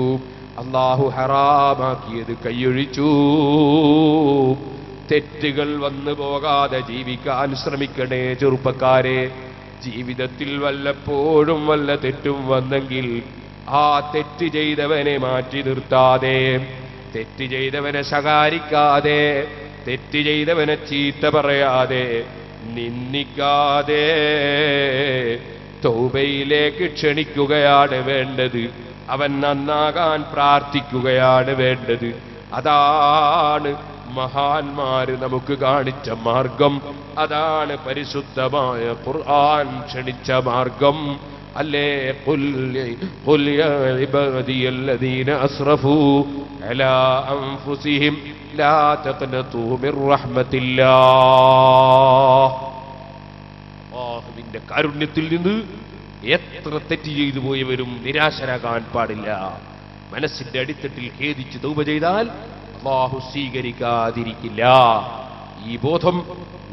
അല്ലാഹു ഹറാമാക്കിയത് കൈയൊഴിച്ചു. തെറ്റുകൾ വന്നു പോകാതെ ജീവിക്കാൻ ശ്രമിക്കണേ ചെറുപ്പക്കാരെ. ജീവിതത്തിൽ വല്ലപ്പോഴും വല്ല തെറ്റും വന്നെങ്കിൽ ആ തെറ്റ് ചെയ്തവനെ മാറ്റി നിർത്താതെ, തെറ്റ് ചെയ്തവനെ ശകാരിക്കാതെ, തെറ്റ് ചെയ്തവനെ ചീത്ത പറയാതെ, നിന്ദിക്കാതെ തൗബയിലേക്ക് ക്ഷണിക്കുകയാണ് വേണ്ടത്. അവൻ നന്നാകാൻ പ്രാർത്ഥിക്കുകയാണ് വേണ്ടത്. അതാണ് മഹാന്മാര് നമുക്ക് കാണിച്ച മാർഗം. അതാണ് പരിശുദ്ധമായ ഖുർആൻ ക്ഷണിച്ച മാർഗം. അല്ലേ, ഖുൽ യാ ഇബാദിയല്ലദീന അസ്റഫൂ അലാ അൻഫുസിഹിം ലാ തഖ്നതൂ മിർ റഹ്മത്തില്ലാഹ്. അല്ലാഹുവിന്റെ കാരുണ്യത്തിൽ നിന്ന് എത്ര തെറ്റ് ചെയ്തു പോയവരും നിരാശരാകാൻ പാടില്ല. മനസ്സിന്റെ അടിത്തട്ടിൽ ഖേദിച്ച് തൗബ ചെയ്താൽ അല്ലാഹു സ്വീകരിക്കാതിരിക്കില്ല. ഈ ബോധം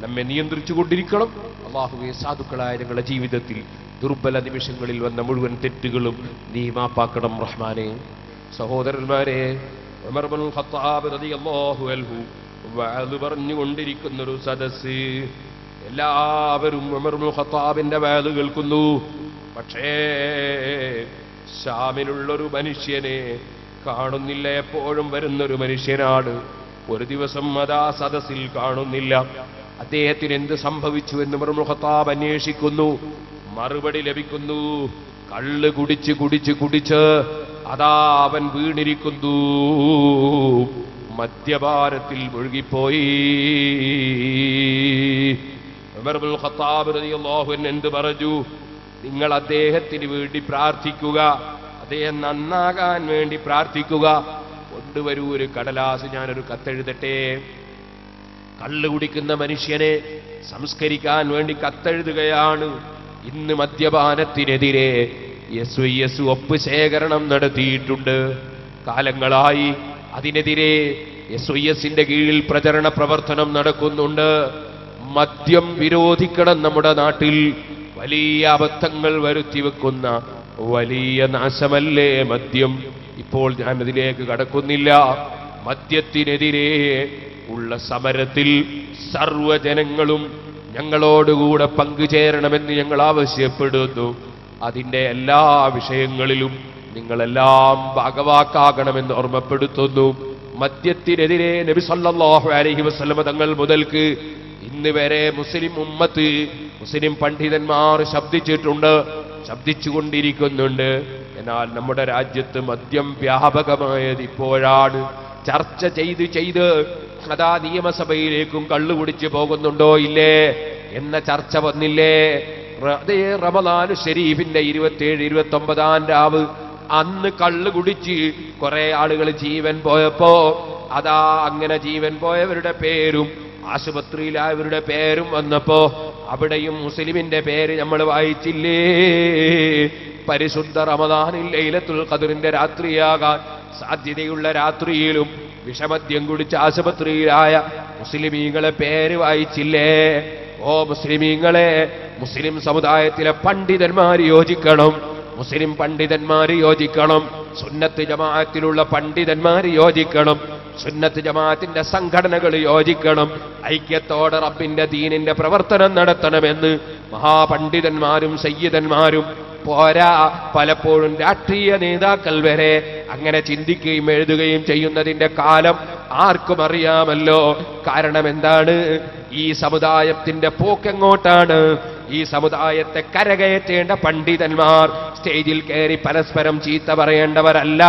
നമ്മെ നിയന്ത്രിച്ചു കൊണ്ടിരിക്കണം. അല്ലാഹുവേ, സാധുക്കളായ ഞങ്ങളുടെ ജീവിതത്തിൽ ദുർബല നിമിഷങ്ങളിൽ വന്ന മുഴുവൻ തെറ്റുകളും നീ മാപ്പാക്കണം റഹ്മാനെ. സഹോദരന്മാരെ, ഉമർ ഇബ്നുൽ ഖത്താബ് റളിയല്ലാഹു അൻഹു വഅദ് പറഞ്ഞുകൊണ്ടിരിക്കുന്നൊരു സദസ്സ്. എല്ലാവരും ഉമർ ഇബ്നുൽ ഖത്താബിന്റെ വഅദ് കേൾക്കുന്നു. പക്ഷേ ഷാമിലുള്ളൊരു മനുഷ്യനെ കാണുന്നില്ല, എപ്പോഴും വരുന്നൊരു മനുഷ്യനാണ്. ഒരു ദിവസം അതാ സദസ്സിൽ കാണുന്നില്ല. അദ്ദേഹത്തിന് എന്ത് സംഭവിച്ചു എന്ന് ഉമർ ഇബ്നുൽ ഖത്താബ് അന്വേഷിക്കുന്നു. മറുപടി ലഭിക്കുന്നു, കള്ള് കുടിച്ച് കുടിച്ച് കുടിച്ച് അതാ അവൻ വീണിരിക്കുന്നു, മദ്യപാനത്തിൽ മുഴുകിപ്പോയി. ഉമർ ഇബ്നുൽ ഖത്താബ് റളിയല്ലാഹു അൻഹു എന്ത് പറഞ്ഞു? നിങ്ങൾ അദ്ദേഹത്തിന് വേണ്ടി പ്രാർത്ഥിക്കുക, അദ്ദേഹം നന്നാകാൻ വേണ്ടി പ്രാർത്ഥിക്കുക. കൊണ്ടുവരൂ ഒരു കടലാസ്, ഞാനൊരു കത്തെഴുതട്ടെ. കള്ളു കുടിക്കുന്ന മനുഷ്യനെ സംസ്കരിക്കാൻ വേണ്ടി കത്തെഴുതുകയാണ്. ഇന്ന് മദ്യപാനത്തിനെതിരെ SYS ഒപ്പ് ശേഖരണം നടത്തിയിട്ടുണ്ട്. കാലങ്ങളായി അതിനെതിരെ SYSന്റെ കീഴിൽ പ്രചരണ പ്രവർത്തനം നടക്കുന്നുണ്ട്. മദ്യം വിരോധിക്കണം. നമ്മുടെ നാട്ടിൽ വലിയ അബദ്ധങ്ങൾ വരുത്തിവെക്കുന്ന വലിയ നാശമല്ലേ മദ്യം. ഇപ്പോൾ ഞാൻ അതിലേക്ക് കടക്കുന്നില്ല. മദ്യത്തിനെതിരെ ഉള്ള സമരത്തിൽ സർവ്വജനങ്ങളും ഞങ്ങളോടുകൂടെ പങ്കുചേരണമെന്ന് ഞങ്ങൾ ആവശ്യപ്പെടുന്നു. അതിൻ്റെ എല്ലാ വിഷയങ്ങളിലും നിങ്ങളെല്ലാം ഭാഗവാക്കാകണമെന്ന് ഓർമ്മപ്പെടുത്തുന്നു. മദ്യത്തിനെതിരെ നബി സല്ലല്ലാഹു അലൈഹി വസല്ലം തങ്ങൾ മുതൽക്ക് ഇന്ന് വരെ മുസ്ലിം ഉമ്മത്ത്, മുസ്ലിം പണ്ഡിതന്മാർ ശബ്ദിച്ചിട്ടുണ്ട്, ശബ്ദിച്ചുകൊണ്ടിരിക്കുന്നുണ്ട്. എന്നാൽ നമ്മുടെ രാജ്യത്ത് മദ്യം വ്യാപകമായത് ഇപ്പോഴാണ്. ചർച്ച ചെയ്ത് ചെയ്ത് അതാ നിയമസഭയിലേക്കും കള്ളുകുടിച്ച് പോകുന്നുണ്ടോ ഇല്ലേ എന്ന ചർച്ച വന്നില്ലേ? അതേ റമദാനു ശരീഫിന്റെ 27-29 രാവ് അന്ന് കള്ളുകുടിച്ച് കുറെ ആളുകൾ ജീവൻ പോയപ്പോ അതാ അങ്ങനെ ജീവൻ പോയവരുടെ പേരും ആശുപത്രിയിലായവരുടെ പേരും വന്നപ്പോ അവിടെയും മുസ്ലിമിന്റെ പേര് നമ്മൾ വായിച്ചില്ലേ? പരിശുദ്ധ റമദാനിൽ ലൈലത്തുൽ ഖദ്റിന്റെ രാത്രിയാകാൻ സാധ്യതയുള്ള രാത്രിയിലും വിഷമദ്യം കുടിച്ച് ആശുപത്രിയിലായ മുസ്ലിമീങ്ങളെ പേര് വായിച്ചില്ലേ? ഓ മുസ്ലിമീങ്ങളെ, മുസ്ലിം സമുദായത്തിലെ പണ്ഡിതന്മാർ യോജിക്കണം, മുസ്ലിം പണ്ഡിതന്മാർ യോജിക്കണം, സുന്നത്ത് ജമാഅത്തിലുള്ള പണ്ഡിതന്മാർ യോജിക്കണം, സുന്നത്ത് ജമാഅത്തിന്റെ സംഘടനകൾ യോജിക്കണം, ഐക്യത്തോടെ റബ്ബിന്റെ ദീനിന്റെ പ്രവർത്തനം നടത്തണമെന്ന് മഹാപണ്ഡിതന്മാരും സയ്യിദന്മാരും പോരാ, പലപ്പോഴും രാഷ്ട്രീയ നേതാക്കൾ വരെ അങ്ങനെ ചിന്തിക്കുകയും എഴുതുകയും ചെയ്യുന്നതിന്റെ കാലം ആർക്കും അറിയാമല്ലോ. കാരണം എന്താണ്? ഈ സമുദായത്തിന്റെ പോക്കെങ്ങോട്ടാണ്? ഈ സമുദായത്തെ കരകയറ്റേണ്ട പണ്ഡിതന്മാർ സ്റ്റേജിൽ കയറി പരസ്പരം ചീത്ത പറയേണ്ടവരല്ല,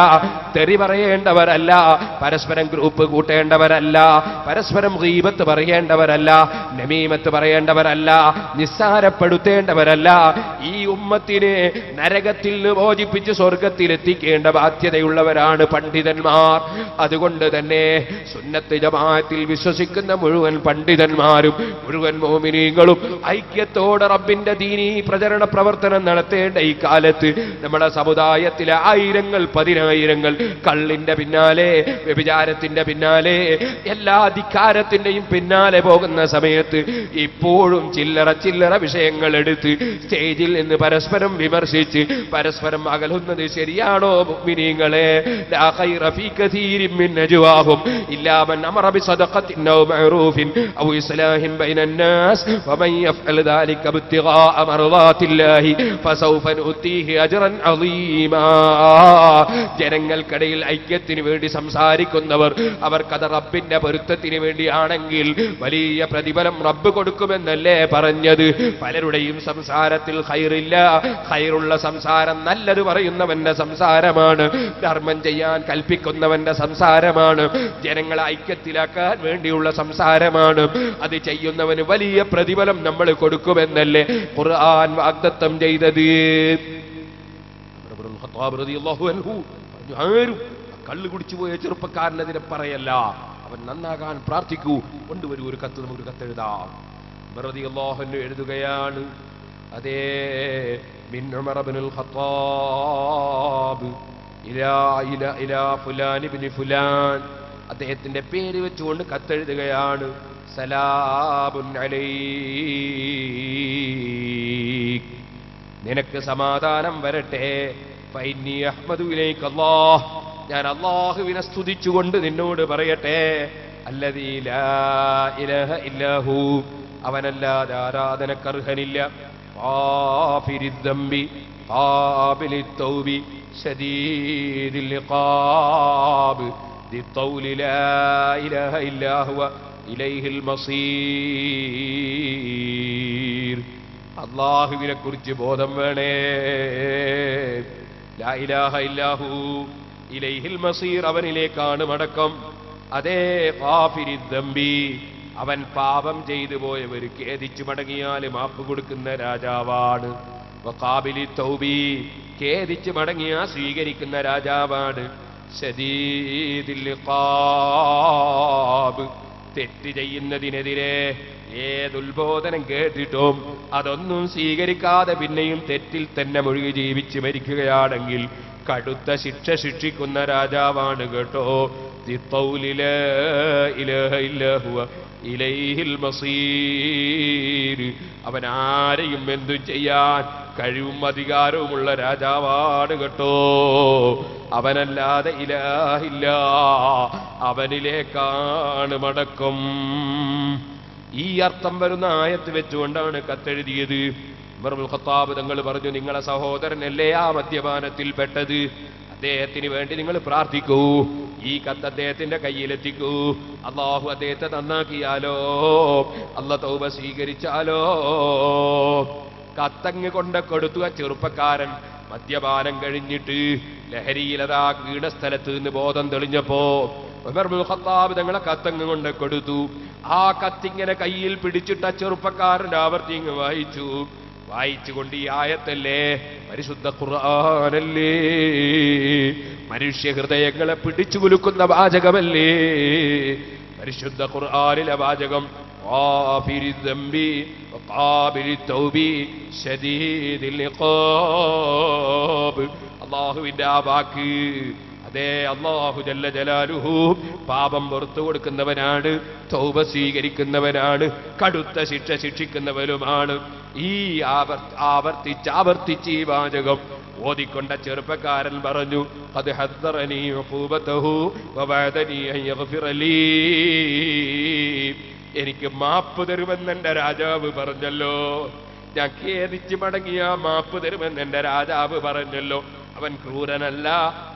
തെറി പറയേണ്ടവരല്ല, പരസ്പരം ഗ്രൂപ്പ് കൂട്ടേണ്ടവരല്ല, പരസ്പരം ഗീബത്ത് പറയേണ്ടവരല്ല, നമീമത്ത് പറയേണ്ടവരല്ല, നിസ്സാരപ്പെടുത്തേണ്ടവരല്ല. ഈ ഉമ്മത്തിനെ നരകത്തിൽ നിന്ന് മോചിപ്പിച്ച് സ്വർഗത്തിലെത്തിക്കേണ്ട ബാധ്യതയുള്ളവരാണ് പണ്ഡിതന്മാർ. അതുകൊണ്ട് തന്നെ സുന്നത്ത് ജമാഅത്തിൽ വിശ്വസിക്കുന്ന മുഴുവൻ പണ്ഡിതന്മാരും മുഴുവൻ മോമിനീങ്ങളും ഐക്യത്തോടെ റബ്ബിന്റെ ദീനീ പ്രചരണ പ്രവർത്തനം നടത്തേണ്ട ഈ കാലത്ത് നമ്മുടെ സമുദായത്തിലെ ആയിരങ്ങൾ പതിനായിരങ്ങൾ കള്ളിന്റെ പിന്നാലെ, വ്യഭിചാരത്തിന്റെ പിന്നാലെ, എല്ലാ ധിക്കാരത്തിന്റെയും പിന്നാലെ പോകുന്ന സമയത്ത് ഇപ്പോഴും ചില്ലറ ചില്ലറ വിഷയങ്ങൾ എടുത്ത് സ്റ്റേജിൽ നിന്ന് പരസ്പരം വിമർശിച്ച് പരസ്പരം അകലുന്നത് ശരിയാണോ മുഅ്മിനീങ്ങളെ? ലാ ഖൈറ ഫീ കസീരിൻ മിൻ നജ്വാഹും ഇല്ലാ മൻ അമറ ബിസദഖത്തിൻ ഔ മഅറൂഫിൻ ഔ ഇസ്ലാഹിൻ ബൈനൻ നാസ് വമൻ യഫ്അൽ ദാലിക ഇബ്തിഗാഅ മർളാത്തില്ലാഹി ഫസൗഫ നുതീഹി അജ്റൻ അളീമാ. ജനങ്ങൾക്കിടയിൽ ഐക്യത്തിന് വേണ്ടി സംസാരിക്കുന്നവർ അവർക്കത് റബ്ബിന്റെ പൊരുത്തത്തിന് വേണ്ടിയാണെങ്കിൽ വലിയ പ്രതിഫലം റബ്ബ് കൊടുക്കുമെന്നല്ലേ പറഞ്ഞത്? പലരുടെയും സംസാരത്തിൽ ഖൈറില്ല. ഖൈറുള്ള സംസാരം നല്ലത് പറയുന്നവന്റെ സംസാരമാണ്, ധർമ്മം ചെയ്യാൻ കൽപ്പിക്കുന്നവന്റെ സംസാരമാണ്, ജനങ്ങളെ ഐക്യത്തിലാക്കാൻ വേണ്ടിയുള്ള സംസാരമാണ്. അത് ചെയ്യുന്നവന് വലിയ പ്രതിഫലം നമ്മൾ കൊടുക്കുമെന്നല്ലേ ഖുർആൻ വാഗ്ദത്തം ചെയ്തത്? ആരും കള്ളു കുടിച്ചു പോയ ചെറുപ്പക്കാരനെതിരെ പറയല്ല, അവൻ നന്നാകാൻ പ്രാർത്ഥിക്കൂ. കൊണ്ടുവരൂ ഒരു കത്ത്, നമുക്ക് കത്തെഴുതാം. റളിയല്ലാഹു അൻഹു എഴുതുകയാണ്, അതേ മിൻ ഉമർ ഇബ്നുൽ ഖത്താബ് ഇലാ ഫുലാൻ ഇബ്നു ഫുലാൻ, അദ്ദേഹത്തിന്റെ പേര് വെച്ചുകൊണ്ട് കത്തെഴുതുകയാണ്. സലാമുൻ അലൈക്, നിനക്ക് സമാധാനം വരട്ടെ. ഫഇന്നി അഹ്മദു ഇലൈക അല്ലാഹ്, ഞാൻ അല്ലാഹുവിനെ സ്തുതിച്ചുകൊണ്ട് നിന്നോട് പറയട്ടെ. അല്ലദീ ലാ ഇലാഹ ഇല്ലാഹു, അവനല്ലാതെ ആരാധനക്കർഹനില്ല. ഗാഫിരിദ് ദംബി ഖാബിലിത് തൗബി, ശദീദിൽ ഇഖാബ് ദിത്തൗലി ലാ ഇലാഹ ഇല്ലാ ഹുവ ഇലൈഹിൽ മസീർ. അല്ലാഹുവിനെ കുറിച്ച് ബോധം വേണേ. ലാ ഇലാഹ ഇല്ലാഹു ഇലൈഹിൽ മസീർ, അവനിലേക്കാണ് മടക്കം. അതേ ഗാഫിരി ദംബി, അവൻ പാപം ചെയ്തു പോയവർ ഖേദിച്ചു മടങ്ങിയാൽ മാപ്പ് കൊടുക്കുന്ന രാജാവാണ്. വഖാബിലി തൗബി, ഖേദിച്ചു മടങ്ങിയാ സ്വീകരിക്കുന്ന രാജാവാണ്. ശദീദിൽ ഇഖാബ്, തെറ്റ് ചെയ്യുന്നതിനെതിരെ ഏതുത്ബോധനം കേട്ടിട്ടും അതൊന്നും സ്വീകരിക്കാതെ പിന്നെയും തെറ്റിൽ തന്നെ മുഴുകി ജീവിച്ച് മരിക്കുകയാണെങ്കിൽ കടുത്ത ശിക്ഷ ശിക്ഷിക്കുന്ന രാജാവാണ് കേട്ടോ. ദിത്തൗലി ലാ ഇലാഹ ഇല്ലാ ഹുവ ഇലൈഹിൽ മസീർ, അവൻ ആരെയും എന്തും ചെയ്യാൻ കഴിവും അധികാരവുമുള്ള രാജാവാണ് കേട്ടോ. അവനല്ലാതെ ഇലാഹില്ല, അവനിലേക്കാണ് മടക്കം. ഈ അർത്ഥം വരുന്ന ആയത്ത് വെച്ചുകൊണ്ടാണ് കത്തെഴുതിയത്. ഉമർ ഇബ്നുൽ ഖത്താബ് തങ്ങൾ പറഞ്ഞു, നിങ്ങളെ സഹോദരനല്ലേ ആ മദ്യപാനത്തിൽ പെട്ടത്, അദ്ദേഹത്തിന് വേണ്ടി നിങ്ങൾ പ്രാർത്ഥിക്കൂ, ഈ കത്ത് അദ്ദേഹത്തിന്റെ കയ്യിലെത്തിക്കൂ. അള്ളാഹു അദ്ദേഹത്തെ നന്നാക്കിയാലോ, അള്ളാഹു തൗബ സ്വീകരിച്ചാലോ. കത്തങ്ങ് കൊണ്ട് കൊടുത്തു. ആ ചെറുപ്പക്കാരൻ മദ്യപാനം കഴിഞ്ഞിട്ട് ലഹരിയിലതാ വീണ സ്ഥലത്ത് നിന്ന് ബോധം തെളിഞ്ഞപ്പോ ഉമർ ഇബ്നുൽ ഖത്താബ് തങ്ങളെ കത്തങ്ങ് കൊണ്ട് കൊടുത്തു. ആ കത്തിങ്ങനെ കയ്യിൽ പിടിച്ചിട്ട് ആ ചെറുപ്പക്കാരൻ ആവർത്തി വായിച്ചു. വായിച്ചുകൊണ്ട് ഈ ആയത്തല്ലേ, പരിശുദ്ധ ഖുർആനല്ലേ, മനുഷ്യ ഹൃദയങ്ങളെ പിടിച്ചു കുലുക്കുന്ന വാചകമല്ലേ പരിശുദ്ധ ഖുർആനിലെ വാചകം. ഗാഫിരി ദംബി വഖാബിലി തൗബി ശദീദിൽ ഇഖാബ്. അല്ലാഹുവിന്റെ ആ വാക്ക്, അതേ അല്ലാഹു ജല്ല ജലാലുഹു പാപം പുറത്തു കൊടുക്കുന്നവനാണ്, തൗബ സ്വീകരിക്കുന്നവനാണ്, കടുത്ത ശിക്ഷ ശിക്ഷിക്കുന്നവനുമാണ്. ഈ ആവർത്തിച്ച് ഈ വാചകം ഓതിക്കൊണ്ട ചെറുപ്പക്കാരൻ പറഞ്ഞു, ഖദ് ഹദ്ദറനി ഉഖൂബതഹു വബഅദനി അൻ യഗ്ഫിറ ലീ, എനിക്ക് മാപ്പ് തരുമെന്ന് എന്റെ രാജാവ് പറഞ്ഞല്ലോ, ഞാൻ ഖേദിച്ച് മടങ്ങിയ മാപ്പ് തരുമെന്ന് എന്റെ രാജാവ് പറഞ്ഞല്ലോ. അവൻ ക്രൂരനല്ല,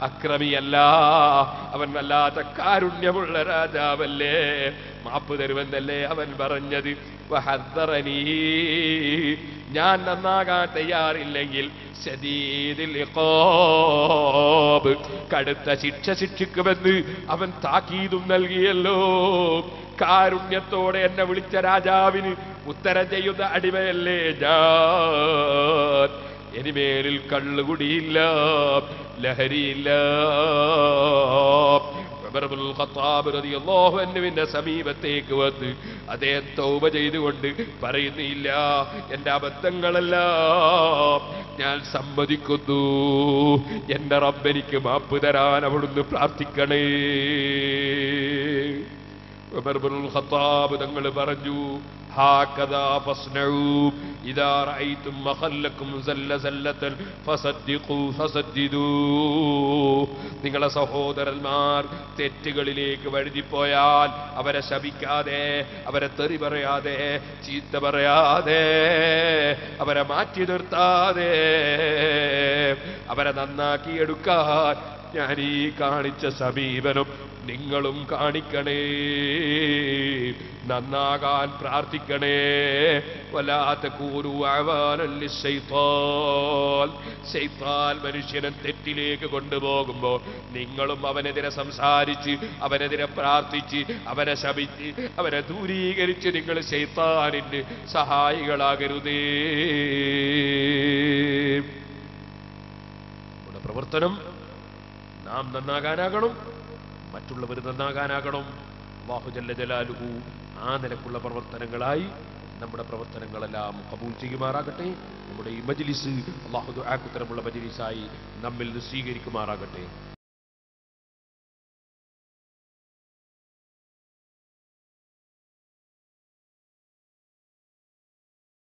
അക്രമിയല്ല, അവൻ വല്ലാത്ത കാരുണ്യമുള്ള രാജാവല്ലേ, മാപ്പ് തരുമെന്നല്ലേ അവൻ പറഞ്ഞത്. വഹദ്ദറനീ, ഞാൻ നന്നാകാൻ തയ്യാറില്ലെങ്കിൽ ശദീദിൽ ഇഖാബ്, കടുത്ത ശിക്ഷ ശിക്ഷിക്കുമെന്ന് അവൻ താക്കീതും നൽകിയല്ലോ. കാരുണ്യത്തോടെ എന്നെ വിളിച്ച രാജാവിന് ഉത്തരം ചെയ്യുന്ന അടിമയല്ലേ ഞാൻ. എനിമേലിൽ കള്ളുകുടിയില്ല, ലഹരിയില്ല. ഉമർ ഇബ്നുൽ ഖത്താബ് റളിയല്ലാഹു അൻഹുവിന്റെ സമീപത്തേക്ക് വന്ന് അദ്ദേഹം തൗബ ചെയ്തുകൊണ്ട് പറയുന്നില്ല, എന്റെ അബദ്ധങ്ങളെല്ലാം ഞാൻ സമ്മതിക്കുന്നു, എന്റെ റബ്ബെനിക്ക് മാപ്പ് തരാൻ അവിടുന്ന് പ്രാർത്ഥിക്കണേ. ഉമർ ഇബ്നുൽ ഖത്താബ് തങ്ങൾ പറഞ്ഞു, ഹാകദാ ഫസ്നഉ ഇദാ റഅയ്തും മഖല്ലക്കും സല്ലസല്ലതൻ ഫസദ്ദിദൂ. നിങ്ങളെ സഹോദരന്മാർ തെറ്റുകളിലേക്ക് വഴുതിപ്പോയാൽ അവരെ ശപിക്കാതെ, അവരെ തെറി പറയാതെ, ചീത്ത പറയാതെ, അവരെ മാറ്റി നിർത്താതെ, അവരെ നന്നാക്കിയെടുക്കാൻ ഞാൻ ഈ കാണിച്ച സമീപനം നിങ്ങളും കാണിക്കണേ. നന്നാകാൻ പ്രാർത്ഥിക്കണേ. വലാ തകൂനു അവാനൻ ലിശ്ശൈത്താൻ, ശൈത്താൻ മനുഷ്യനെ തെറ്റിലേക്ക് കൊണ്ടുപോകുമ്പോ നിങ്ങളും അവനെതിരെ സംസാരിച്ച്, അവനെതിരെ പ്രാർത്ഥിച്ച്, അവനെ ശപിച്ച്, അവനെ ദൂരീകരിച്ച് നിങ്ങൾ ശൈത്താനിന് സഹായികളാകരുതേ. നമ്മുടെ പ്രവർത്തനം നാം നന്നാകാനാകണം, മറ്റുള്ളവർ നന്നാകാനാകണം. അല്ലാഹു ജല്ല ജലാലുഹു ആ നിലക്കുള്ള പ്രവർത്തനങ്ങളായി നമ്മുടെ പ്രവർത്തനങ്ങളെല്ലാം കബൂൽ ചെയ്യുമാറാകട്ടെ. നമ്മുടെ ഈ മജ്ലിസ് അല്ലാഹു ദുആക്ക് ഉത്തരമുള്ള മജ്ലിസായി നമ്മിൽ സ്വീകരിക്കുമാറാകട്ടെ.